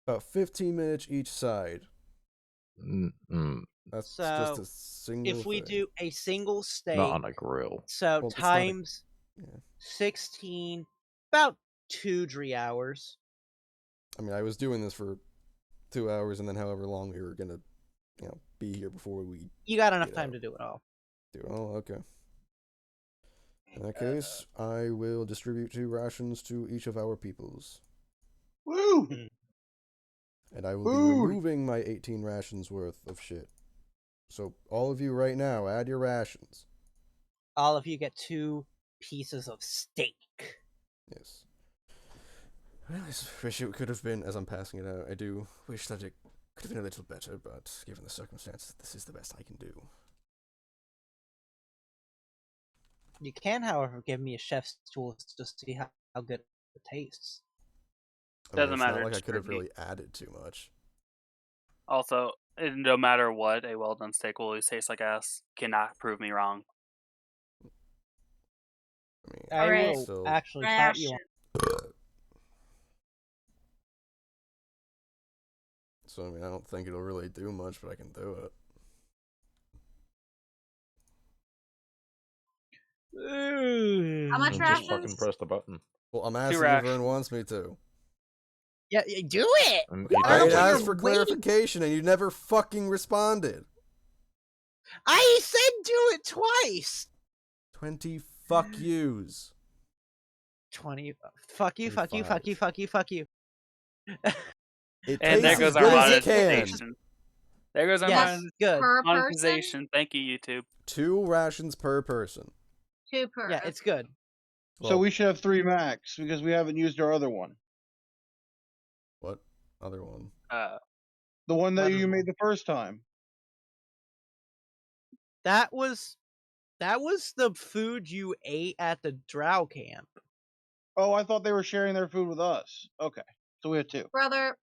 About 15 minutes each side. That's So, just a single if we thing. do a single steak, Not on a grill. so Well, it's not a- times Yeah. 16, about 2-3 hours. I mean, I was doing this for 2 hours, and then however long we were gonna, be here before we You got enough Get time out. to do it all. do it. Oh, okay. In that case, I will distribute 2 rations to each of our peoples. Woo! And I will be Food. removing my 18 rations worth of shit. So, all of you right now, add your rations. All of you get 2 pieces of steak. Yes. Well, I just wish it could have been, as I'm passing it out, I do wish that it could have been a little better, but given the circumstances, this is the best I can do. You can, however, give me a chef's tools to see how good it tastes. I mean, Doesn't it's matter, not like I just could have repeat. really added too much. Also, no matter what, a well done steak will always taste like ass. Cannot prove me wrong. I mean, I Alright. will still... actually count you Ration. on. So, I mean, I don't think it'll really do much, but I can do it. How much And just rations? fucking press the button. Well, I'm asking if rations. Vern wants me to. Yeah, do it. And I he don't I know does what it. asked you're for waiting. clarification and you never fucking responded. I said do it twice. 20 fuck yous. 20. Fuck you. Fuck you. Fuck you. 25. Fuck you. Fuck you. It And there tastes as goes our good as it can. monetization. There goes our Yes, good. Per person? monetization. Thank you, YouTube. 2 rations per person. 2 per. Yeah, it's good. So Well, we should have 3 max because we haven't used our other one. what other one? The one that you Wonderful. made the first time. That was the food you ate at the drow camp. Oh, I thought they were sharing their food with us. Okay, so we have 2. Brother,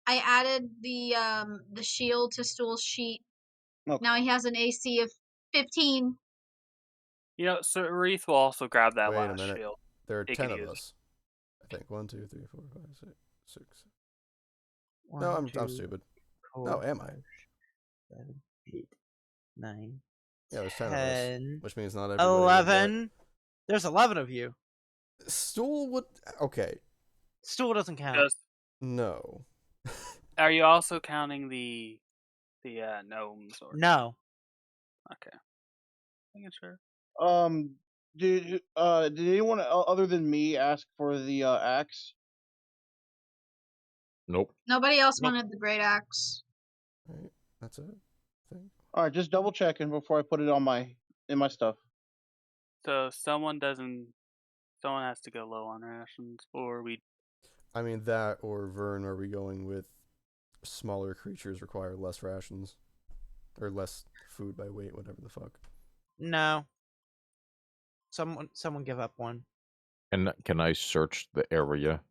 I added the shield to Stool's sheet. Okay. Now he has an AC of 15. You know, so Reith will also grab that Wait a last minute. shield. There are He 10 could of use. us. I think 1, 2, 3, 4, 5, 6, 6. One, No, I'm two, stupid. 4, Oh, am I? 5, 7, 8, 9, Yeah, there's 10 of us. 10, Which means not everybody will get- 11. There's 11 of you. Stool would. Okay. Stool doesn't count. Just, No. are you also counting the gnomes? Or No. okay, making sure. Did anyone other than me ask for the axe? Nope. Nobody else Nope. wanted the great axe. Right. That's it. I think. All right, just double checking before I put it on in my stuff. So someone has to go low on rations, or we. I mean, that or Vern, are we going with smaller creatures require less rations? Or less food by weight, whatever the fuck. No. Someone give up one. And can I search the area?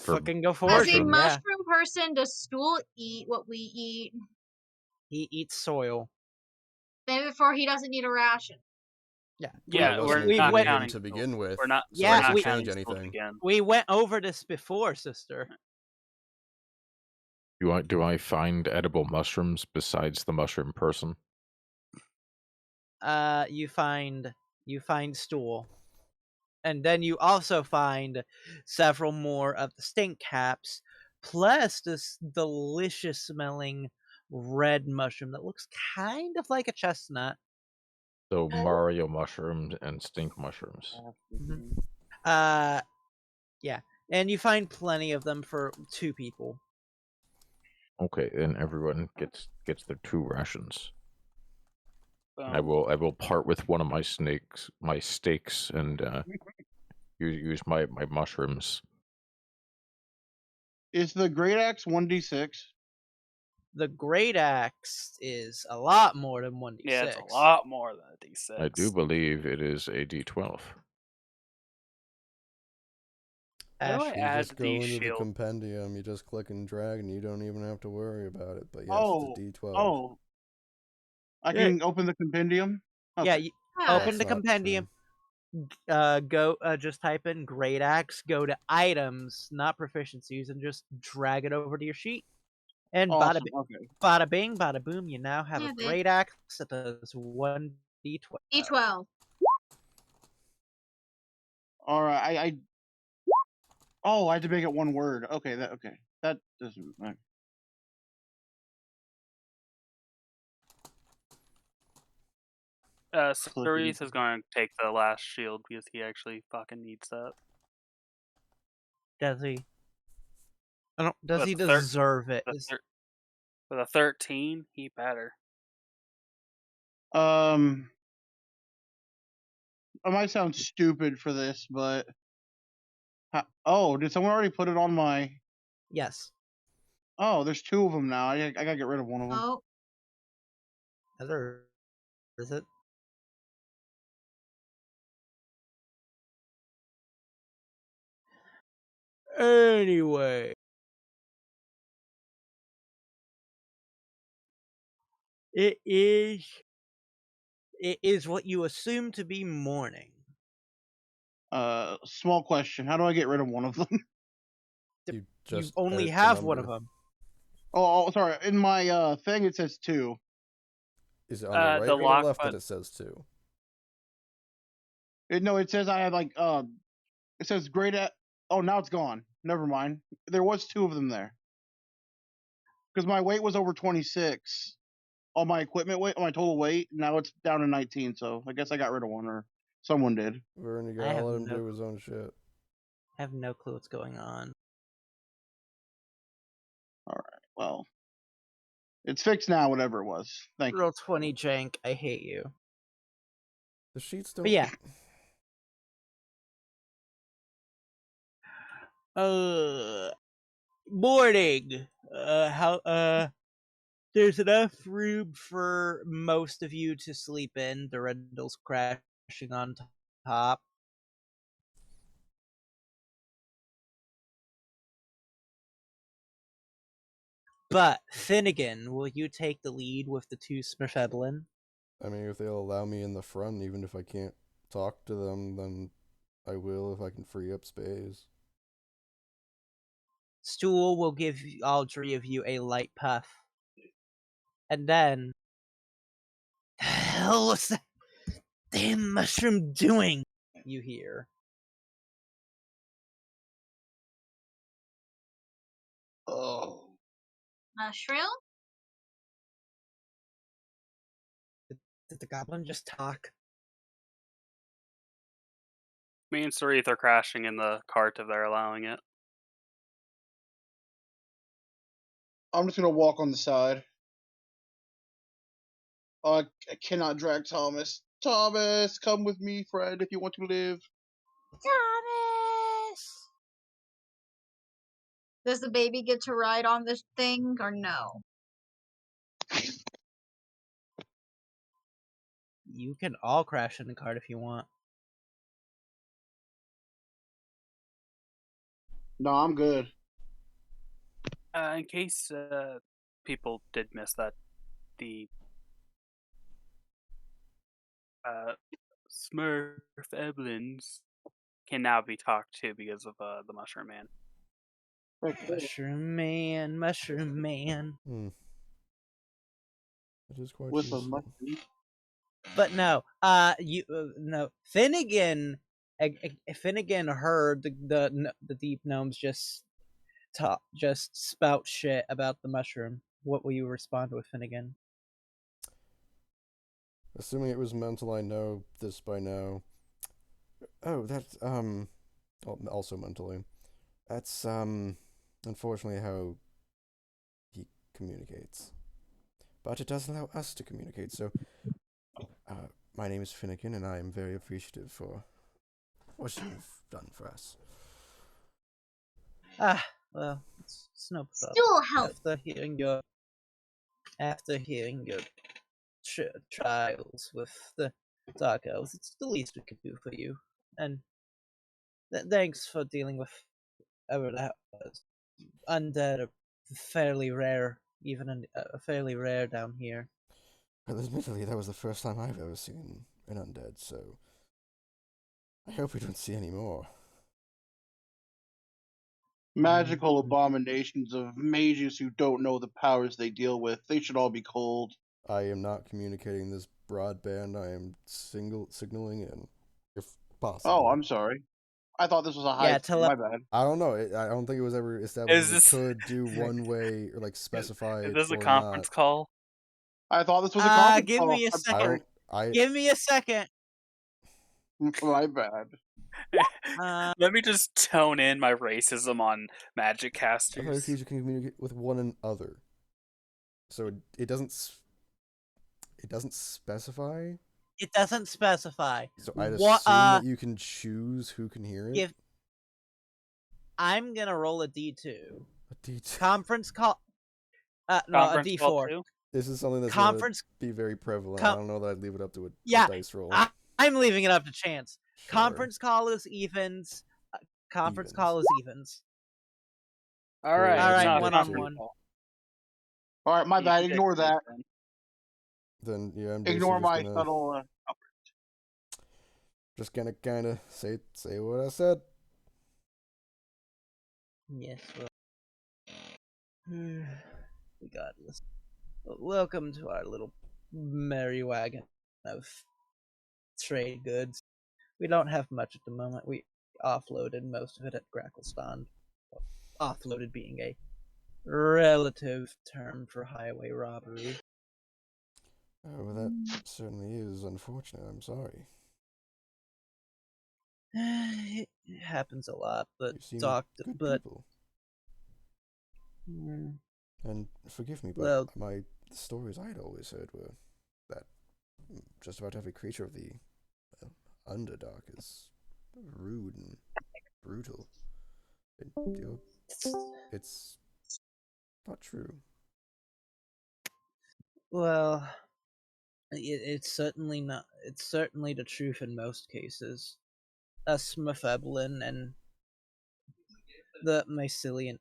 For Fucking go for As it. a mushrooms. Yeah. mushroom person, does Stool eat what we eat? He eats soil. Therefore, he doesn't need a ration. Yeah. Yeah, I we're wasn't we not including him counting to Stool. begin with. We're not. So Yeah, it doesn't we- change counting Stool anything. again. We went over this before, sister. Do I find edible mushrooms besides the mushroom person? You find stool. And then you also find several more of the stink caps, plus this delicious smelling red mushroom that looks kind of like a chestnut. So Mario mushrooms and stink mushrooms. Mhm. Yeah. And you find plenty of them for 2 people. Okay, and everyone gets their 2 rations. I Boom. will part with one of my steaks, and use my mushrooms. Is the great axe 1d6? The great axe is a lot more than 1d6. Yeah, it's a lot more than a D6. I do believe it is a D12. How do I Ash, You add just go the into the shield? compendium, you just click and drag, and you don't even have to worry about it. But yes, Oh, it's a D12. Oh, I Yeah. can open the compendium. Yeah, Okay. you Yeah, open That's the not compendium. Go just type in great axe, go to items, not proficiencies, and just drag it over to your sheet. And Awesome. Okay. bada bing, bada boom, you now have Yeah, a babe. great axe that does 1d12. D12. All right. I had to make it one word. Okay. That doesn't. Cerise is going to take the last shield because he actually fucking needs that. Does he? I don't. Does With he the thir- deserve it? The Is- With a 13, he better. I might sound stupid for this, but did someone already put it on my? Yes. Oh, there's 2 of them now. I gotta get rid of one of them. Oh, Heather, is it? Anyway. It is what you assume to be morning. Small question. How do I get rid of one of them? You just only edit the have one of number. them. Oh, sorry. In my thing, it says 2. Is it on the right The or the lock left button. that it says 2? No, it says I have like it says great at Oh, now it's gone. Never mind. There was 2 of them there. Because my weight was over 26. All my equipment weight, my total weight, now it's down to 19. So I guess I got rid of one, or someone did. Vern, you I gotta have let him no do his own shit. I have no clue what's going on. All right. Well, it's fixed now. Whatever it was. Thank you. Roll 20 jank. I hate you. The sheets don't. But yeah. Morning. There's enough room for most of you to sleep in. The Rendell's crashing on top. But Finnegan, will you take the lead with the 2 Smurfeblin? I mean, if they'll allow me in the front, even if I can't talk to them, then I will if I can free up space. Stool will give all 3 of you a light puff. And then... The hell was that damn mushroom doing? You hear. Oh. Mushroom? Did the goblin just talk? Me and Sarith are crashing in the cart if they're allowing it. I'm just gonna walk on the side. I cannot drag Thomas. Thomas, come with me, friend, if you want to live. Thomas! Does the baby get to ride on this thing or no? You can all crash in the cart if you want. No, I'm good. In case people did miss that, the Smurf Eblins can now be talked to because of the Mushroom Man. Mushroom Man, Mushroom Man. It is quite With a useful. mushroom. But no, no. Finnegan heard the deep gnomes just spout shit about the mushroom. What will you respond with, Finnegan? Assuming it was mental, I know this by now. Oh, that's also mentally. That's unfortunately how he communicates. But it does allow us to communicate. So, my name is Finnegan, and I am very appreciative for what you've done for us. Well, it's no problem. Stool help! After hearing your trials with the Dark Elves, it's the least we could do for you. And thanks for dealing with undead are fairly rare, even fairly rare down here. Well, admittedly, that was the first time I've ever seen an undead, so I hope we don't see any more. Magical abominations of mages who don't know the powers they deal with. They should all be cold. I am not communicating this broadband. I am signaling in, if possible. Oh, I'm sorry. I thought this was a high. My bad. I don't know. I don't think it was ever established that we could do one way or like specify Is it this or a conference not. call? I thought this was a conference Give call. me a second. Give me a second. My bad. Let me just tone in my racism on magic casters. RPG can communicate with one another, so it doesn't specify. It doesn't specify. So I'd assume that you can choose who can hear it. I'm gonna roll a D2. A D2. Conference call. No, Conference a D4. Call this is something that's gonna be very prevalent. I don't know that I'd leave it up to a dice roll. I'm leaving it up to chance. Sure. Conference call is evens. Conference call is evens. All right, one-on-one. All right, my bad. Ignore that. Then yeah, I'm ignore my subtle. Just gonna kind of say what I said. Yes. Well, regardless. Welcome to our little merry wagon of trade goods. We don't have much at the moment. offloaded most of it at Grackle Spawn. Offloaded being a relative term for highway robbery. Oh, well, that certainly is unfortunate. I'm sorry. It happens a lot, but You seem like good people. Mm, And forgive me, but well, the stories I'd always heard were that just about every creature of the Underdark is rude and brutal. It's not true. well, it's certainly not. It's certainly the truth in most cases. Us Mepheblin and the Mycelian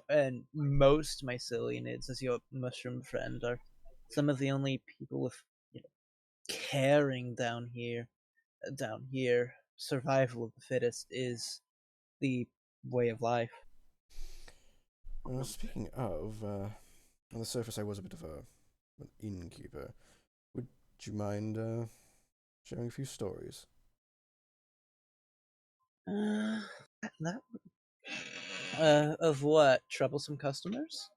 and most Mycelianids, as your mushroom friend, are some of the only people with caring down here. Down here, survival of the fittest is the way of life. Speaking of, on the surface I was a bit of an innkeeper. Would you mind sharing a few stories? That of what? Troublesome customers?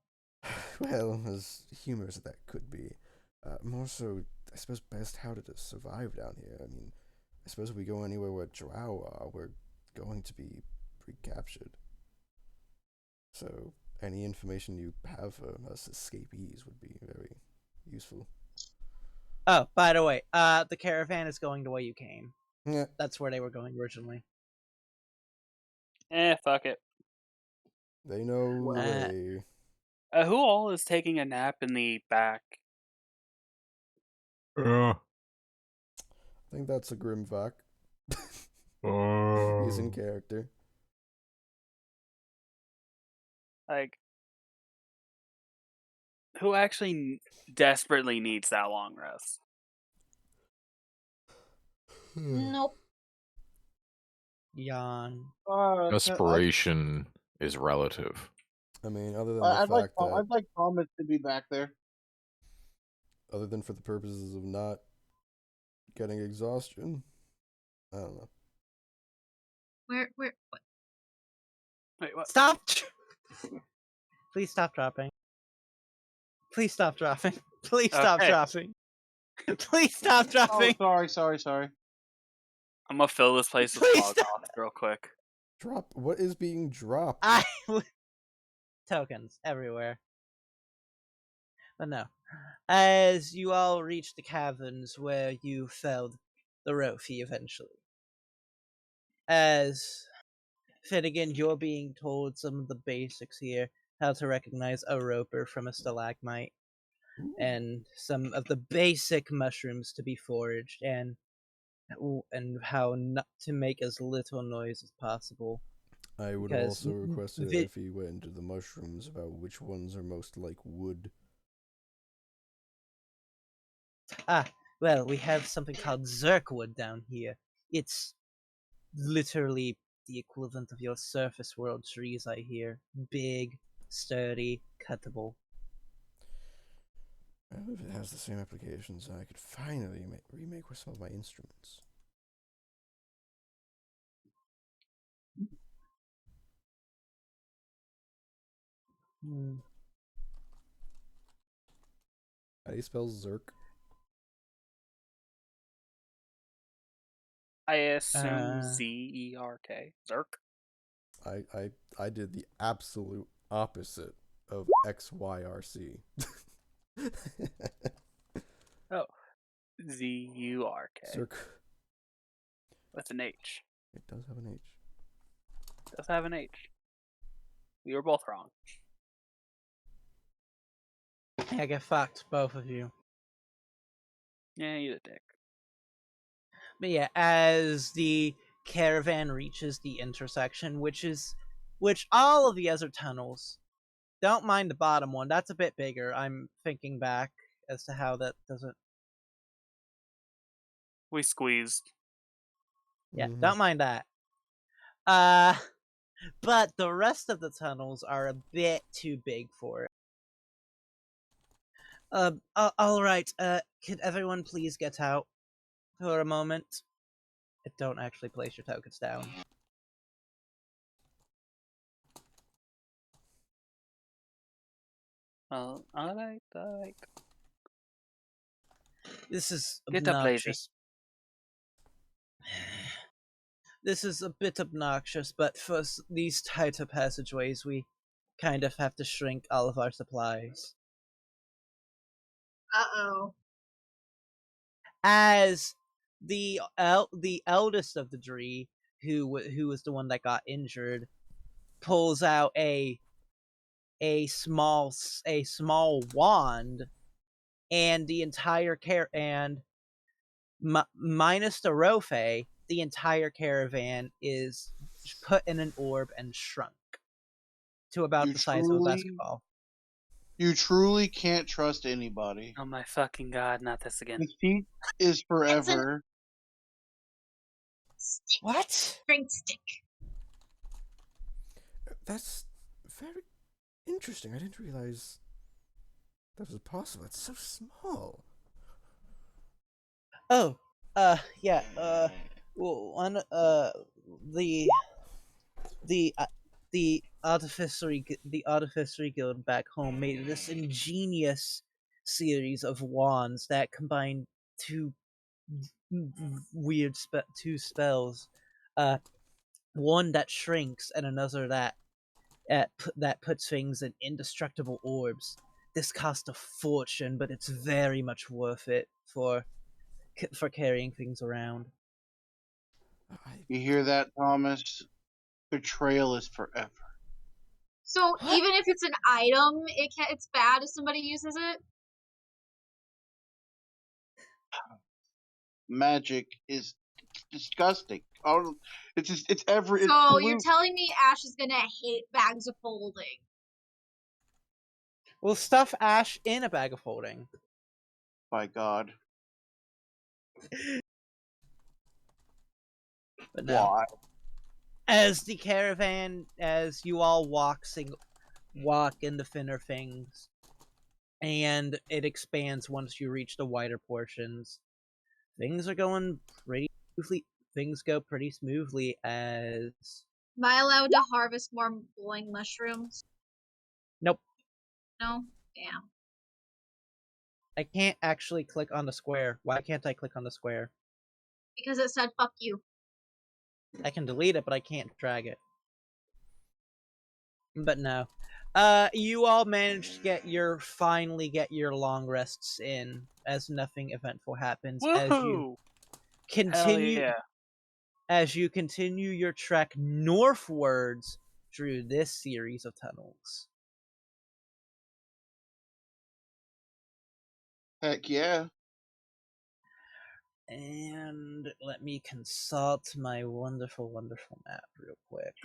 Well, as humorous as that could be, more so, I suppose, best how to survive down here. I mean, I suppose if we go anywhere where drow are, we're going to be recaptured. So, any information you have for us escapees would be very useful. Oh, by the way, the caravan is going the way you came. Yeah. That's where they were going originally. Fuck it. They know the way. Who all is taking a nap in the back? I think that's a Grimvac. He's in character. Like, who actually desperately needs that long rest? Nope. Yawn. Aspiration is relative. I mean, other than the I'd like fact that, I'd like Thomas to be back there. other than for the purposes of not getting exhaustion, I don't know. What? Wait, what? Stop! Please stop dropping. Please stop dropping. Please stop Okay. dropping. Please stop Oh, dropping. sorry. I'm gonna fill this place with Please fog stop. off real quick. Drop? What is being dropped? Tokens everywhere. But no. As you all reach the caverns where you felled the Rofi eventually. As Finnegan, you're being told some of the basics here, how to recognize a roper from a stalagmite, and some of the basic mushrooms to be foraged, and how not to make as little noise as possible. I would Because also request that if he went into the mushrooms about which ones are most like wood. Well, we have something called Zerkwood down here. It's literally the equivalent of your surface world trees, I hear. Big, sturdy, cuttable. Well, if it has the same applications, I could finally remake some of my instruments. How do you spell Zerk? I assume Zerk. Zerk. I did the absolute opposite of XYRC. Oh, Zurk. Zerk. With an H. It does have an H. It does have an H. We were both wrong. Yeah, get fucked, both of you. Yeah, you the dick. But yeah, as the caravan reaches the intersection, which all of the other tunnels, don't mind the bottom one, that's a bit bigger. I'm thinking back as to how that doesn't. We squeezed. Yeah, Mhm. don't mind that. But the rest of the tunnels are a bit too big for it. All right. Could everyone please get out for a moment? Don't actually place your tokens down. Well, alright, alright. This is Get up, lazy. obnoxious. This is a bit obnoxious, but for these tighter passageways, we kind of have to shrink all of our supplies. Uh-oh. As the eldest of the Dree, who was the one that got injured, pulls out a small wand, and the entire minus the Rofe, the entire caravan is put in an orb and shrunk to about the size of a basketball. You truly can't trust anybody. Oh my fucking god, not this again. The feat is forever. Stick. What? Drink stick. That's very interesting. I didn't realize that was possible. It's so small. Oh, yeah, one, the artificery guild back home made this ingenious series of wands that combine two two spells, one that shrinks and another that puts things in indestructible orbs. This cost a fortune, but it's very much worth it for carrying things around. You hear that, Thomas? Betrayal is forever. So What? even if it's an item, it's bad if somebody uses it? Magic is disgusting. Oh, it's every. It's So you're pollute. telling me Ash is gonna hate bags of folding? We'll stuff Ash in a bag of holding. By God. But no. Why? As the caravan, as you all walk in the thinner things, and it expands once you reach the wider portions, things are going pretty smoothly. Things go pretty smoothly as... Am I allowed to harvest more glowing mushrooms? Nope. No? Damn. I can't actually click on the square. Why can't I click on the square? Because it said fuck you. I can delete it, but I can't drag it. But no. You all managed to finally get your long rests in, as nothing eventful happens. Woohoo! Hell yeah. As you continue your trek northwards through this series of tunnels. Heck yeah. And let me consult my wonderful, wonderful map real quick.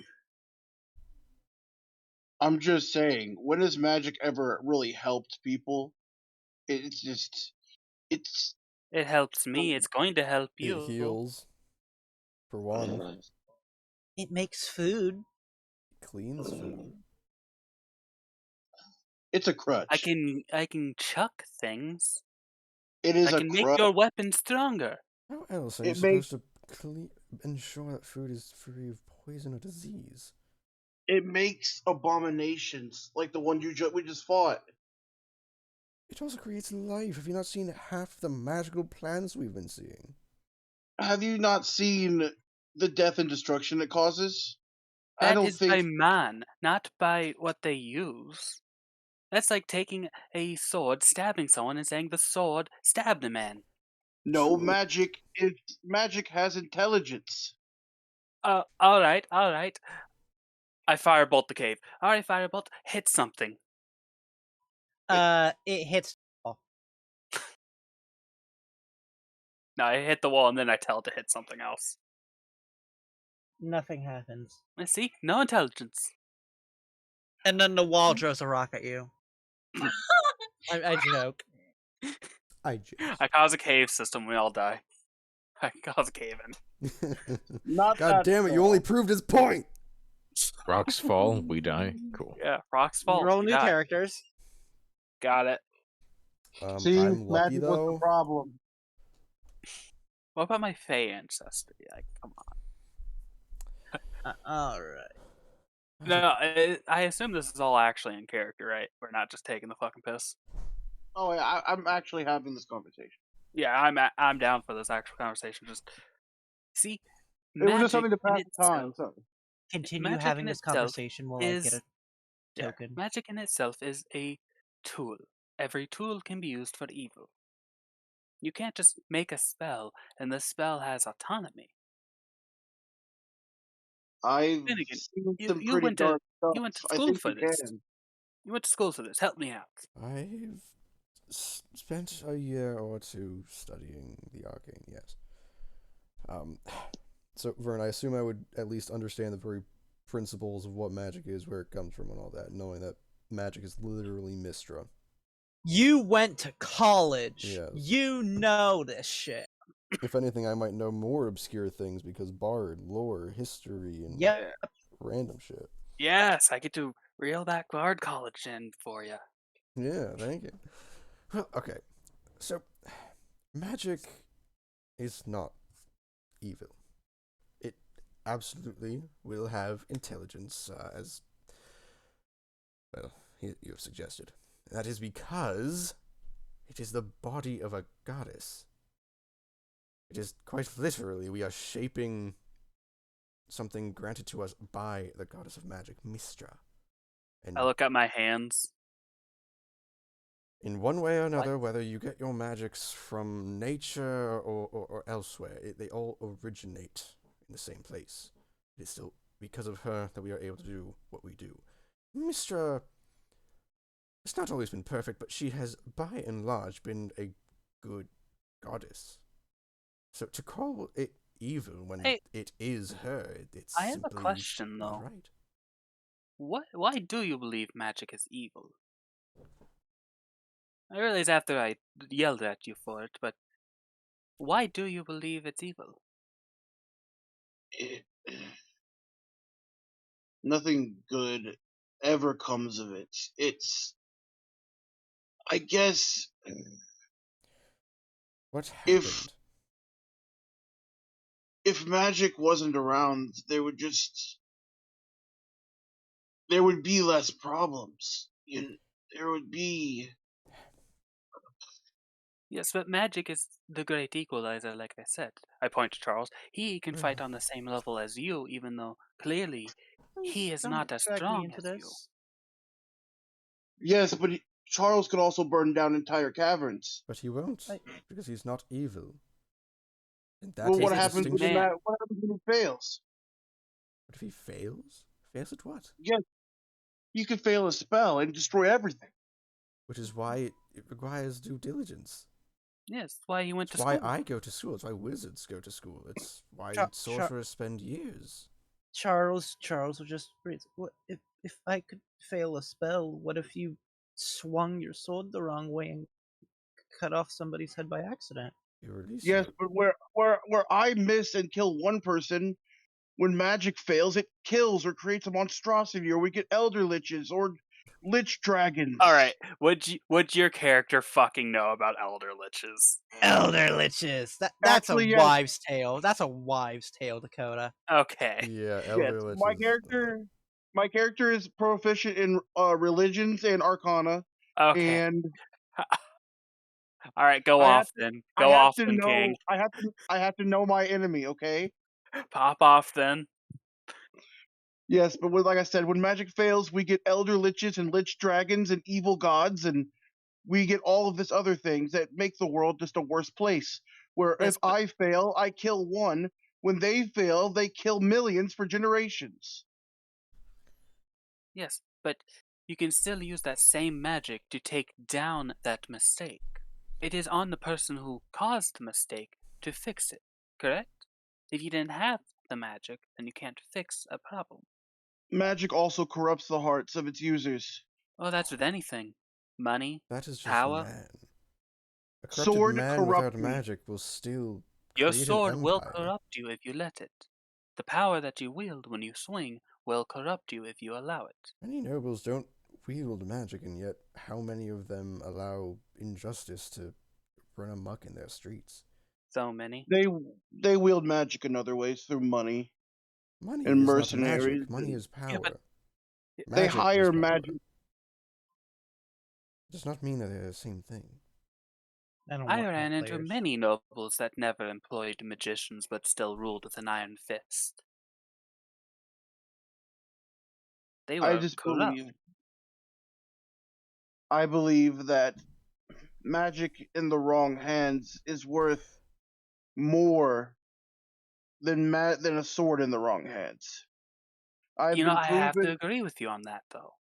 I'm just saying, when has magic ever really helped people? It's just, it's. It helps me. It's going to help you. It heals, for one. It makes food. Cleans food. It's a crutch. I can chuck things. It is I a can make crutch. your weapon stronger. How else are you It supposed to ensure that food is free of poison or disease? It makes abominations like the one we just fought. It also creates life. Have you not seen half the magical plants we've been seeing? Have you not seen the death and destruction it causes? I That don't is by think. man, not by what they use. That's like taking a sword, stabbing someone, and saying the sword stabbed a man. No, True. magic has intelligence. Alright. I firebolt the cave. Alright, firebolt, hit something. It hits. No, I hit the wall and then I tell it to hit something else. Nothing happens. I see, no intelligence. And then the wall throws a rock at you. I joke. I just. I cause a cave system, we all die. I cause a cave in. Not God that damn it! You small. only proved his point. Rocks fall, we die. Cool. Yeah, rocks fall. Roll we new die. characters. Got it. See, I'm lucky magic was the though. problem. What about my Fey ancestry? Like, come on. Alright. No, I assume this is all actually in character, right? We're not just taking the fucking piss. Oh, yeah, I'm actually having this conversation. Yeah, I'm down for this actual conversation. Just see, It was just magic something to in pass the time. itself, Sorry. Continue magic having in this itself conversation while I get is a token. magic in itself is a tool. Every tool can be used for evil. You can't just make a spell and the spell has autonomy. I've Then again, seen you some you pretty went to dark stuff. you went to I school think for you this. can. You went to school for this. Help me out. I've spent a year or two studying the arcane, yes. So, Vern, I assume I would at least understand the very principles of what magic is, where it comes from, and all that, knowing that magic is literally Mistra. You went to college. Yes. You know this shit. If anything, I might know more obscure things because Bard, lore, history, and Yep. random shit. Yes, I get to reel that Bard College in for you. Yeah, thank you. Well, okay. So, magic is not evil. It absolutely will have intelligence, as, well, you have suggested. That is because it is the body of a goddess. It is quite literally, we are shaping something granted to us by the goddess of magic, Mistra. And I look at my hands. in one way or another, whether you get your magics from nature or elsewhere, they all originate in the same place. It is still because of her that we are able to do what we do. Mistra has not always been perfect, but she has, by and large, been a good goddess. So to call it evil when Hey, it is her, it's I have a simply question not though. right. Why do you believe magic is evil? I realize after I yelled at you for it, but why do you believe it's evil? It, nothing good ever comes of it. It's, I guess, What happened? if magic wasn't around, there would be less problems. There would be. Yes, but magic is the great equalizer, like I said. I point to Charles. He can fight on the same level as you, even though clearly he is Don't not as drag me strong into as you. this. Yes, but Charles could also burn down entire caverns. But he won't, because he's not evil. And that Well, is what the happens when distinction. what happens when he fails? What if he fails? Fails at what? Yes, he could fail a spell and destroy everything. Which is why it requires due diligence. Yes, why he went It's to why school. I go to school. It's why wizards go to school. It's why Cha- sorcerers spend years. Charles will just reads. What if I could fail a spell? What if you swung your sword the wrong way and cut off somebody's head by accident? You release Yes, your... but where I miss and kill one person, when magic fails, it kills or creates a monstrosity, or we get elder liches or lich dragons. All right, would your character fucking know about elder liches? Elder liches. That's Actually, a yes. wives' tale. That's a wives' tale, Dakota. Okay. Yeah, Yes, elder liches. my character is proficient in religions and arcana, Okay. and All right, go I off have to, then. I Go have off to then, King. know, I have to know my enemy. Okay. Pop off then. Yes, but like I said, when magic fails, we get elder liches and lich dragons and evil gods, and we get all of this other things that make the world just a worse place. Where Yes, if I fail, I kill one. When they fail, they kill millions for generations. Yes, but you can still use that same magic to take down that mistake. It is on the person who caused the mistake to fix it, correct? If you didn't have the magic, then you can't fix a problem. Magic also corrupts the hearts of its users. Oh, that's with anything. Money, That is just power. man. A corrupted Sword man without corrupt me. magic will still Your create sword an will empire. corrupt you if you let it. The power that you wield when you swing will corrupt you if you allow it. Many nobles don't wield magic, and yet how many of them allow injustice to run amok in their streets? So many. They wield magic in other ways through money Money and is not magic. mercenaries. Money is Yeah, but power. Magic hire is power. magic. Does not mean that they're the same thing. I ran into many nobles that never employed magicians but still ruled with an iron fist. They were I just corrupt. believe that magic in the wrong hands is worth more than a sword in the wrong hands. I've You know, been I have to proven agree with you on that, though.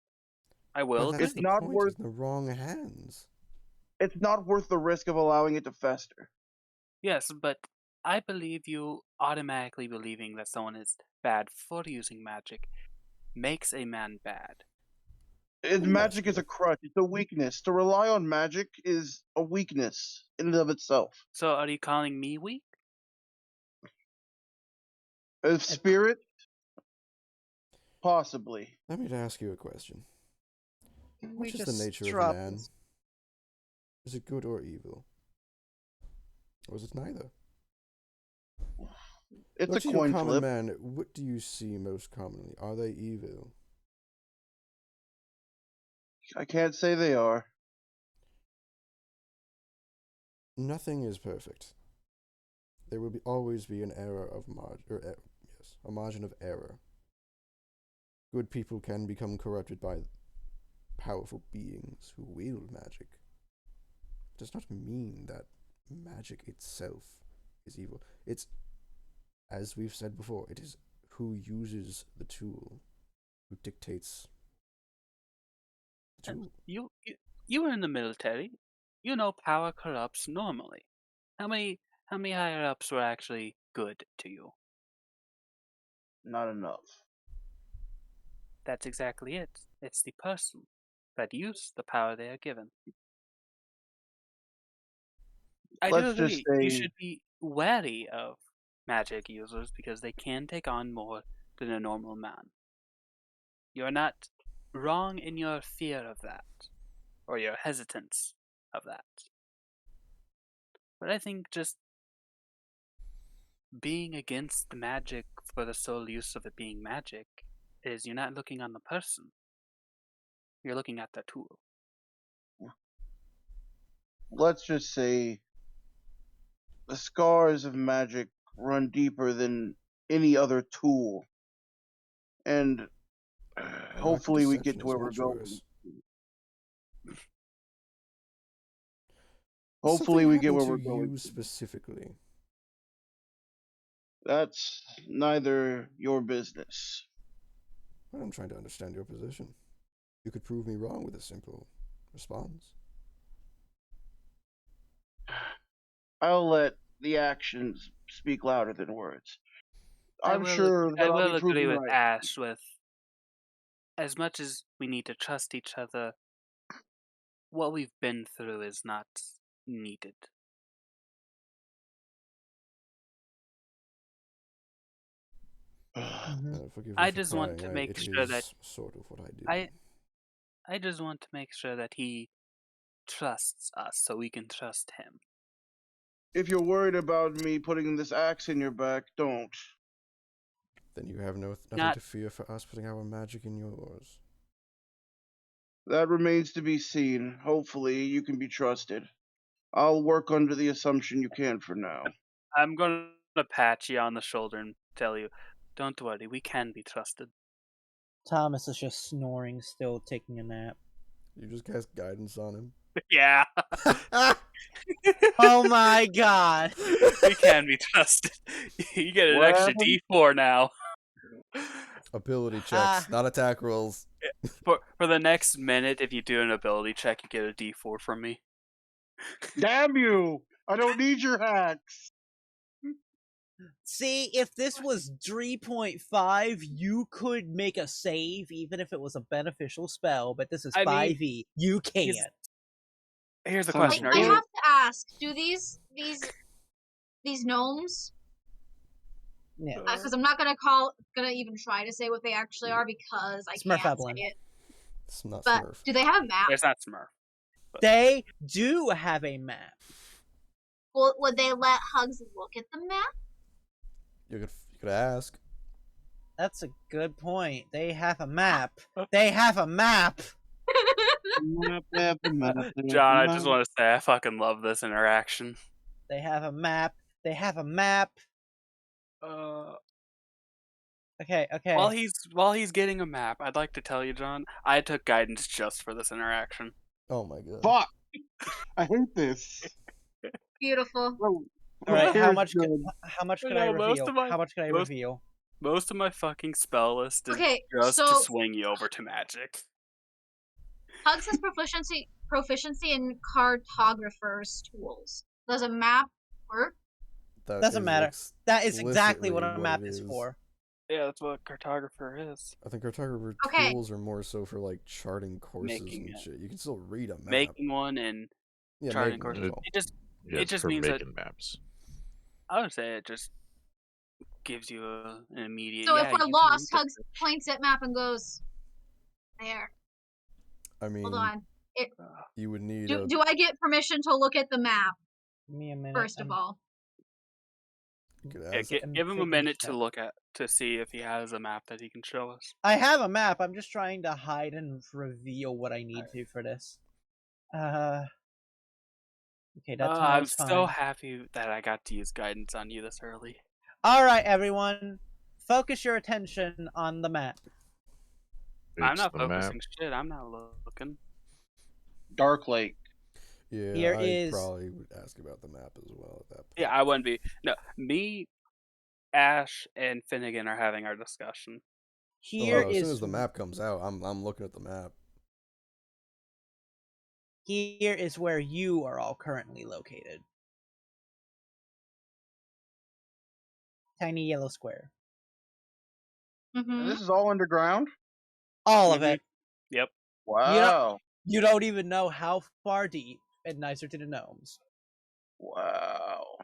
I But will that's agree. the not point. worth- It's in the wrong hands. it's not worth the risk of allowing it to fester. Yes, but I believe you automatically believing that someone is bad for using magic makes a man bad. Magic is a crutch. It's a weakness. To rely on magic is a weakness in and of itself. So are you calling me weak? Spirit, possibly. Let me ask you a question. We What is the just nature of drop man? this- Is it good or evil? Or is it neither? It's What a to coin you, common flip. man, what do you see most commonly? Are they evil? I can't say they are. Nothing is perfect. There will always be an error of a margin of error. Good people can become corrupted by powerful beings who wield magic. It does not mean that magic itself is evil. It's, as we've said before, it is who uses the tool who dictates the tool. You were in the military. You know power corrupts normally. How many higher ups were actually good to you? Not enough. That's exactly it. It's the person that use the power they are given. I do Let's just agree. You say- should be wary of magic users because they can take on more than a normal man. You're not wrong in your fear of that, or your hesitance of that. But I think just being against the magic for the sole use of it being magic is you're not looking on the person. You're looking at the tool. Let's just say the scars of magic run deeper than any other tool. And hopefully we get to where we're going. Hopefully we get where we're going. You specifically. That's neither your business. I'm trying to understand your position. You could prove me wrong with a simple response. I'll let the actions speak louder than words. I I'm sure that I I'll will be proven agree with right. Ash with as much as we need to trust each other, what we've been through is not needed. Forgive me I for just want prying. to make It sure that is sort of what I do. I just want to make sure that he trusts us so we can trust him. If you're worried about me putting this axe in your back, don't. Then you have nothing Not- to fear for us putting our magic in yours. That remains to be seen. Hopefully, you can be trusted. I'll work under the assumption you can for now. I'm going to pat you on the shoulder and tell you, don't worry, we can be trusted. Thomas is just snoring, still taking a nap. You just cast guidance on him. Yeah, Oh my god! we can be trusted. You get an extra Well- D4 now. Ability checks, Ah. not attack rolls. For the next minute, if you do an ability check, you get a D4 from me. Damn you! I don't need your hacks! See, if this was 3.5, you could make a save even if it was a beneficial spell, but this is I mean, 5e. You can't. Here's the Son of a question: I Are you? have to ask: do these gnomes? Yeah. Because I'm not gonna even try to say what they actually are because I can't Smurfeblin. say it. It's not But Smurf. do they have a map? It's not Smurf. They do have a map. Well, would they let Hugs look at the map? You could ask. That's a good point. They have a map. They have a map. John, I just want to say I fucking love this interaction. They have a map. They have a map. Okay. While he's getting a map, I'd like to tell you, John, I took guidance just for this interaction. Oh my god. Fuck! I hate this. Beautiful. Bro, All right. How much? good. How much can No, I most reveal? of my- How much can I most- reveal? Most of my fucking spell list is Okay, just so to swing you over to magic. Hugs has proficiency in cartographer's tools. Does a map work? That Doesn't is matter. That is exactly what a explicitly map it is for. Yeah, that's what cartographer is. I think cartographer Okay. tools are more so for like charting courses Making and it. shit. You can still read a map. Making one and yeah, charting making courses. it as well. Yeah, It just for means that making maps. I would say it just gives you an immediate. So yeah, if we're you can lost, read Hugs points at map and goes, there. I mean, Hold on. you would need Do I get permission to look at the map, Give me a minute. first of all? you could Yeah, ask- give him a figuring minute stuff. to look at to see if he has a map that he can show us. I have a map. I'm just trying to hide and reveal what I need to for this. Okay, that's I'm fine. so happy that I got to use guidance on you this early. All right, everyone, focus your attention on the map. I'm It's not the map. focusing shit. I'm not looking. Dark Lake. yeah, Here I is- probably would ask about the map as well at that point. Yeah, I wouldn't be. No, me, Ash, and Finnegan are having our discussion. Here as is soon as the map comes out, I'm looking at the map. Here is where you are all currently located. Tiny yellow square. Mm-hmm. And this is all underground? All of it. Yep. Wow. You don't even know how far deep, and nicer to the gnomes. Wow.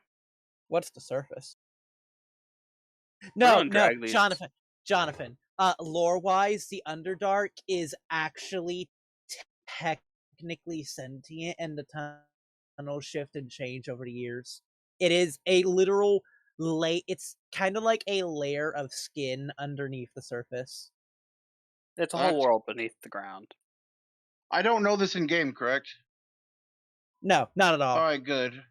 What's the surface? We're No, on no, Dragley's. Jonathan. Lore-wise, the Underdark is actually technically sentient, and the tunnels shift and change over the years. It is a literal It's kind of like a layer of skin underneath the surface. It's a whole That's- world beneath the ground. I don't know this in game, correct? No, not at all. Alright, good.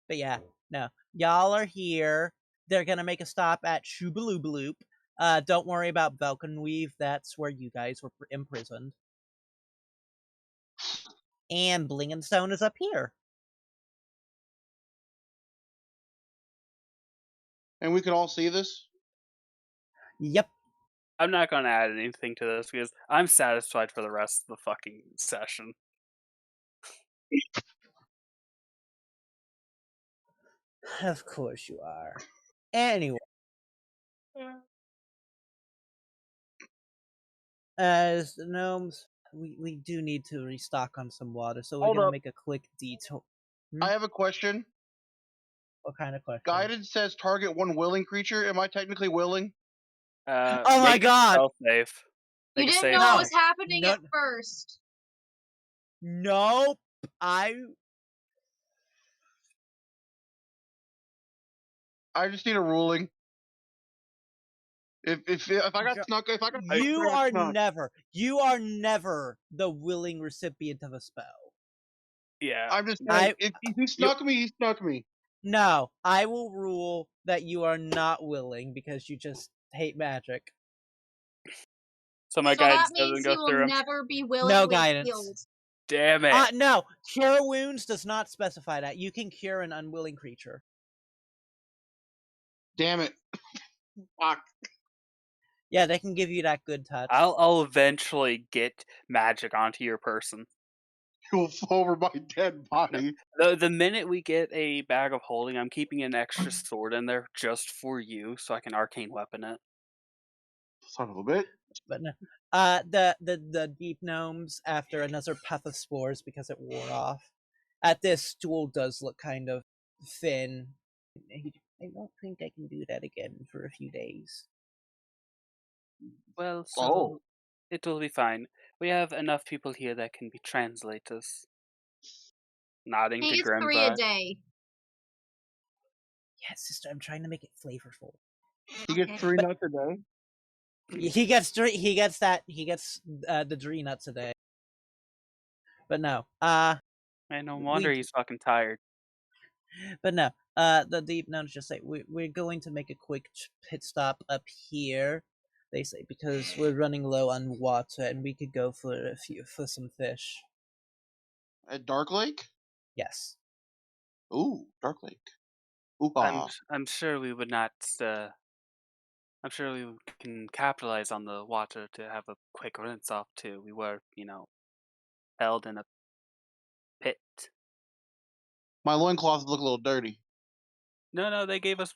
But yeah, no. Y'all are here. They're gonna make a stop at Shoobalooballoop. Don't worry about Velkenweave. That's where you guys were imprisoned. And Blingenstone is up here. And we can all see this? Yep. I'm not going to add anything to this because I'm satisfied for the rest of the fucking session. Of course you are. Anyway. As the gnomes, we do need to restock on some water, so we're Hold gonna up. make a quick detour. I have a question. What kind of question? Guidance says target one willing creature. Am I technically willing? Oh my Make a god! spell save. You Make a didn't save. know No. what was happening No. at first. Nope. I just need a ruling. If I got snuck, if I got You I got are snuck. never the willing recipient of a spell. Yeah. I'm just saying, if he snuck me, he snuck me. No, I will rule that you are not willing because you just hate magic. So my So guidance that doesn't means go he will through. never be willing. No guidance. Healed. Damn it. No, cure wounds does not specify that. You can cure an unwilling creature. Damn it. Fuck. Yeah, they can give you that good touch. I'll eventually get magic onto your person. You'll fall over my dead body. The minute we get a bag of holding, I'm keeping an extra sword in there just for you, so I can arcane weapon it. Son of a bitch. But no. The deep gnomes, after another puff of spores because it wore off, at this stool does look kind of thin. I don't think I can do that again for a few days. Well, so Oh. it will be fine. We have enough people here that can be translators. Nodding He to gets 3 a Grimva. day. Yes, sister, I'm trying to make it flavorful. He gets Okay. 3 nuts a day. He gets the Dree nuts a day. But no. Man, no We- wonder he's fucking tired. But no. The deep nuns just say we're going to make a quick pit stop up here. They say because we're running low on water and we could go for some fish. At Dark Lake? Yes. Ooh, Dark Lake. Ooh-ha. I'm sure we would not. I'm sure we can capitalize on the water to have a quick rinse off too. We were, held in a pit. My loincloths look a little dirty. No, they gave us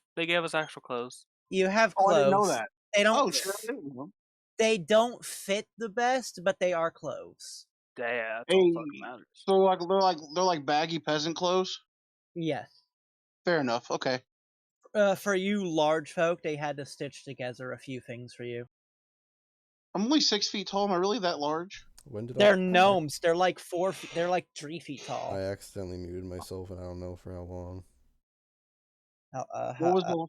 actual clothes. You have Oh, I clothes. didn't know that. They don't. Oh, shit, I didn't know. They don't fit the best, but they are clothes. Yeah, that's all fucking Hey, matters. so they're like baggy peasant clothes? Yes. Fair enough, okay. For you large folk, they had to stitch together a few things for you. I'm only 6 feet tall. Am I really that large? When did They're gnomes. They're like 4 feet. They're like 3 feet tall. I accidentally muted myself, and I don't know for how long. What was the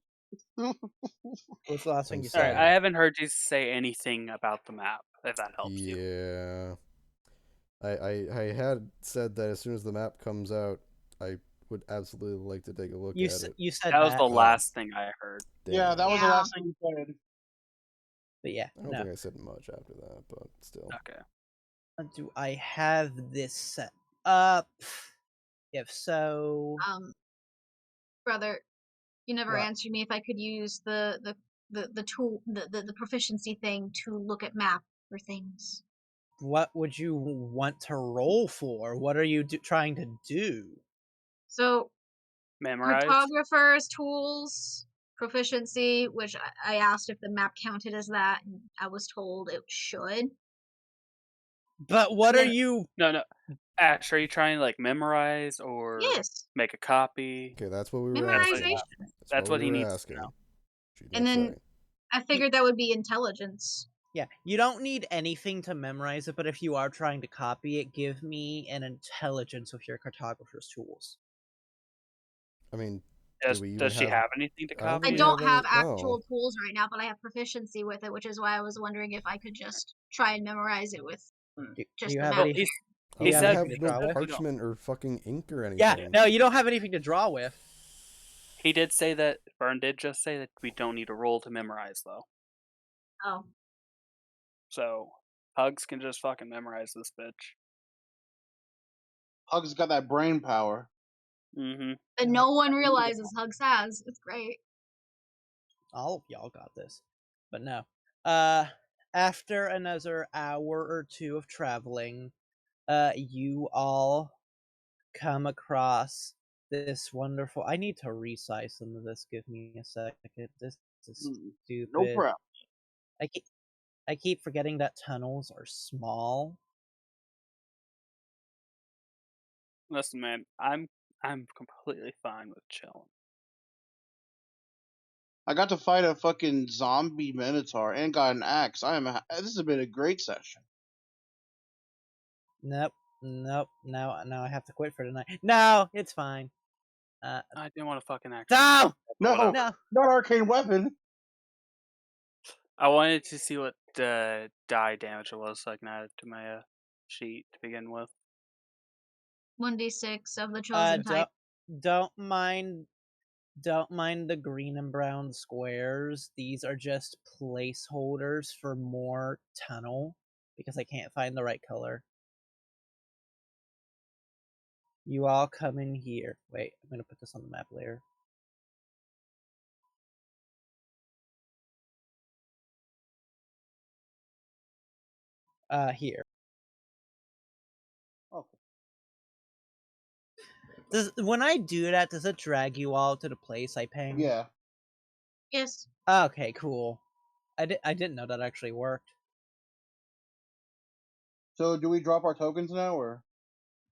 What's the last thing you Sorry, said? I haven't heard you say anything about the map. If that helps you. Yeah. I had said that as soon as the map comes out, I would absolutely like to take a look at it. You said That was the Oh. last thing I heard. Yeah, that was the Yeah. last thing you said. But yeah, I don't no. think I said much after that, but still. Okay. Do I have this set up? If so, Brother, you never What? answered me if I could use the tool, the proficiency thing to look at map for things. what would you want to roll for? What are you trying to do? So, Memorize. cartographer's tools, proficiency, which I asked if the map counted as that, and I was told it should. But what are you? No. Ash, are you trying to like memorize or Yes, make a copy? Okay, that's what we were asking. memorization. That's what we he were needs to asking. know. She did And then say. I figured that would be intelligence. Yeah, you don't need anything to memorize it, but if you are trying to copy it, give me an intelligence with your cartographer's tools. I mean, Does she have anything to I don't I copy? think we don't have have any- no. actual tools right now, but I have proficiency with it, which is why I was wondering if I could just try and memorize it with Do just you the have map. any? He I you don't have have anything to no draw with? parchment or fucking ink or anything. Yeah, no, you don't have anything to draw with. He did say that. Vern did just say that we don't need a roll to memorize though. Oh, So Hugs can just fucking memorize this bitch. Hugs got that brain power. Mm-hmm. and no one realizes Hugs has. It's great. All of y'all got this. But no. After another hour or two of traveling, you all come across this wonderful. I need to resize some of this. Give me a second. This is stupid. No problem. I keep forgetting that tunnels are small. Listen, man, I'm completely fine with chilling. I got to fight a fucking zombie minotaur and got an axe. This has been a great session. Nope. Now I have to quit for tonight. No, it's fine. I didn't want to fucking act. No, No, no. not arcane weapon. I wanted to see what die damage it was, so I can add it to my sheet to begin with. 1d6 of the chosen type. Don't mind the green and brown squares. These are just placeholders for more tunnel because I can't find the right color. You all come in here. Wait, I'm gonna put this on the map later. Here. Okay. When I do that, does it drag you all to the place I ping? Yeah. Yes. Okay, cool. I didn't know that actually worked. So do we drop our tokens now, or?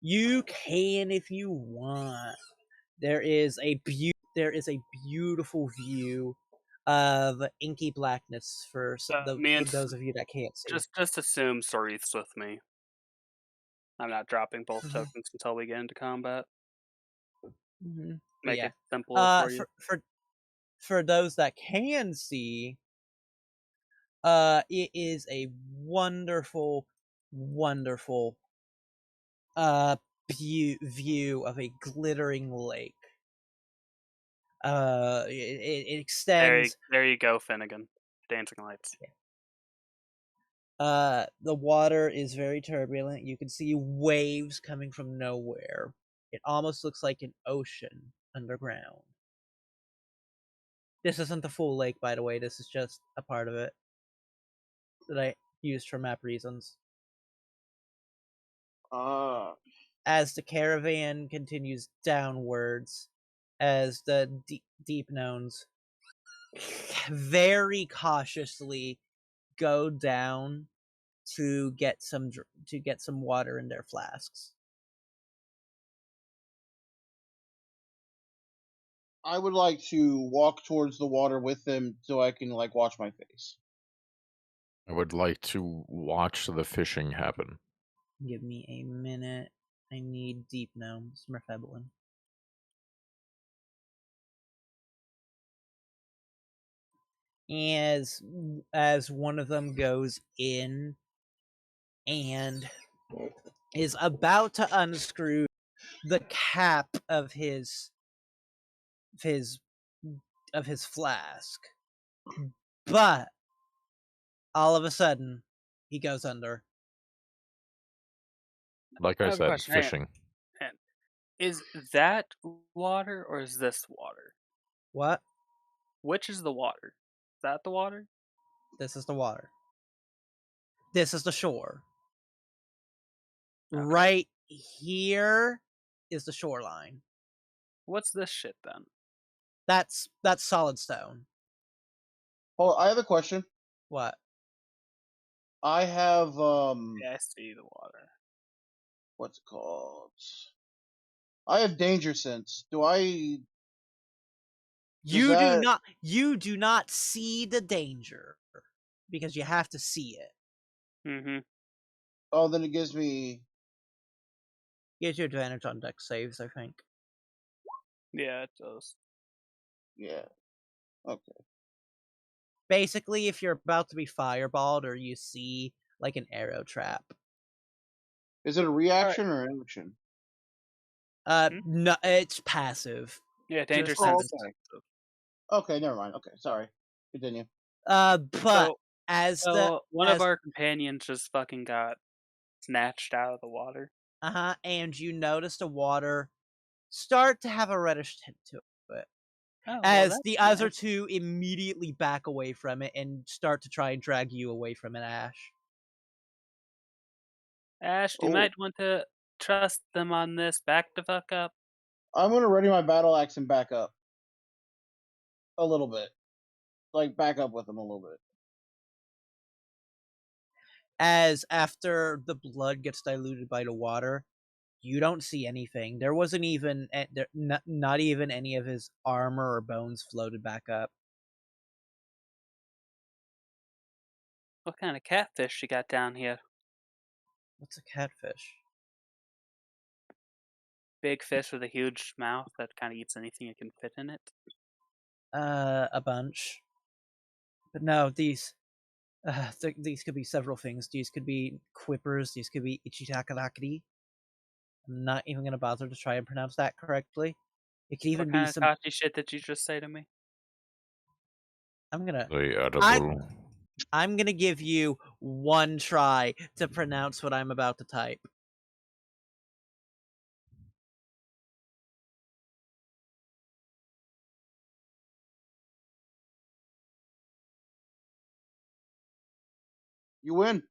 You can if you want. There is a beautiful view of inky blackness for those of you that can't see. Just assume Sorith's with me. I'm not dropping both tokens until we get into combat. Mm-hmm. Make Yeah. it simple for you. for those that can see, it is a wonderful, wonderful view of a glittering lake. It extends. There you go, Finnegan. Dancing lights. The water is very turbulent. You can see waves coming from nowhere. It almost looks like an ocean underground. This isn't the full lake, by the way. This is just a part of it that I used for map reasons. As the caravan continues downwards, as the deep knowns very cautiously go down to get some water in their flasks. I would like to walk towards the water with them so I can like wash my face. I would like to watch the fishing happen. Give me a minute. I need deep gnomes, Merfeblin. As one of them goes in and is about to unscrew the cap of his flask, but all of a sudden he goes under. Like I I have a said, question. Hang on. fishing. Is that water or is this water? What? Which is the water? Is that the water? This is the water. This is the shore. Okay. Right here is the shoreline. What's this shit then? That's solid stone. Oh, I have a question. What? I have Yeah, I see the water. what's it called? I have danger sense. Do I? You do not see the danger because you have to see it. Mm-hmm. Oh, then it gives me. Gives you advantage on dex saves, I think. Yeah, it does. Yeah. Okay. Basically, if you're about to be fireballed or you see like an arrow trap. Is it a reaction or an action? No, it's passive. Yeah, danger Just sense. okay. Okay, never mind. Okay, sorry. Continue. But as one of our companions just fucking got snatched out of the water. And you notice the water start to have a reddish tint to it. Oh, as the other two immediately back away from it and start to try and drag you away from it, Ash. Ash, you might want to trust them on this. Back the fuck up. I'm gonna ready my battle axe and back up. A little bit. Like, back up with them a little bit. As after the blood gets diluted by the water, you don't see anything. There wasn't even, not even any of his armor or bones floated back up. What kind of catfish you got down here? What's a catfish? Big fish with a huge mouth that kind of eats anything it can fit in it. A bunch. But no, these could be several things. These could be quippers. These could be ichitakaraki. I'm not even going to bother to try and pronounce that correctly. It could even be some... What kind of shit did you just say to me? I'm gonna... The edible. I'm gonna give you one try to pronounce what I'm about to type. You win.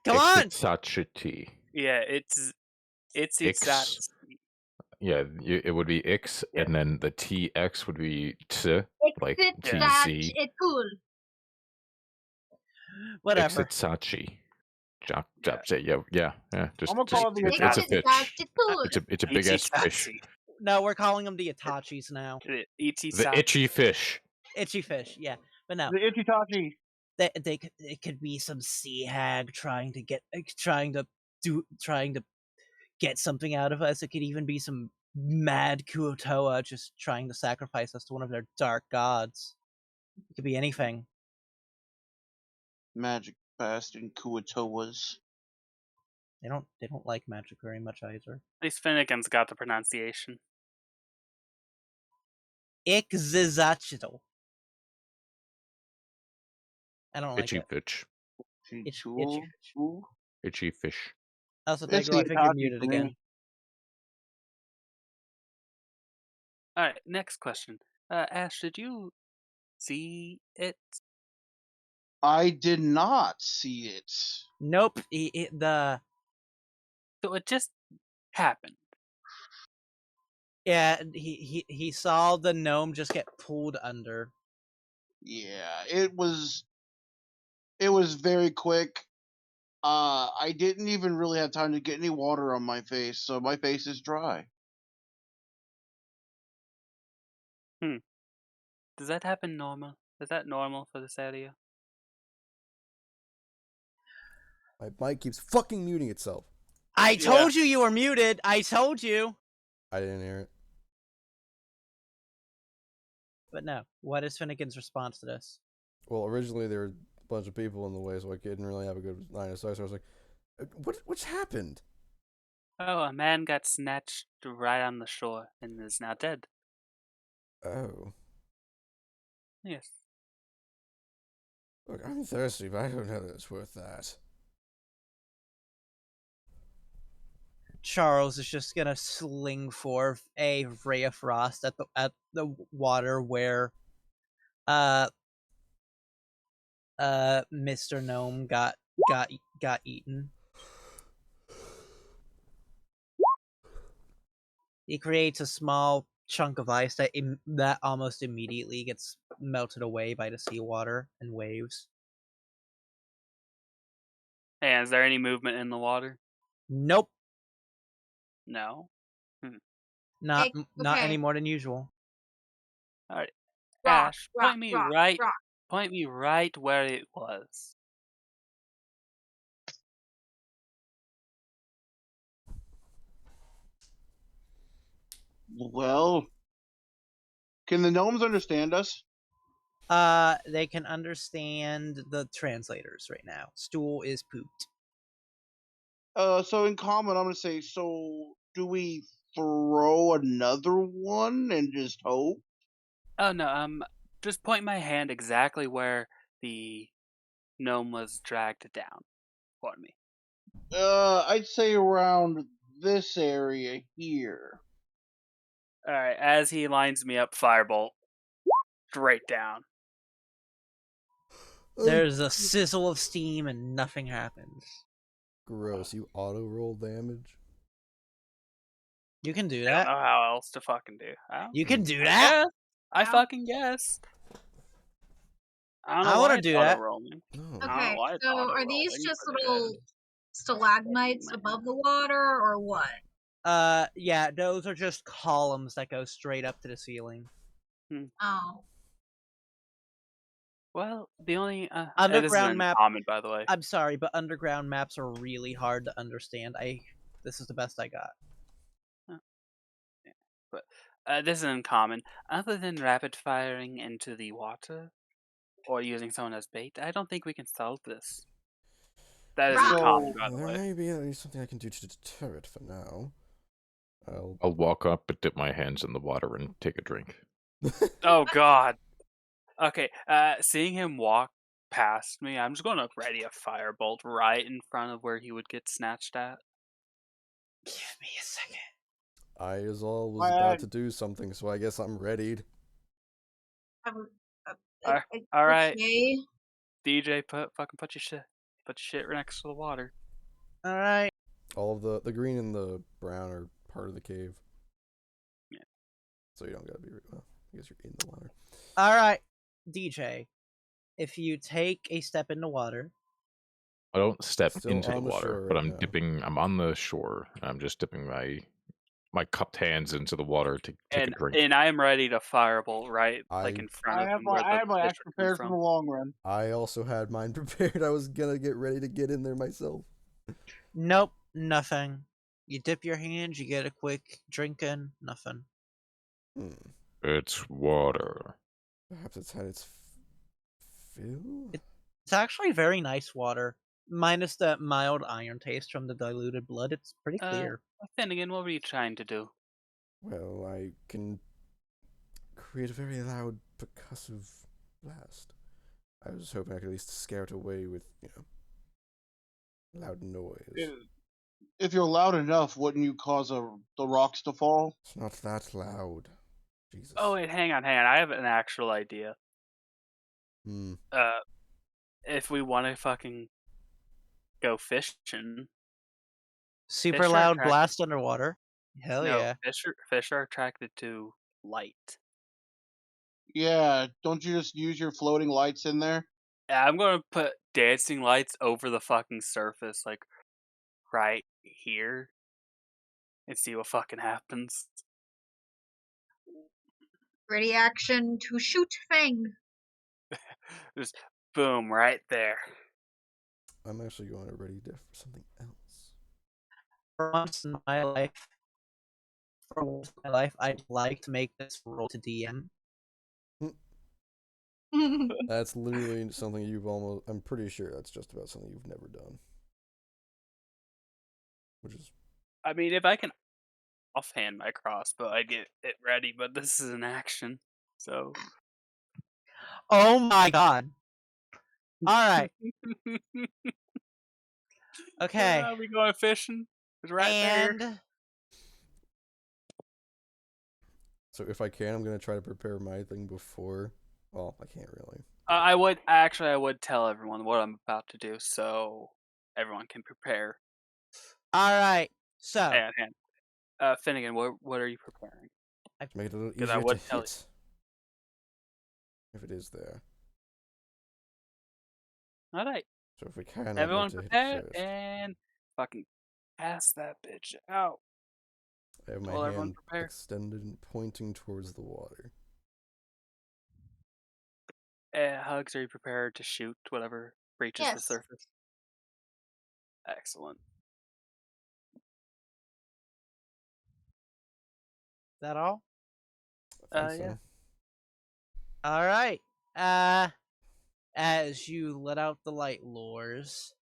Come on! Ixitsachiti. Yeah, it's exact. Yeah, it would be X, and then the TX would be T, like TZ. It's cool. Whatever. Ixitsachi. Yeah. Just, I'm gonna call it the it's a fish. It's cool. It's a big ass fish. No, we're calling them the Itachis now. The itchy fish. Itchy fish, yeah. But no. The Ichitachi. It could be some sea hag trying to get something out of us. It could even be some mad Kuotoa just trying to sacrifice us to one of their dark gods. It could be anything. Magic fast in Kuatoas. They don't like magic very much either. At least Finnegan's got the pronunciation. Ixizachidal. I don't like Itchy it. fish. Itchy Tool. fish. Ooh. Itchy fish. Also, It's Dago, I think you're Itachi muted for me. again. All right, next question. Ash, did you see it? I did not see it. Nope. So it just happened. Yeah, he saw the gnome just get pulled under. Yeah, it was very quick. I didn't even really have time to get any water on my face, so my face is dry. Does that happen normal? Is that normal for this area? My mic keeps fucking muting itself. I Yeah. told you were muted. I told you. I didn't hear it. But no. What is Finnegan's response to this? Well, originally there were a bunch of people in the way, so I didn't really have a good line of sight. So I was like, "What's happened?" Oh, a man got snatched right on the shore and is now dead. Oh, Yes. look, I'm thirsty, but I don't know that it's worth that. Charles is just gonna sling forth a ray of frost at the water where Mr. Gnome got eaten. He creates a small chunk of ice that almost immediately gets melted away by the seawater and waves. Hey, is there any movement in the water? Nope, No. not Okay. any more than usual. All right. Rock, Ash, rock, point me rock, right. rock. Point me right where it was. Well, can the gnomes understand us? They can understand the translators right now. Stool is pooped. So in common, I'm gonna say. So do we throw another one and just hope? Oh no. Just point my hand exactly where the gnome was dragged down for me. I'd say around this area here. All right. As he lines me up, firebolt straight down. There's a sizzle of steam and nothing happens. Gross. You auto roll damage. You can do I don't that. know how else to fucking do. You can do I that. guess. I Yeah. fucking guess. I don't know I why wanna it's do that. auto-rolling. No. I don't know Okay, why it's so are auto-rolling, these just but it little is. stalagmites above the water, or what? Yeah, those are just columns that go straight up to the ceiling. Oh, Well, the only this is Underground an map. uncommon, by the way. I'm sorry, but underground maps are really hard to understand. This is the best I got. But this is uncommon. Other than rapid firing into the water or using someone as bait, I don't think we can solve this. That is Right. uncommon, So by the There way. may be at least something I can do to deter it for now. I'll walk up and dip my hands in the water and take a drink. Oh God. Okay. Seeing him walk past me, I'm just going to ready a firebolt right in front of where he would get snatched at. Give me a second. I as all was Aye, about aye. to do something, so I guess I'm readied. All right. Okay. DJ, put your shit right next to the water. All right. All of the green and the brown are part of the cave. Yeah. So you don't gotta be. Well, I guess you're in the water. All right, DJ. If you take a step in the water, I don't step Still into the on the water, shore but right I'm now. dipping. I'm on the shore. And I'm just dipping my cupped hands into the water to take a drink. And I am ready to firebolt right like I- in front I of have him my where I the have my fish axe are coming prepared for from. the long run. I also had mine prepared. I was gonna get ready to get in there myself. nope, nothing. You dip your hands, you get a quick drink in, nothing. It's water. Perhaps it's had its fill? It's actually very nice water. Minus that mild iron taste from the diluted blood, it's pretty clear. Finnegan, what were you trying to do? Well, I can create a very loud percussive blast. I was hoping I could at least scare it away with, loud noise. If you're loud enough, wouldn't you cause the rocks to fall? It's not that loud. Jesus. Oh wait, hang on. I have an actual idea. If we want to fucking go fishing, Super fish are loud attracted- blast underwater. Hell no, yeah. fish are attracted to light. Yeah, don't you just use your floating lights in there? Yeah, I'm gonna put dancing lights over the fucking surface, like right here, and see what fucking happens. Ready action to shoot Fang. Just boom, right there. I'm actually going to ready for something else. For once in my life, I'd like to make this roll to DM. That's literally something I'm pretty sure that's just about something you've never done. Which is... I mean, if I can offhand my crossbow, I'd get it ready, but this is an action, so... Oh my god. Alright. Okay. We going fishing? It's right there. And So if I can, I'm going to try to prepare my thing before... Well, I can't really. I would tell everyone what I'm about to do, so everyone can prepare. alright. So And Finnegan, what are you preparing? To make it a little 'Cause I easier would to tell hit. If it is there. Alright. So if we can, Everyone I'd like to prepare hit it first. and fucking pass that bitch out. I have my Will everyone hand prepare? extended and pointing towards the water. Hugs, are you prepared to shoot whatever reaches the Yes. surface? Excellent. is that all? I think Yeah. so. Alright. As you let out the light lures,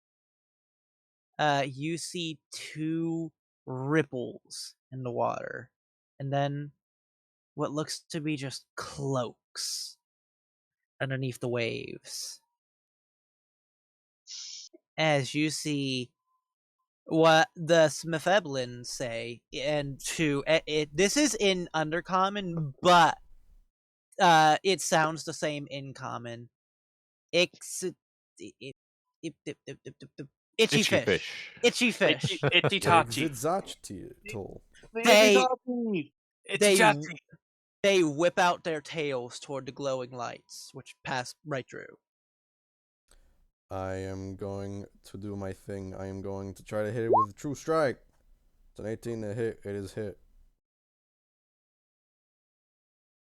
you see two ripples in the water, and then what looks to be just cloaks underneath the waves. As you see what the Smith-Eblins say, and this is in Undercommon, but it sounds the same in Common. Itchy fish. Itchy fish. Itchy Tachi. Zitzachtl. They whip out their tails toward the glowing lights, which pass right through. I am going to do my thing. I am going to try to hit it with a true strike. It's an 18 to hit. It is hit.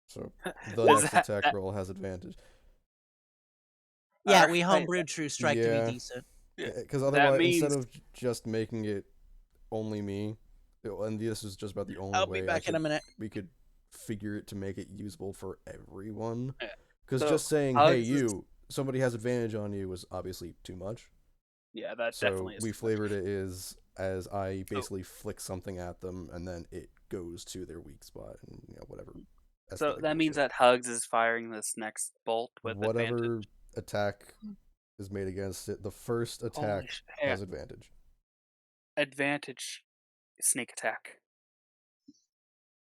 So the next attack roll has advantage. Yeah, we homebrewed True Strike to Yeah. be decent. Because otherwise, instead of just making it only me, and this is just about the only I'll way be back in a minute. we could figure it to make it usable for everyone. Yeah. Because So, just saying, Alex hey, is- somebody has advantage on you was obviously too much. Yeah, that So definitely is. we flavored it as I basically flick something at them, and then it goes to their weak spot, and whatever. So aesthetic that means bullshit. that Hugs is firing this next bolt with whatever advantage. attack is made against it, the first attack Holy has advantage. Advantage sneak attack.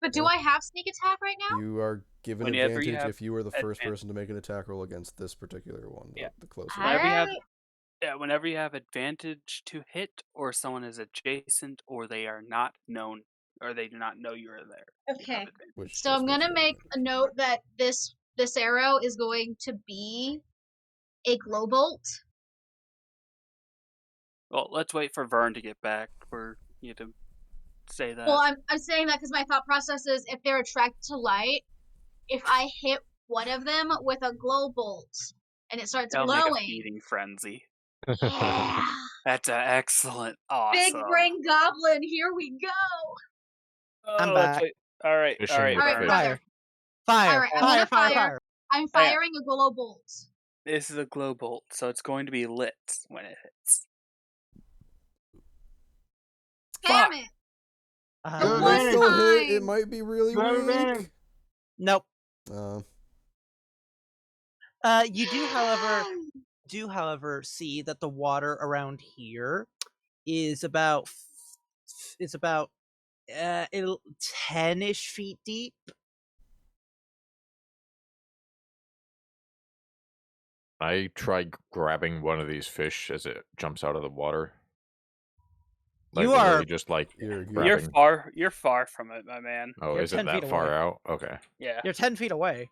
But do I have sneak attack right now? You are given Whenever you advantage have if you are the first advan- person to make an attack roll against this particular one. Yeah. The closer. Whenever you have, Alright. whenever you have advantage to hit, or someone is adjacent, or they are not known, or they do not know you are there. you have Okay. advantage. Which So just I'm makes gonna it make advantage. a note that this arrow is going to be a glow bolt. Well, let's wait for Vern to get back for you to say that. Well, I'm saying that because my thought process is if they're attracted to light, if I hit one of them with a glow bolt and it starts They'll make a glowing, feeding frenzy. yeah, That's an excellent, Big awesome. brain goblin, here we go. I'm Oh, back. All right, Fishing with All right, fish. brother. Fire. All right, I'm Fire, gonna fire, fire. fire. I'm firing a glow bolt. This is a glow bolt, so it's going to be lit when it hits. Damn Fuck. it! Uh-huh. The It Good might one still hit. It time. might be really Good weak. advantage. Nope. You do, however, see that the water around here is about 10-ish feet deep. I try grabbing one of these fish as it jumps out of the water. Like You literally are- just like You're grabbing. You're far from it, my man. Oh, You're is it 10 feet that far away. out? Okay. Yeah. You're 10 feet away.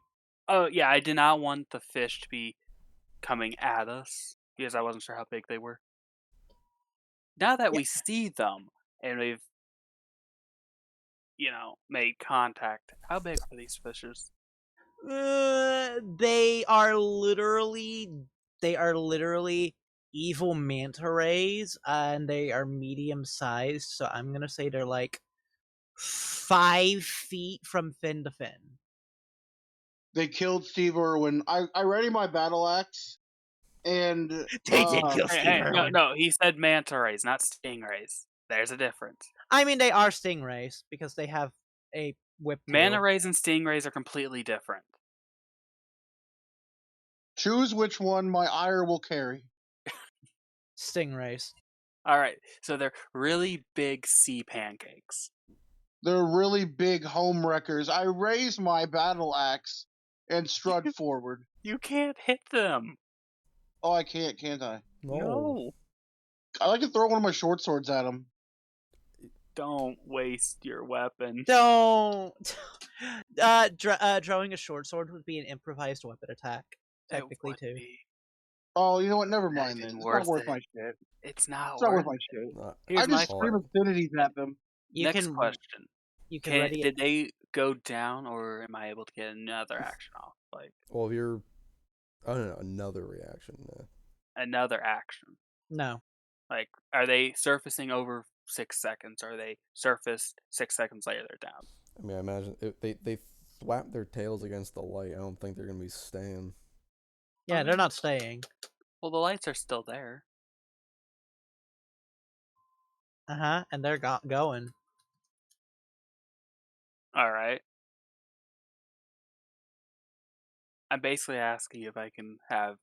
Oh, yeah, I did not want the fish to be coming at us because I wasn't sure how big they were. Now that we see them and we've, made contact, how big are these fishes? They are literally evil manta rays, and they are medium sized. So I'm gonna say they're like 5 feet from fin to fin. They killed Steve Irwin. I ready my battle axe, and They did kill Hey, Steve hey, Irwin. no, he said manta rays, not stingrays. There's a difference. I mean, they are stingrays because they have a whip tail. Manta rays and stingrays are completely different. choose which one my ire will carry. Stingrays. All right, so they're really big sea pancakes. They're really big home wreckers. I raise my battle axe and strut forward. You can't hit them. Oh, I can't I? No. I like to throw one of my short swords at them. Don't waste your weapon. Don't. Drawing a short sword would be an improvised weapon attack, It technically would too. be. Oh, you know what? Never Not mind even then. It's worth not worth it. my shit. It's not It's not worth worth my it. shit. Here's I just my scream obscenities at them. You Next can question. you can ready Did they go down, or am I able to get another action off? Like Well, if you're, I don't know, another reaction. another action? No. Like, are they surfacing over 6 seconds? Or are they surfaced 6 seconds later they're down? I mean, I imagine if they flap their tails against the light. I don't think they're gonna be staying. Yeah, they're not staying. Well, the lights are still there. And they're going. All right. I'm basically asking if I can have.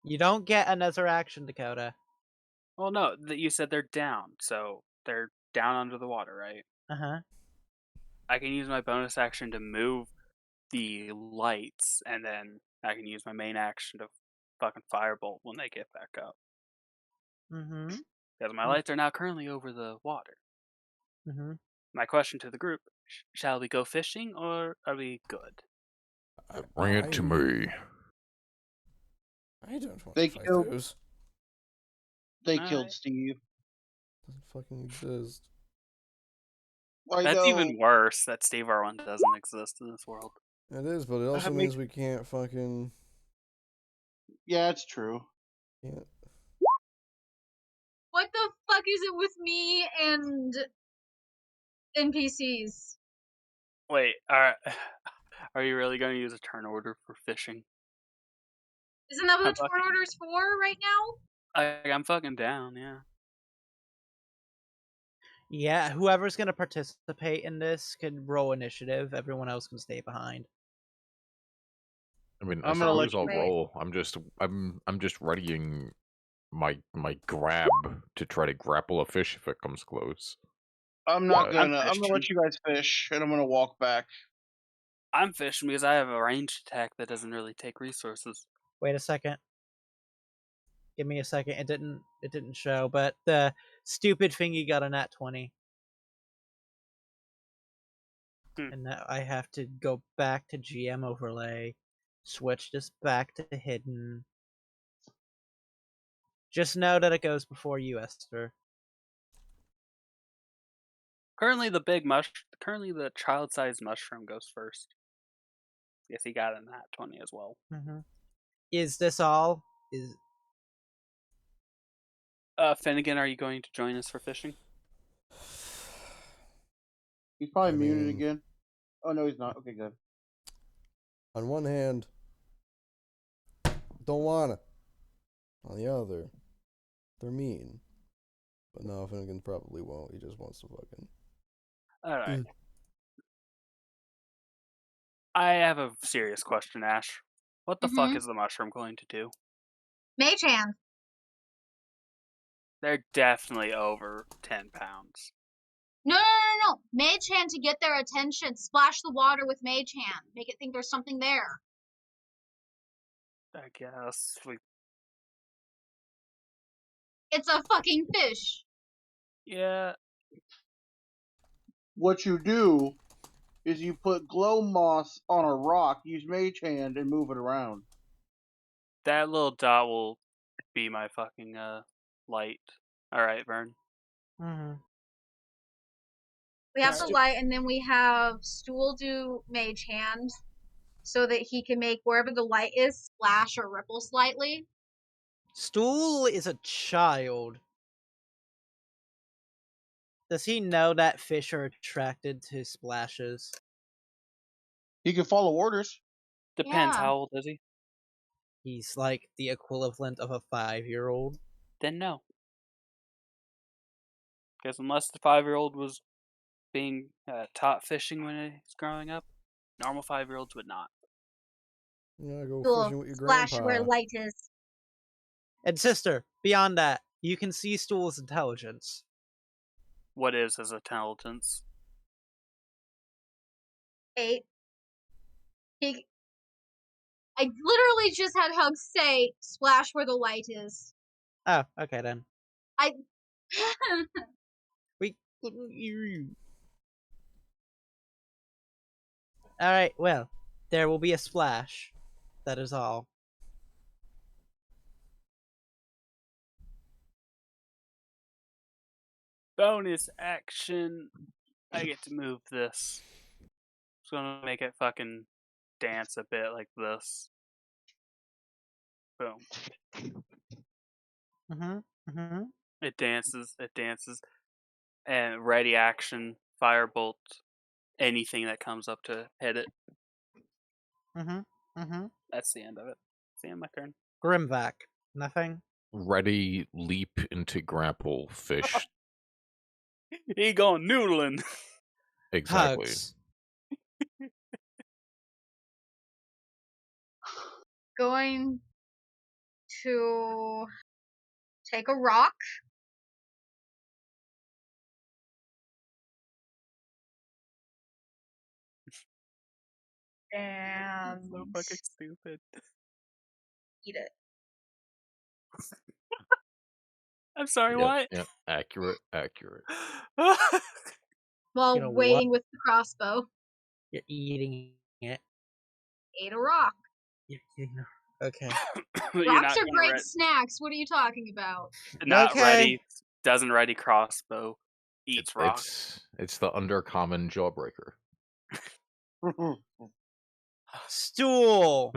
You don't get another action, Dakota. Well, no, you said they're down, so they're down under the water, right? I can use my bonus action to move the lights, and then I can use my main action to fucking firebolt when they get back up. Because my lights are now currently over the water. My question to the group: shall we go fishing, or are we good? Bring it to me. I don't want They to fight killed- those. They All killed right. Steve. Doesn't fucking exist. I That's know. even worse that Steve Irwin doesn't exist in this world. It is, but it also mean- means we can't fucking. Yeah, it's true. Can't. What the fuck is it with me and NPCs? Wait, are you really going to use a turn order for fishing? Isn't that what I'm the turn order's for right now? I'm fucking down, yeah. Yeah, whoever's gonna participate in this can roll initiative. Everyone else can stay behind. I mean, I'm I gonna let suppose you I'll wait. roll. I'm just readying my grab to try to grapple a fish if it comes close. I'm not I'm gonna. I'm gonna fishing. let you guys fish, and I'm gonna walk back. I'm fishing because I have a ranged attack that doesn't really take resources. Wait a second. Give me a second. It didn't show, but the stupid thingy got a nat 20. And now I have to go back to GM overlay, switch this back to hidden. Just know that it goes before you, Esther. Currently, the child-sized mushroom goes first. Yes, he got a nat 20 as well. Is this all? Finnegan, are you going to join us for fishing? He's probably I muted mean- again. Oh no, he's not. Okay, good. On one hand, don't wanna. On the other, they're mean. But no, Finnegan probably won't. He just wants to fucking. All right. I have a serious question, Ash. What the fuck Mhm. is the mushroom going to do? Mage hand. They're definitely over 10 pounds. No. Mage hand to get their attention. Splash the water with mage hand. Make it think there's something there. I guess. It's a fucking fish. Yeah. What you do is you put glow moss on a rock, use mage hand, and move it around. That little dot will be my fucking light. Alright, Vern. Mm-hmm. We have Yeah. the light, and then we have Stool do mage hand, so that he can make wherever the light is splash or ripple slightly. Stool is a child. Does he know that fish are attracted to splashes? He can follow orders. Depends, Yeah. how old is he? He's like the equivalent of a 5-year-old. Then no. Because unless the 5-year-old was being taught fishing when he's growing up, normal 5-year-olds would not. Yeah, go Stool, fishing with your splash where grandpa. light is. And sister, beyond that, you can see Stool's intelligence. What is his intelligence? 8. I literally just had Hugs say, splash where the light is. Oh, okay then. We. Alright, well, there will be a splash. That is all. Bonus action. I get to move this. It's gonna make it fucking dance a bit like this. Boom. It dances, and ready action, firebolt, anything that comes up to hit it. That's the end of it. That's the end of my turn. Grimvac. Nothing? Ready, leap into grapple, fish. He going noodling. Exactly. Hugs. Going to take a rock. And So fucking stupid. eat it. I'm sorry, Yep, what? yep. Accurate. While You know what? waiting with the crossbow. You're eating it. Ate a rock. You're eating it. Okay. You're Rocks not are gonna great snacks. What are you talking about? not Okay. ready. Doesn't ready crossbow. Eats rock. It's the undercommon jawbreaker. Stool.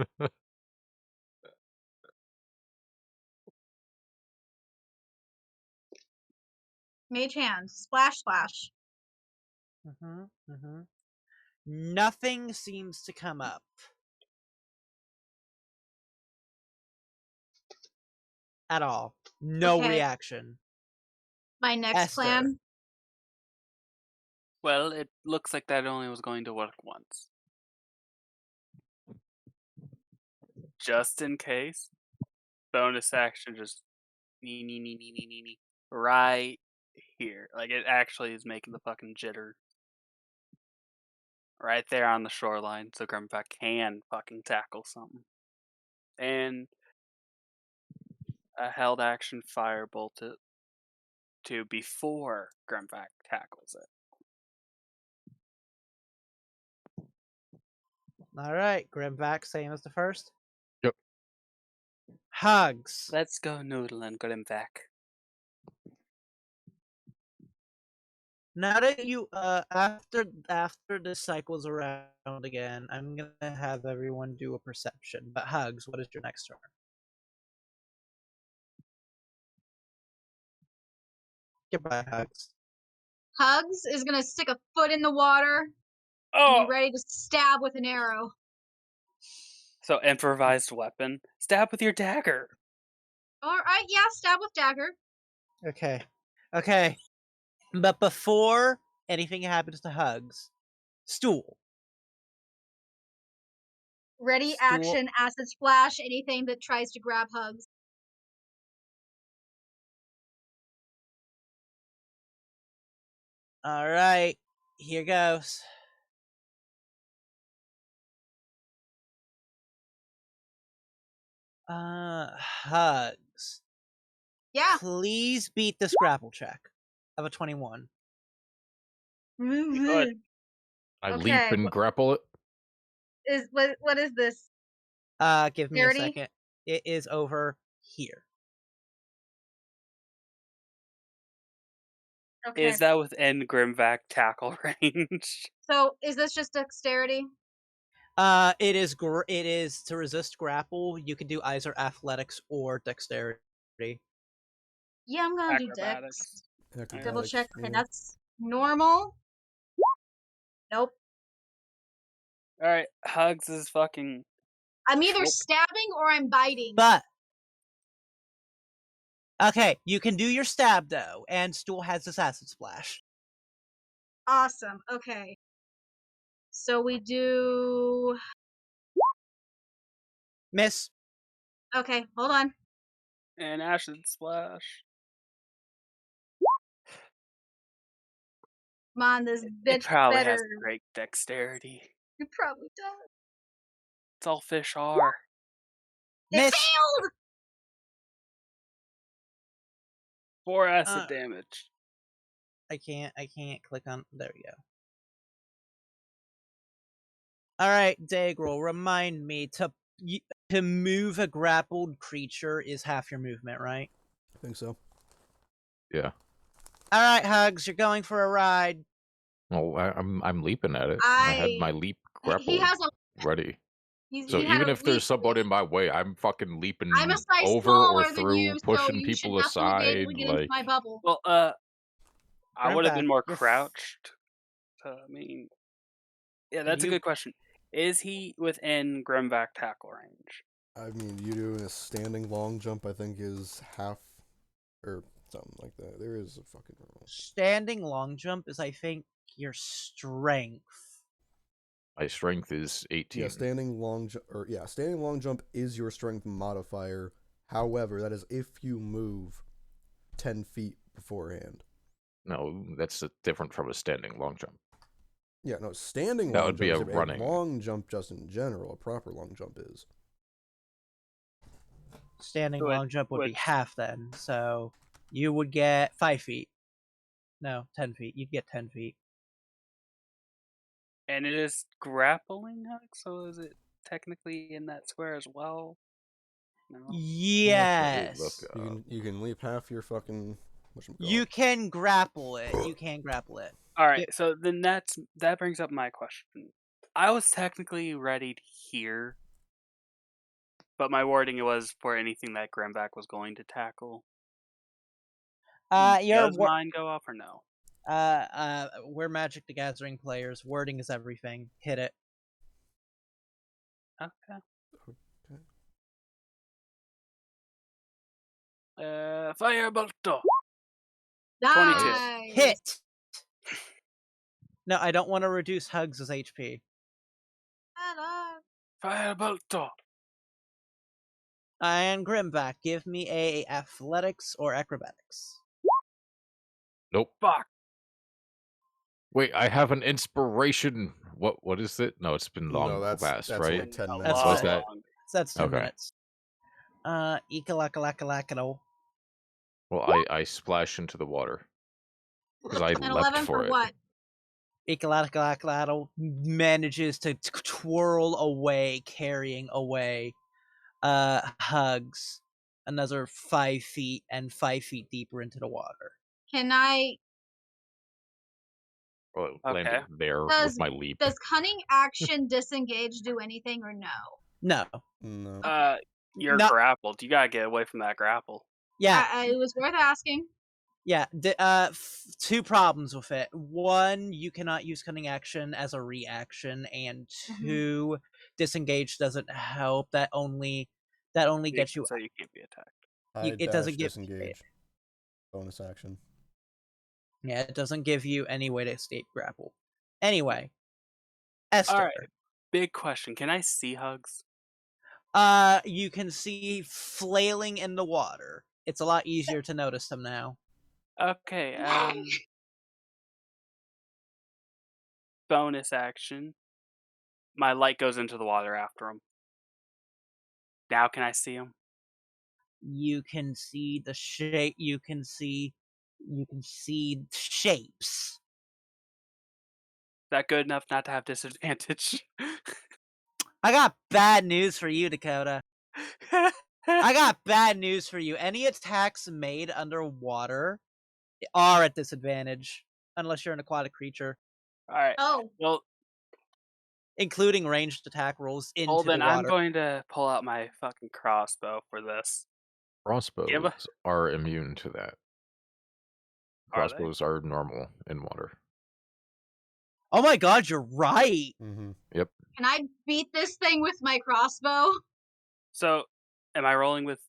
Mage hand. Splash, splash. Nothing seems to come up. At all. No Okay. reaction. My next Esther. plan. Well, it looks like that only was going to work once. Just in case. Bonus action just nee, right here. Like it actually is making the fucking jitter. Right there on the shoreline, so Grimvac can fucking tackle something. And a held action firebolt it to before Grimvac tackles it. Alright, Grimvac, same as the first. Yep. Hugs. Let's go noodling, Grimvac. Now that you after this cycles around again, I'm gonna have everyone do a perception. But Hugs, what is your next turn? Goodbye, Hugs. Hugs is gonna stick a foot in the water and Oh, be ready to stab with an arrow. so improvised weapon. Stab with your dagger. Alright, yeah, stab with dagger. Okay. Okay. But before anything happens to Hugs, Stool. Ready, Stool. action, acid splash, anything that tries to grab Hugs. Alright. Here goes. Hugs. Yeah. Please beat this grapple check of a 21. Good. I Okay. leap and grapple it. Is what is this? Give me a Parity? second. It is over here. Okay. Is that within Grimvac tackle range? So is this just dexterity? It is to resist grapple. You can do either athletics or dexterity. Yeah, I'm gonna do dex. Acrobatics. Double Acrobatics, check. Okay, yeah. that's normal. Nope. Alright, Hugs is fucking. I'm either Nope. stabbing or I'm biting. But okay, you can do your stab though, and Stool has this acid splash. Awesome. Okay. So we do. Miss. Okay, hold on. And acid splash. Come on, this It bitch probably better. has great dexterity. It probably does. It's all fish are. It Miss. failed. 4 acid damage. I can't click on. There we go. All right, Dagrel, remind me to move a grappled creature is half your movement, right? I think so. Yeah. All right, Hugs, you're going for a ride. Well, I'm leaping at it. I had my leap grapple He has a. ready. He's, So he had even a if there's leap. someone in my way, I'm fucking leaping I'm a size over or smaller than through, you, so pushing you should people definitely be able aside. to get into Like, my bubble. Well, I would have Grimvac, been more you're f- crouched. So, I mean, yeah, that's a you- good question. Is he within Grimvac tackle range? I mean, you doing a standing long jump, I think, is half or something like that. There is a fucking rule. Standing long jump is, I think, your strength. my strength is 18. Yeah, standing long jump is your strength modifier. However, that is if you move 10 feet beforehand. No, that's different from a standing long jump. Yeah, no, standing That long would be jump a is running. A long jump, just in general, a proper long jump is. Standing Would- long jump would be would- half then, so you would get 5 feet. No, 10 feet. You'd get 10 feet. And it is grappling hook, so is it technically in that square as well? No. Yes. Let's go. You can leap half your fucking. You can grapple it. You can grapple it. All right, so then that brings up my question. I was technically ready here, but my wording was for anything that Grimback was going to tackle. Does mine go off or no? We're Magic the Gathering players. Wording is everything. Hit it. Okay. Firebolt. 22. Nice. Hit. No, I don't want to reduce Hugs' HP. Firebolt. And Grimback, give me a athletics or acrobatics. Nope. Fuck. Wait, I have an inspiration. What is it? No, it's been long past, right? Like 10 A minutes. What's long. that? That's 10 Okay. minutes. Ekalakalakalakalo. Well, I splash into the water because I An leapt 11 for it. what? Ekalakalakalakalo manages to twirl away, carrying away Hugs another 5 feet and 5 feet deeper into the water. Can I? Well, it landed there with my leap. Does cunning action disengage do anything or no? No. No. You're No. grappled. You gotta get away from that grapple. Yeah. It was worth asking. Yeah, two problems with it. One, you cannot use cunning action as a reaction, and two, disengage doesn't help. That only gets you. So you can't be attacked. I It doesn't give. disengage. Bonus action. Yeah, it doesn't give you any way to escape grapple. Anyway, Esther. All right. Big question. Can I see Hugs? You can see flailing in the water. It's a lot easier to notice them now. Okay. Bonus action. My light goes into the water after him. Now can I see him? You can see the shape. You can see shapes. Is that good enough not to have disadvantage? I got bad news for you, Dakota. I got bad news for you. Any attacks made underwater are at disadvantage, unless you're an aquatic creature, All right. Oh, Well, including ranged attack rolls into well the then water. I'm going to pull out my fucking crossbow for this. Crossbows are immune to that. Are they? Crossbows are normal in water. Oh my god, you're right. Mm-hmm. Yep. can I beat this thing with my crossbow? So, am I rolling with?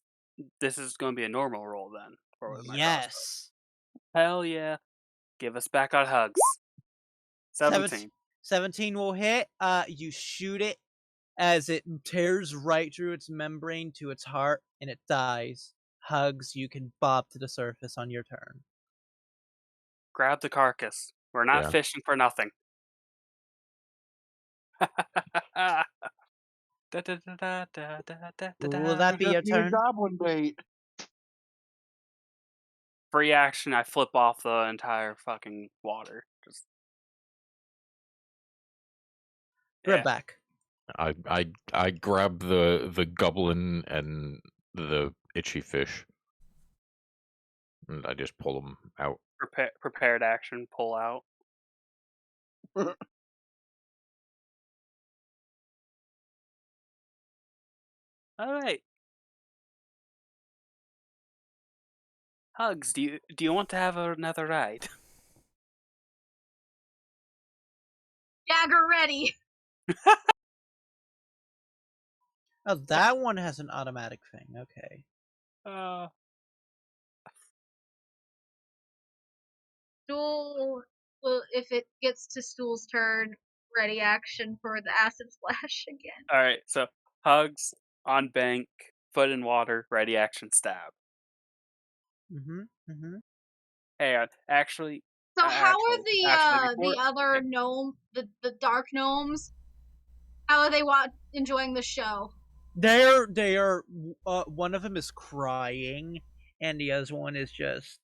This is going to be a normal roll then. For with my crossbow. Yes. Hell yeah! Give us back our Hugs. 17. 17 will hit. You shoot it as it tears right through its membrane to its heart, and it dies. Hugs, you can bob to the surface on your turn. Grab the carcass. We're not Yeah. fishing for nothing. Will that be your Just need turn? goblin bait. Free action. I flip off the entire fucking water. Just Grab yeah. back. I grab the goblin and the itchy fish, and I just pull them out. Prepared action. Pull out. All right. Hugs. Do you want to have another ride? Dagger ready. Oh, that one has an automatic thing. Okay. Stool. Well, if it gets to Stool's turn, ready action for the acid splash again. All right. So Hugs on bank, foot in water, ready action stab. Hey, actually. So how are before- the other gnome, the dark gnomes? How are they enjoying the show? They are. One of them is crying, and the other one is just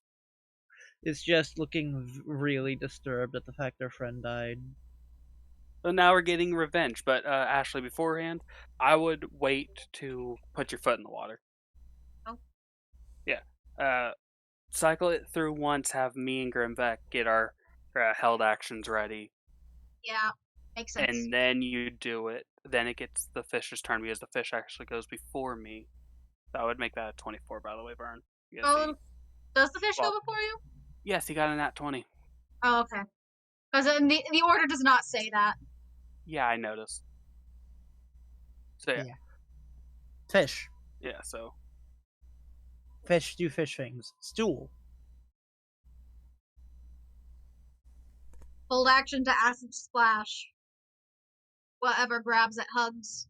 looking really disturbed at the fact their friend died. So now we're getting revenge. But Ashley, beforehand, I would wait to put your foot in the water. Oh. Yeah. Cycle it through once. Have me and Grimvek get our held actions ready. Yeah, makes sense. And then you do it. Then it gets the fish's turn because the fish actually goes before me. So I would make that a 24, by the way, Vern. Does the fish go before you? Yes, he got a nat 20. Oh, okay. Because the order does not say that. Yeah, I noticed. So yeah. Fish. Yeah, so. Fish do fish things. Stool. Hold action to acid splash. Whatever grabs at Hugs.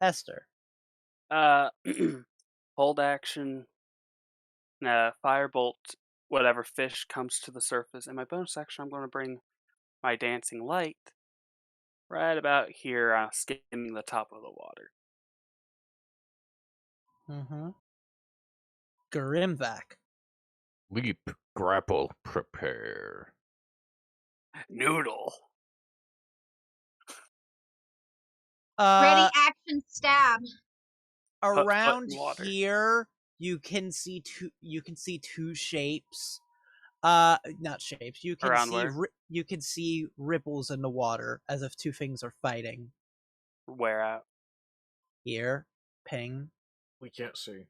Esther. Hold action. Firebolt whatever fish comes to the surface. In my bonus action, I'm going to bring my dancing light right about here, skimming the top of the water. Grimvac. Leap, grapple, prepare. Noodle. Ready action stab. Around here, you can see two shapes. Not shapes. You can Around see where? you can see ripples in the water as if two things are fighting. Where at? Here, ping. We can't see.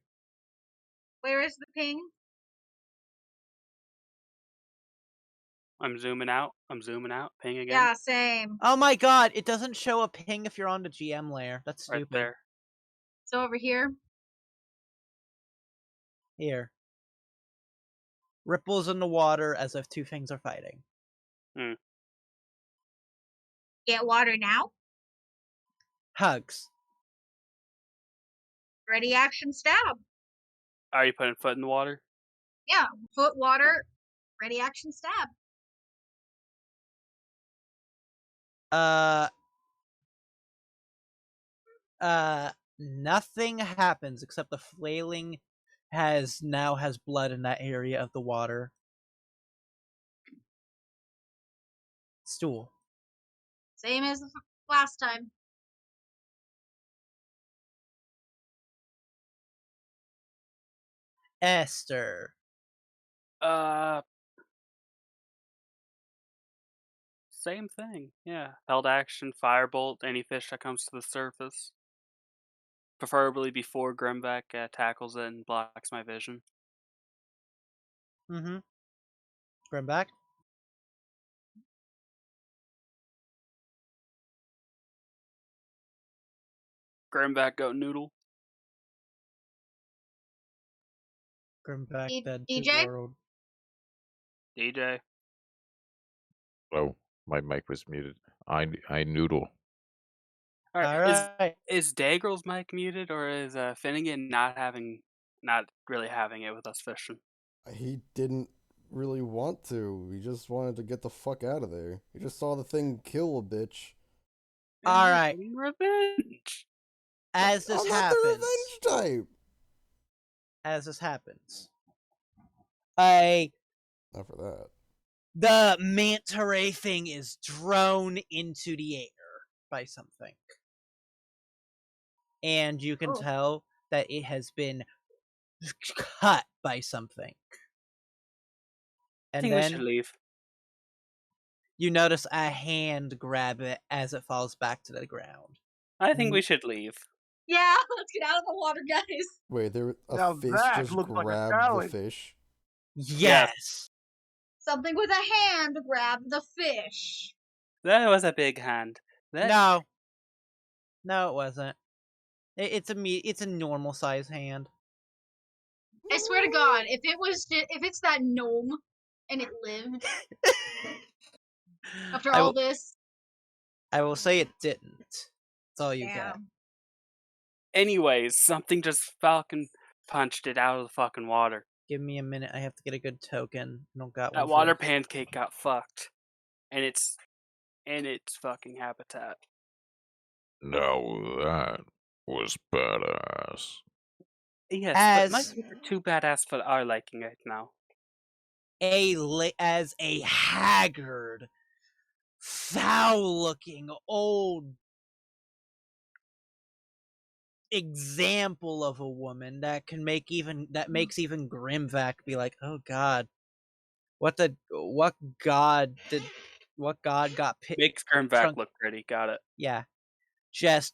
Where is the ping? I'm zooming out. Ping again. Yeah, same. Oh my god, it doesn't show a ping if you're on the GM layer. That's Right stupid. there. So over here. Here. Ripples in the water as if two things are fighting. Get water now. Hugs. Ready action stab. Are you putting foot in the water? Yeah, foot water. Ready action stab. Nothing happens except the flailing has blood in that area of the water. Stool. Same as the last time. Esther. Same thing. Yeah. Held action, firebolt, any fish that comes to the surface. Preferably before Grimvac tackles it and blocks my vision. Mm-hmm. Grimback. Grimvac go noodle. Grimback dead to DJ? world. DJ. Oh, my mic was muted. I noodle. Alright. Alright. Is Dagrel's mic muted, or is Finnegan not really having it with us fishing? He didn't really want to. He just wanted to get the fuck out of there. He just saw the thing kill a bitch. Alright. Revenge. As this I'm not happens. the revenge type. As this happens. Not for that. The manta ray thing is thrown into the air by something. And you can tell that it has been cut by something. I And think we should then leave. you notice a hand grab it as it falls back to the ground. I think we should leave. Yeah, let's get out of the water, guys. Wait, a Now fish that just looks like a grabbed the challenge. fish? Yes. Something with a hand grabbed the fish. That was a big hand. No. No, it wasn't. It's a normal size hand. I swear to God, if it's that gnome and it lived after all this, I will say it didn't. That's all you get. damn. Anyways, something just fucking punched it out of the fucking water. Give me a minute. I have to get a good token. I don't got one. That water pancake got fucked. And it's fucking habitat. Now that was badass. Yes, but my favorite too badass for our liking right now. As a haggard, foul-looking old example of a woman that makes even Grimvac be like, oh god, what god got makes Grimvac look pretty. Got it. Yeah, just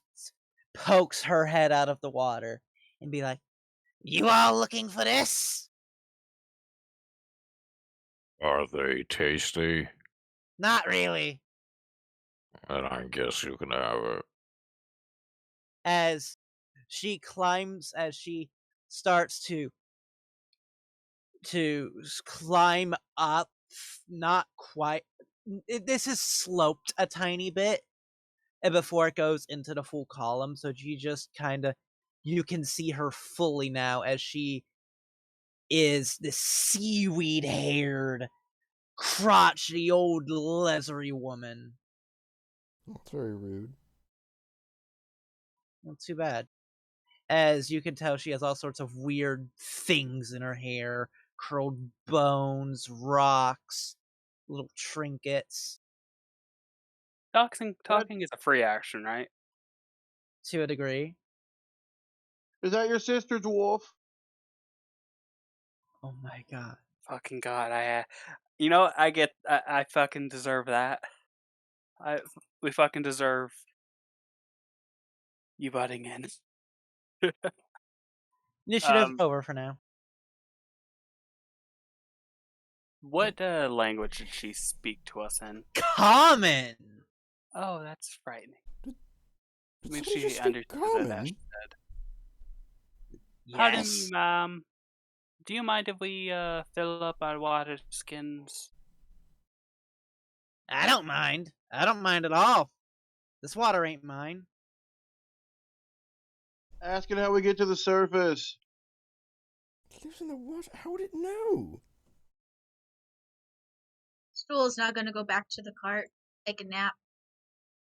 pokes her head out of the water and be like, you all looking for this? Are they tasty? Not really. And I guess you can have it. As she starts to climb up, not quite. This is sloped a tiny bit before it goes into the full column, so you can see her fully now as she is this seaweed-haired, crotchety old leathery woman. That's very rude. Not too bad. As you can tell, she has all sorts of weird things in her hair. Curled bones, rocks, little trinkets. Talking is a free action, right? To a degree. Is that your sister, dwarf? Oh my god. Fucking god, I fucking deserve that. We fucking deserve you butting in. Initiative Um, over for now. What language did she speak to us in? Common. Oh, that's frightening. Did Maybe somebody just she speak understood it as common? she said. Pardon me, Yes. ma'am. Do you mind if we fill up our water skins? I don't mind. I don't mind at all. This water ain't mine. Asking how we get to the surface. It lives in the water. How would it know? Stool is now gonna go back to the cart, take a nap.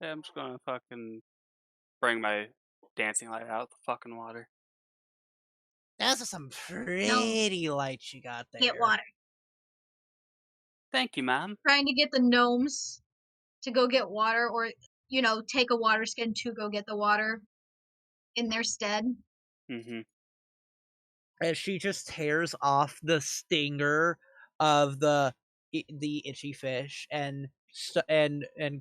Yeah, I'm just gonna fucking bring my dancing light out of the fucking water. Those are some pretty lights you got there. Get water. Thank you, ma'am. Trying to get the gnomes to go get water, or take a water skin to go get the water in their stead. Mm-hmm. As she just tears off the stinger of the itchy fish and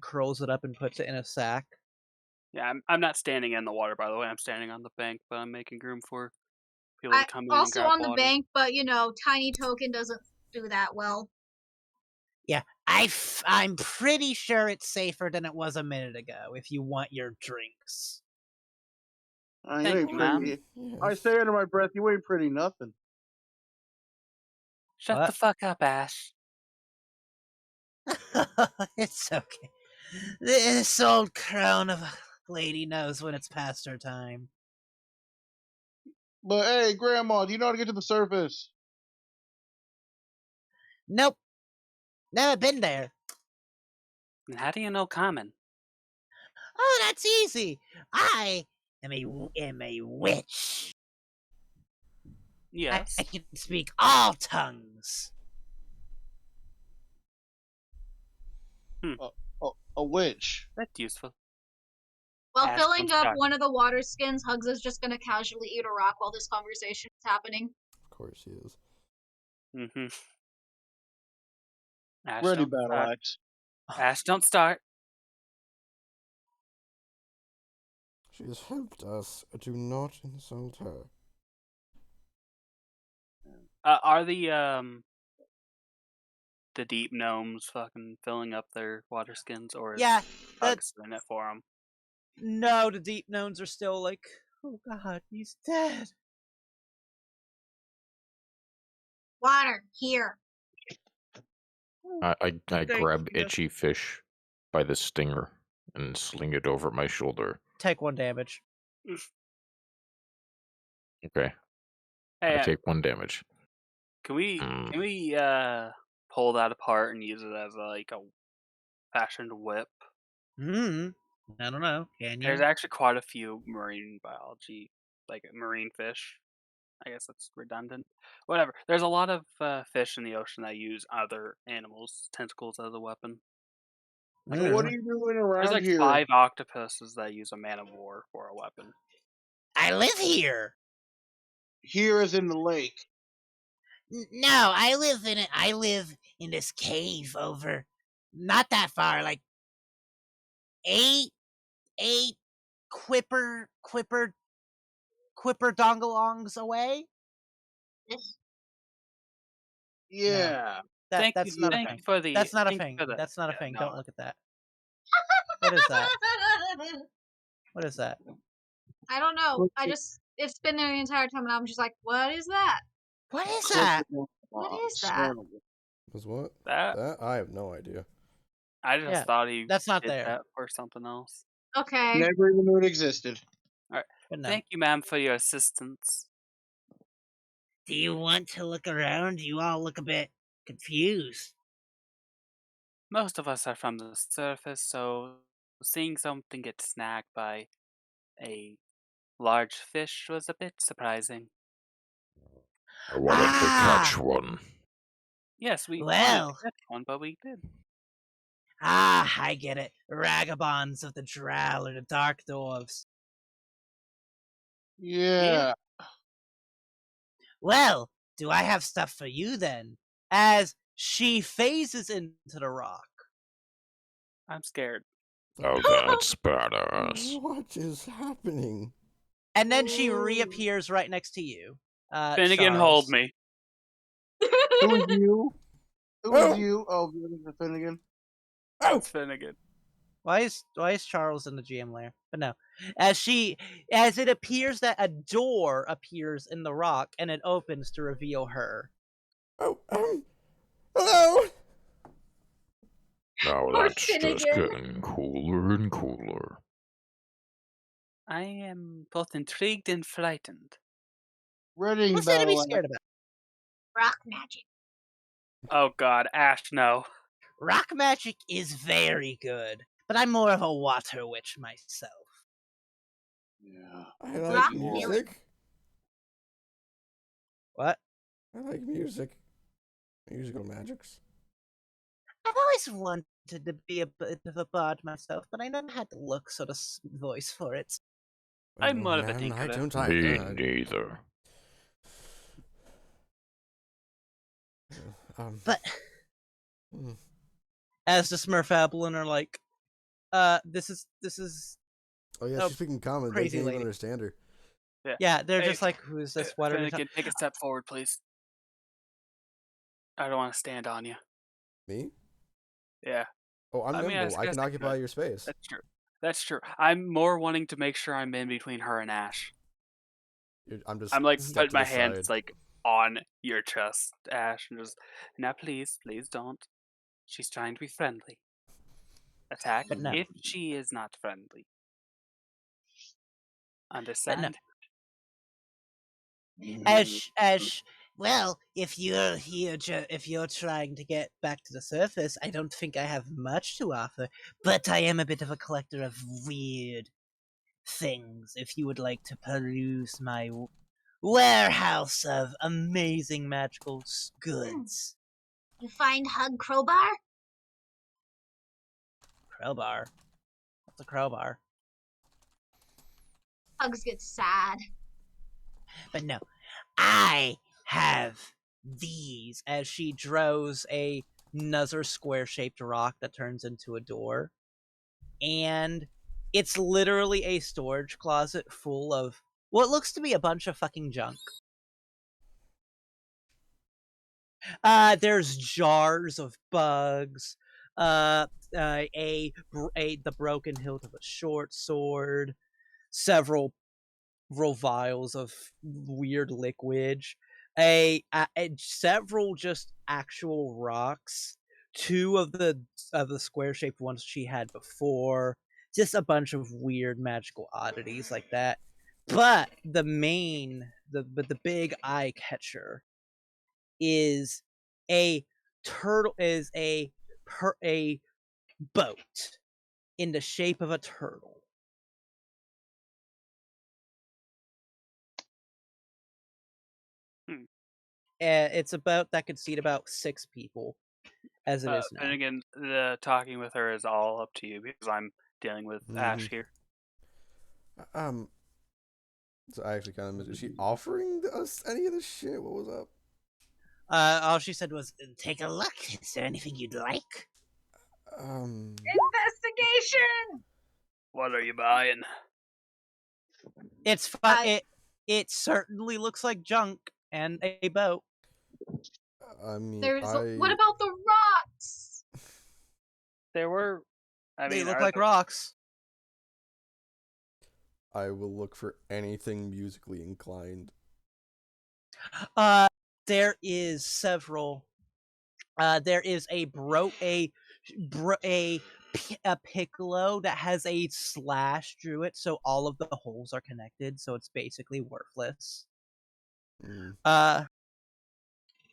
curls it up and puts it in a sack. Yeah, I'm not standing in the water, by the way. I'm standing on the bank, but I'm making room for people to come in and Also grab on the water. bank, but Tiny Token doesn't do that well. Yeah, I'm pretty sure it's safer than it was a minute ago. If you want your drinks. You Thank ain't you, ma'am. pretty. Yes. I say under my breath, you ain't pretty nothing. Shut What? the fuck up, Ash. It's okay. This old crone of a lady knows when it's past her time. But hey, Grandma, do you know how to get to the surface? Nope. Never been there. And how do you know common? Oh, that's easy. I am a witch. Yes. I can speak all tongues. A witch. That's useful. While Ash, filling don't up start. one of the water skins, Hugs is just gonna casually eat a rock while this conversation is happening. Of course he is. Mm-hmm. Ash, Ready, don't battle start. axe. Ash, don't start. She has helped us. Do not insult her. Are the deep gnomes fucking filling up their water skins, or is Yeah, Hugs doing it for them? no, the deep gnomes are still like, oh god, he's dead. Water, here. I Thank grab you. Itchy Fish by the stinger and sling it over my shoulder. Take 1 damage. Okay, Hey, I take 1 damage. can we Mm. can we pull that apart and use it as like a fashioned whip? I don't know. Can you? There's actually quite a few marine biology, like marine fish. I guess that's redundant. Whatever. There's a lot of fish in the ocean that use other animals' tentacles as a weapon. So what are you doing There's around like here? 5 octopuses that use a man of war for a weapon. I live here. Here as in the lake. No, I live in it. I live in this cave over, not that far, like eight quipper dongalongs away. Yeah. Thank That's you. not a Thank thing. you for the. That's not a thank you thing. for the- That's not a yeah, thing. no, Don't look at that. What is that? What is that? I don't know. It's been there the entire time, and I'm just like, what is that? What is that? What is that? Was what? That That? I have no idea. I just Yeah, thought he that's not did there. that for something else. Okay. Never even knew it existed. But no. Thank you, ma'am, for your assistance. Do you want to look around? You all look a bit confused. Most of us are from the surface, so seeing something get snagged by a large fish was a bit surprising. I wanted to catch one. Yes, we wanted Well. to catch one, but we did. I get it. Ragabonds of the Drow or the Dark Dwarves. Yeah. Well, do I have stuff for you then? As she phases into the rock. I'm scared. Oh, that's badass. What is happening? And then she reappears right next to you. Finnegan, Charles. hold me. Who is you? Who Oh. is you? Oh, Mr. Finnegan. Oh! That's Finnegan. Why is Charles in the GM lair? But no, as it appears that a door appears in the rock and it opens to reveal her. Oh, hello! Now Poor that's just Finnegan. getting cooler and cooler. I am both intrigued and frightened. Reading What's there to be battle scared about? Rock magic. Oh God, Ash, no. Rock magic is very good, but I'm more of a water witch myself. Yeah. I like Rock music. What? I like music. Musical magics. I've always wanted to be a bit of a bard myself, but I never had the looks or the voice for it. I'm more of a man, I tinkerer. don't Me either. neither. But hmm. as the Smurfablin are like, this is Oh yeah, Oh, she's speaking common. They crazy can't even lady. understand her. Yeah, they're Hey, just like, who's this? What are we Finnegan, take a step forward, please. I don't want to stand on you. Me? Yeah, Oh, I'm I mean, I nimble. I guess can I occupy could. your space. That's true. That's true. I'm more wanting to make sure I'm in between her and Ash. I'm just I'm like step putting to my the hands side. like on your chest, Ash, and just now, please don't. She's trying to be friendly. Attack But no. if she is not friendly. But no. Understand? Well, if you're here, if you're trying to get back to the surface, I don't think I have much to offer, but I am a bit of a collector of weird things. If you would like to peruse my warehouse of amazing magical goods. You find Hug Crowbar? Crowbar? What's a crowbar? Hugs gets sad. But no, I have these. As she draws another square-shaped rock that turns into a door, and it's literally a storage closet full of what looks to be a bunch of fucking junk. There's jars of bugs, the broken hilt of a short sword, several vials of weird liquid, several just actual rocks, two of the square shaped ones she had before, just a bunch of weird magical oddities like that. But the big eye catcher is a a boat in the shape of a turtle. It's a boat that could seat about 6 people, as it is now. Finnegan, the talking with her is all up to you because I'm dealing with Ash here. So I actually kind of missed. Is she offering us any of this shit? What was up? All she said was, "Take a look. Is there anything you'd like?" Investigation! What are you buying? It's fun. It certainly looks like junk and a boat. I mean, What about the rocks? There were. I mean, They look like rocks. I will look for anything musically inclined. There is several. There is a piccolo that has a slash through it, so all of the holes are connected, so it's basically worthless.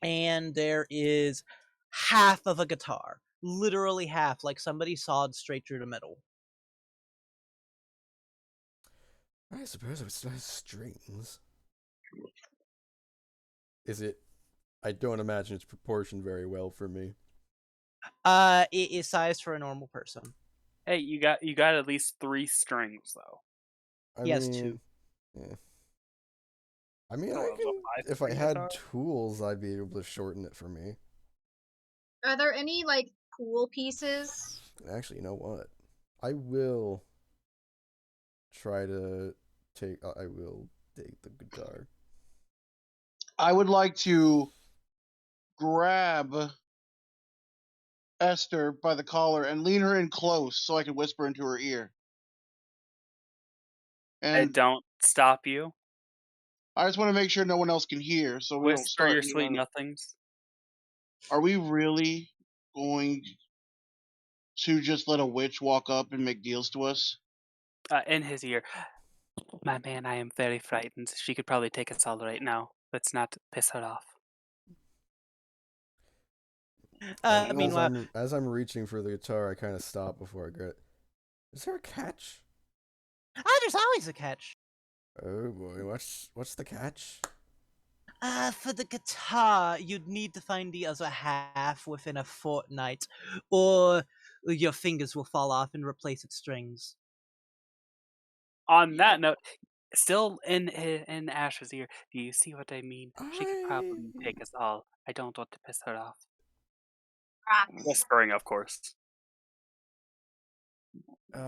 And there is half of a guitar, literally half, like somebody sawed straight through the middle. I suppose it still has strings. Is it? I don't imagine it's proportioned very well for me. It is sized for a normal person. Hey, you got at least 3 strings though. I He has mean, 2. Yeah. I mean, Oh, I can. If I string had guitar? tools, I'd be able to shorten it for me. Are there any, like, pool pieces? Actually, you know what? I will try to I will take the guitar. I would like to grab Esther by the collar and lean her in close so I can whisper into her ear. I And don't stop you. I just want to make sure no one else can hear, so we don't Whisper start. your sweet nothings. Are we really going to just let a witch walk up and make deals to us? In his ear. My man, I am very frightened. She could probably take us all right now. Let's not piss her off. Meanwhile, As I'm reaching for the guitar, I kind of stop before I get it. Is there a catch? there's always a catch. Oh boy, what's the catch? For the guitar, you'd need to find the other half within a fortnight, or your fingers will fall off and replace its strings. On that note, still in Ash's ear, do you see what I mean? She could probably take us all. I don't want to piss her off. Rocks. Whispering, of course. I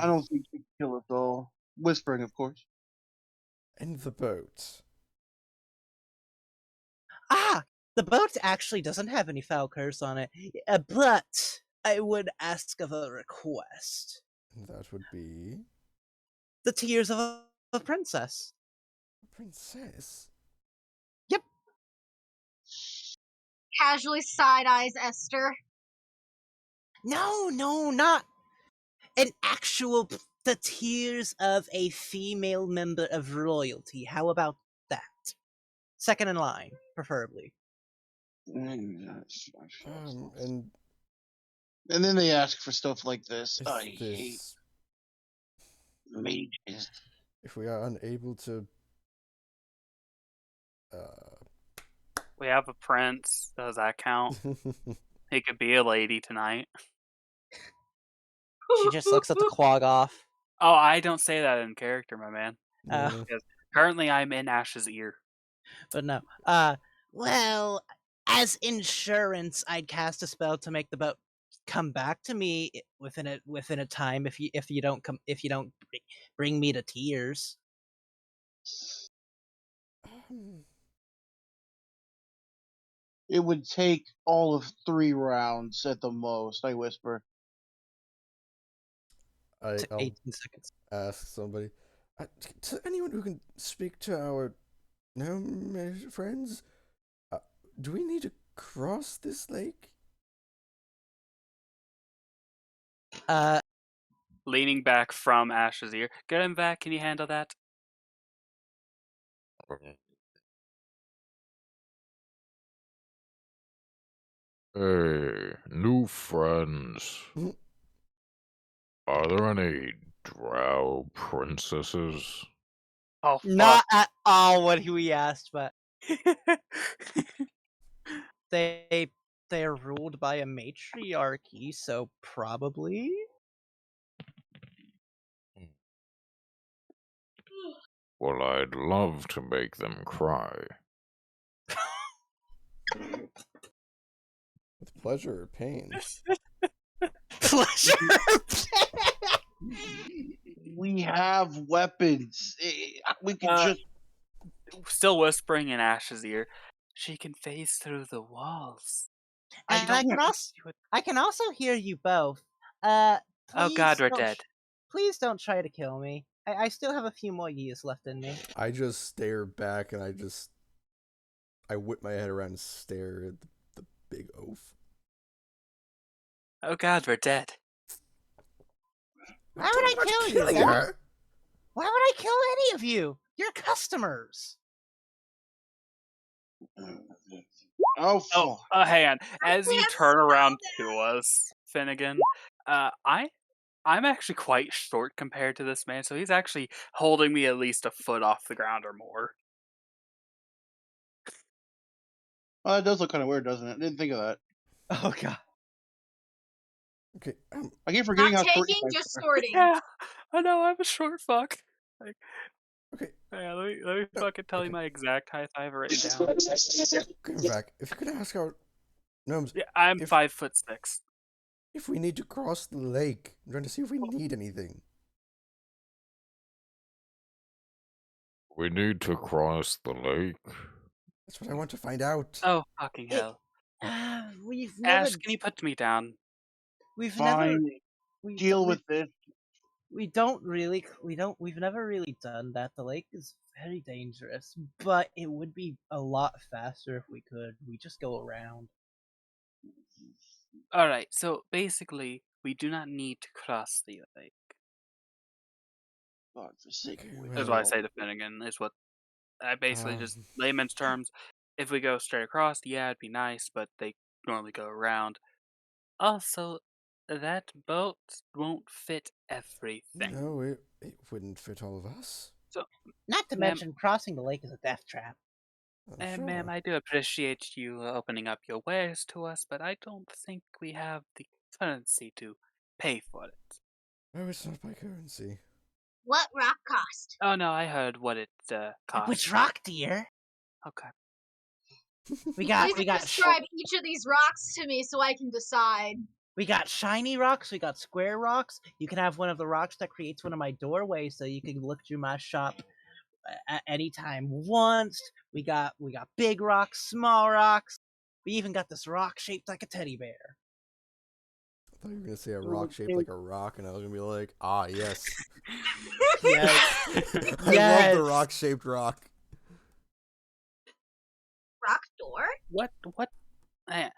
don't think she can kill us all. Whispering, of course. And the boat. The boat actually doesn't have any foul curse on it, but I would ask of a request. That would be The tears of a princess. princess. Yep. Casually side eyes Esther. No, not an actual. The tears of a female member of royalty. How about that? Second in line, preferably. And And then they ask for stuff like this. is I hate this mages. if we are unable to We have a prince. Does that count? He could be a lady tonight. She just looks at the quag off. Oh, I don't say that in character, my man. Yeah. Because currently I'm in Ash's ear. But no. Well, as insurance, I'd cast a spell to make the boat come back to me within a time if you don't bring me to tears. It would take all of 3 rounds at the most, I whisper. I'll 18 seconds. ask somebody. To anyone who can speak to our gnome friends, do we need to cross this lake? Leaning back from Ash's ear. Get him back. Can you handle that? Hey, new friends. Are there any drow princesses? Oh, fuck. Not at all what we asked, but they're ruled by a matriarchy, so probably. Well, I'd love to make them cry. With pleasure or pain? Pleasure. We have weapons. We can just. Still whispering in Ash's ear. She can phase through the walls. And I can also hear you both. Oh God, Please we're don't dead. Please don't try to kill me. I still have a few more years left in me. I just stare back and I whip my head around and stare at the big oaf. Oh God, we're dead. Why would I kill you? Why would I kill any of you? You're customers. Oh, fuck. Hang on. As you can't turn around spell to us, Finnegan, I'm actually quite short compared to this man, so he's actually holding me at least a foot off the ground or more. It does look kind of weird, doesn't it? I didn't think of that. Oh God. Okay. I keep forgetting Not how short taking, you guys just are. sorting. Yeah, I know, I'm a short fuck. Like, Okay. yeah, let me fucking tell you my exact height I have it written down. Come back. If you could ask our gnomes, Yeah, I'm If- 5'6". if we need to cross the lake, I'm trying to see if we need anything. We need to cross the lake. That's what I want to find out. Oh, fucking hell. We've never, Ash, can you put me down? we've never, Fine. we Deal we, with this. we don't really, we've never really done that. The lake is very dangerous, but it would be a lot faster if we could. We just go around. Alright, so basically, we do not need to cross the lake. Godforsaken Okay, witch. That's well, why I say to Finnegan, is what I basically just Um, layman's terms. If we go straight across, yeah, it'd be nice, but they normally go around. Also, that boat won't fit everything. no, it wouldn't fit all of us. So, Not to Ma'am- mention, crossing the lake is a death trap. ma'am, Sure. I do appreciate you opening up your wares to us, but I don't think we have the currency to pay for it. Oh, it's not by currency. What rock cost? Oh no, I heard what it cost. Which rock, dear? Okay. We got Please we got describe each of these rocks to me so I can decide. we got shiny rocks. We got square rocks. You can have one of the rocks that creates one of my doorways, so you can look through my shop at any time once. We got big rocks, small rocks. We even got this rock shaped like a teddy bear. I thought you were gonna say a rock shaped like a rock, and I was gonna be like, ah, yes. Yes. I love the rock shaped rock. Rock door? Eh,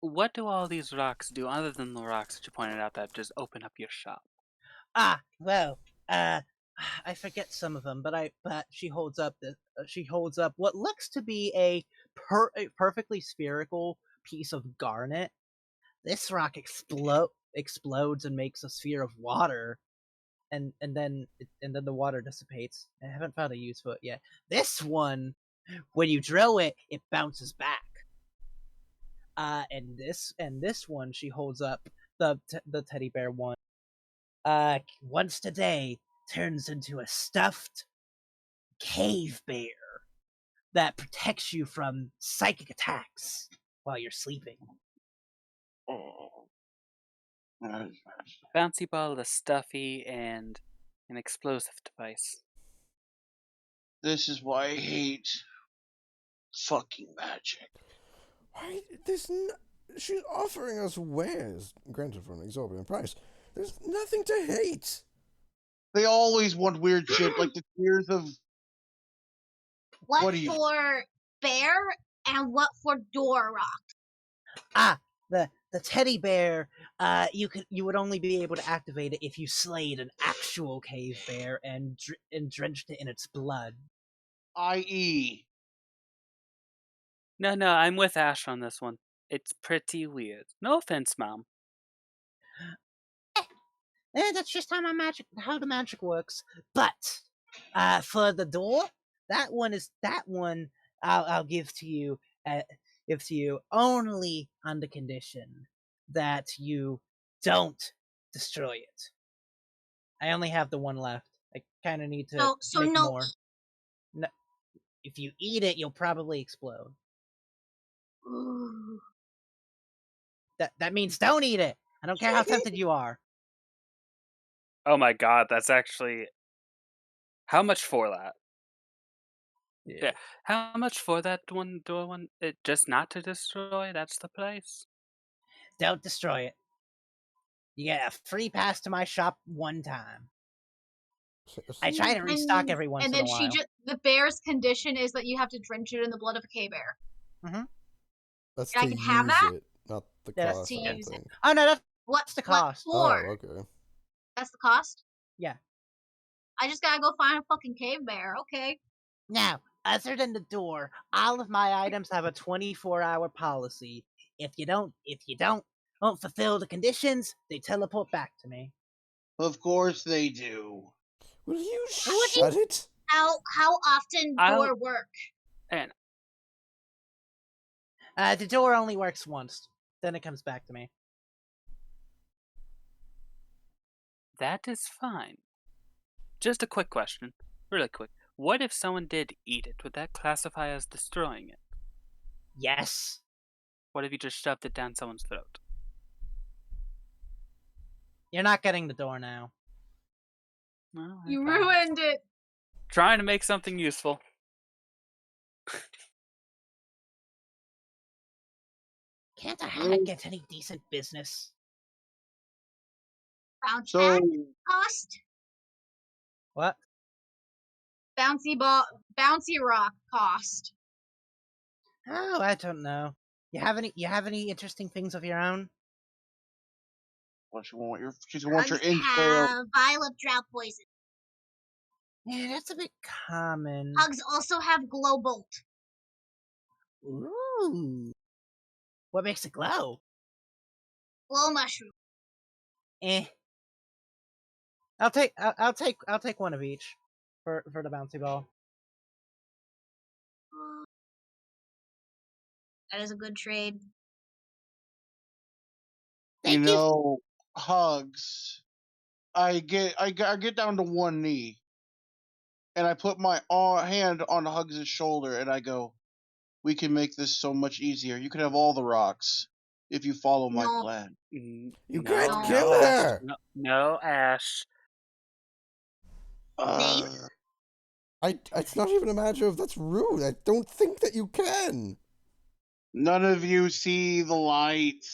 what do all these rocks do other than the rocks that you pointed out that just open up your shop? Well, I forget some of them, but she holds up what looks to be a perfectly spherical piece of garnet. This rock explodes and makes a sphere of water, and then the water dissipates. I haven't found a use for it yet. This one, when you drill it, it bounces back. And this one she holds up, the teddy bear one. Once today turns into a stuffed cave bear that protects you from psychic attacks while you're sleeping. Oh. Bouncy ball, the stuffy, and an explosive device. This is why I hate fucking magic. Why? She's offering us wares, granted for an exorbitant price. There's nothing to hate. They always want weird shit, like the tears of. What, What do you- for bear and what for door rock? The teddy bear, you would only be able to activate it if you slayed an actual cave bear and drenched it in its blood. I.e. No, I'm with Ash on this one. It's pretty weird. No offense, Mom. That's just how the magic works. But for the door, that one I'll give to you. Only on the condition that you don't destroy it. I only have the one left. I kind of need to So make no. more. No, if you eat it, you'll probably explode. Ooh. That means don't eat it. I don't care how tempted you are. Oh my god, that's actually... How much for that? Yeah. How much for that one door one? Just not to destroy? That's the price? Don't destroy it. You get a free pass to my shop one time. I try to restock every once in a while. And then the bear's condition is that you have to drench it in the blood of a cave-bear. Mm-hmm. That's And I to can use have that? it, not the Yeah, that's cost. to I don't use it. think. Oh no, that's What's the cost. Oh, for? okay. That's the cost? Yeah. I just gotta go find a fucking cave bear, okay. Now, other than the door, all of my items have a 24-hour policy. If you don't fulfill the conditions, they teleport back to me. Of course they do. Will you Would shut it? How often door work? And The door only works once. Then it comes back to me. that is fine. Just a quick question. Really quick. What if someone did eat it? Would that classify as destroying it? Yes. What if you just shoved it down someone's throat? You're not getting the door now. Well, You ruined it. Trying to make something useful. Can't a hag get any decent business? Bounce So cost? What? Bouncy rock cost. Oh, I don't know. You have any interesting things of your own? what you want she's gonna want your Hugs entrail. have vial of drought poison. Yeah, that's a bit common. Hugs also have glow bolt. Ooh. What makes it glow? Glow mushroom. Eh. I'll take one of each for the bouncy ball. That is a good trade. You know, Hugs. I get down to one knee, and I put my hand on Hugs' shoulder, and I go, "We can make this so much easier. You can have all the rocks if you follow my No. plan." You no, can't no, kill Ash. her! No, Ash. Name? It's not even a matter of that's rude. I don't think that you can. None of you see the light.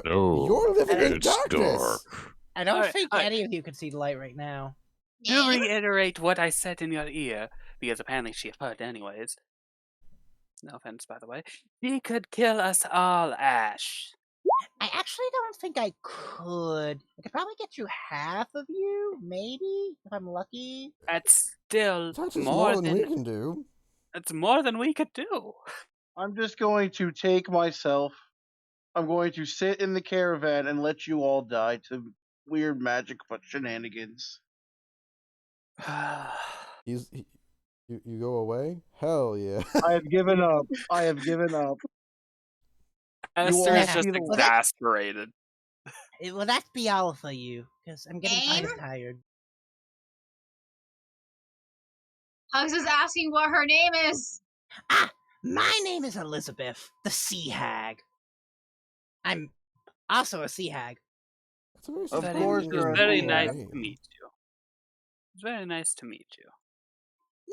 No, You're living in it's darkness. dark. I don't Alright, think alright. any of you can see the light right now. To Name? reiterate what I said in your ear, because apparently she heard anyways. No offense, by the way. She could kill us all, Ash. I actually don't think I could. I could probably get you half of you, maybe, if I'm lucky. That's still That is more more than we than can do. that's more than we could do. I'm just going to take myself. I'm going to sit in the caravan and let you all die to weird magic shenanigans. You go away? Hell yeah. I have given up. I have given up. Esther all is see just the light. exasperated. Well, that'd be all for you, because I'm getting kind of Name? tired. Hugs is asking what her name is. Ah, my name is Elizabeth, the Sea Hag. I'm also a Sea Hag. That's a very Of Very- course surprising you're It's a very sea nice hag. to meet you. It's very nice to meet you.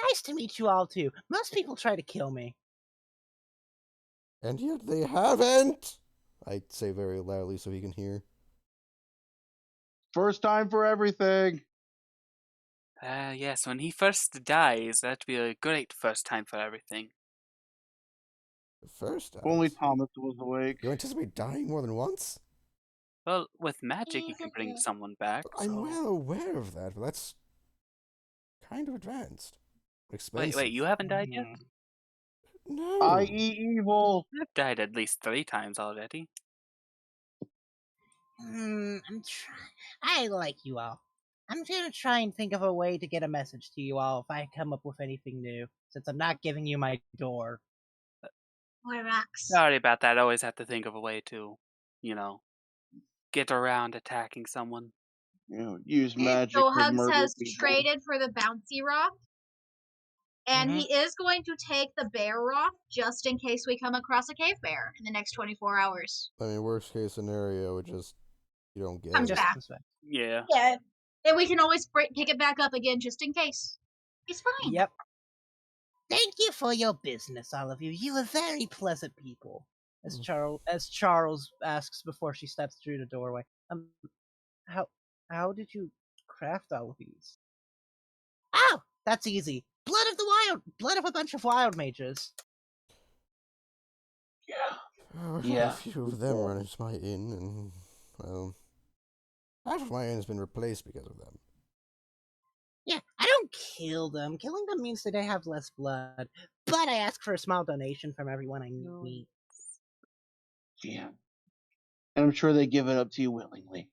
Nice to meet you all, too. Most people try to kill me. And yet they haven't. I say very loudly so he can hear. First time for everything. Yes, when he first dies, that'd be a great first time for everything. The first time. If only Thomas was awake. You anticipate dying more than once? Well, with magic, you can bring someone back. I'm so- well aware of that, but that's kind of advanced. Expensive. Wait, you haven't died yet? No. I eat evil. I've died at least 3 times already. I like you all. I'm gonna try and think of a way to get a message to you all if I come up with anything new, since I'm not giving you my door. More rocks. Sorry about that. I always have to think of a way to, get around attacking someone. Use magic So to Hugs murder has people. traded for the bouncy rock. And he is going to take the bear rock just in case we come across a cave bear in the next 24 hours. I mean, worst case scenario, it just you don't get Comes it. back. Yeah. Yeah. And we can always pick it back up again just in case. It's fine. Yep. Thank you for your business, all of you. You are very pleasant people. As Charles asks before she steps through the doorway. How did you craft all of these? Oh, that's easy. Blood of a bunch of wild mages. I've had Yeah. a few of them run into my inn, and well, half of my inn has been replaced because of them. Yeah, I don't kill them. Killing them means that they have less blood. But I ask for a small donation from everyone I meet. Yeah. And I'm sure they give it up to you willingly.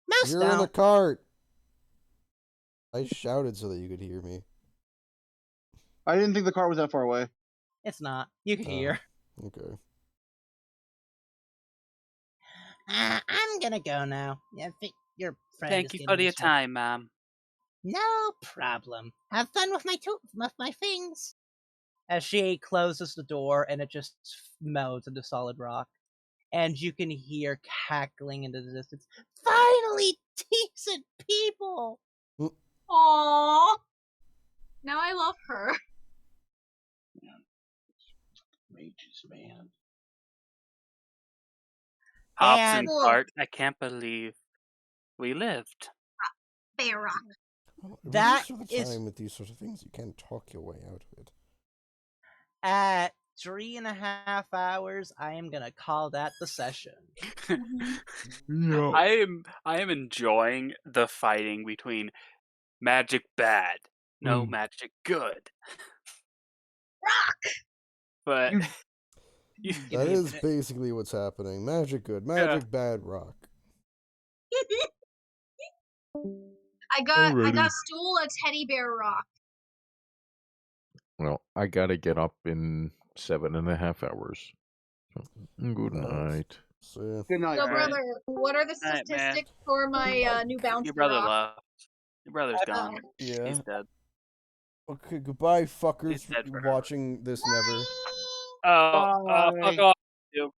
Most You're in the don't. cart. I shouted so that you could hear me. I didn't think the car was that far away. It's not. You can Oh. hear. Okay. I'm gonna go now. Yeah, your friend Thank is you for getting your distracted. time, ma'am. No problem. Have fun with my things. As she closes the door and it just melts into solid rock. And you can hear cackling into the distance. Finally, decent people! Aww. Now I love her. Mages, man. Hops And- and cart. I can't believe we lived. Bear Rock. Well, That most of the is- time with these sort of things, you can't talk your way out of it. At 3.5 hours, I am gonna call that the session. No. I am enjoying the fighting between magic bad, no magic good. Rock! But You- Give That me a is minute. basically what's happening. Magic good, magic bad, rock. I got Alrighty. stool a teddy bear rock. Well, I gotta get up in 7.5 hours. So, good Nice. night. So, Good night, So, Alright. brother, what are the Alright, man. statistics for my new bouncy Your brother rock? left. Your brother's gone. yeah. He's dead. Okay, goodbye, He's fuckers, dead forever. watching this never. Oh, fuck Bye. off, you.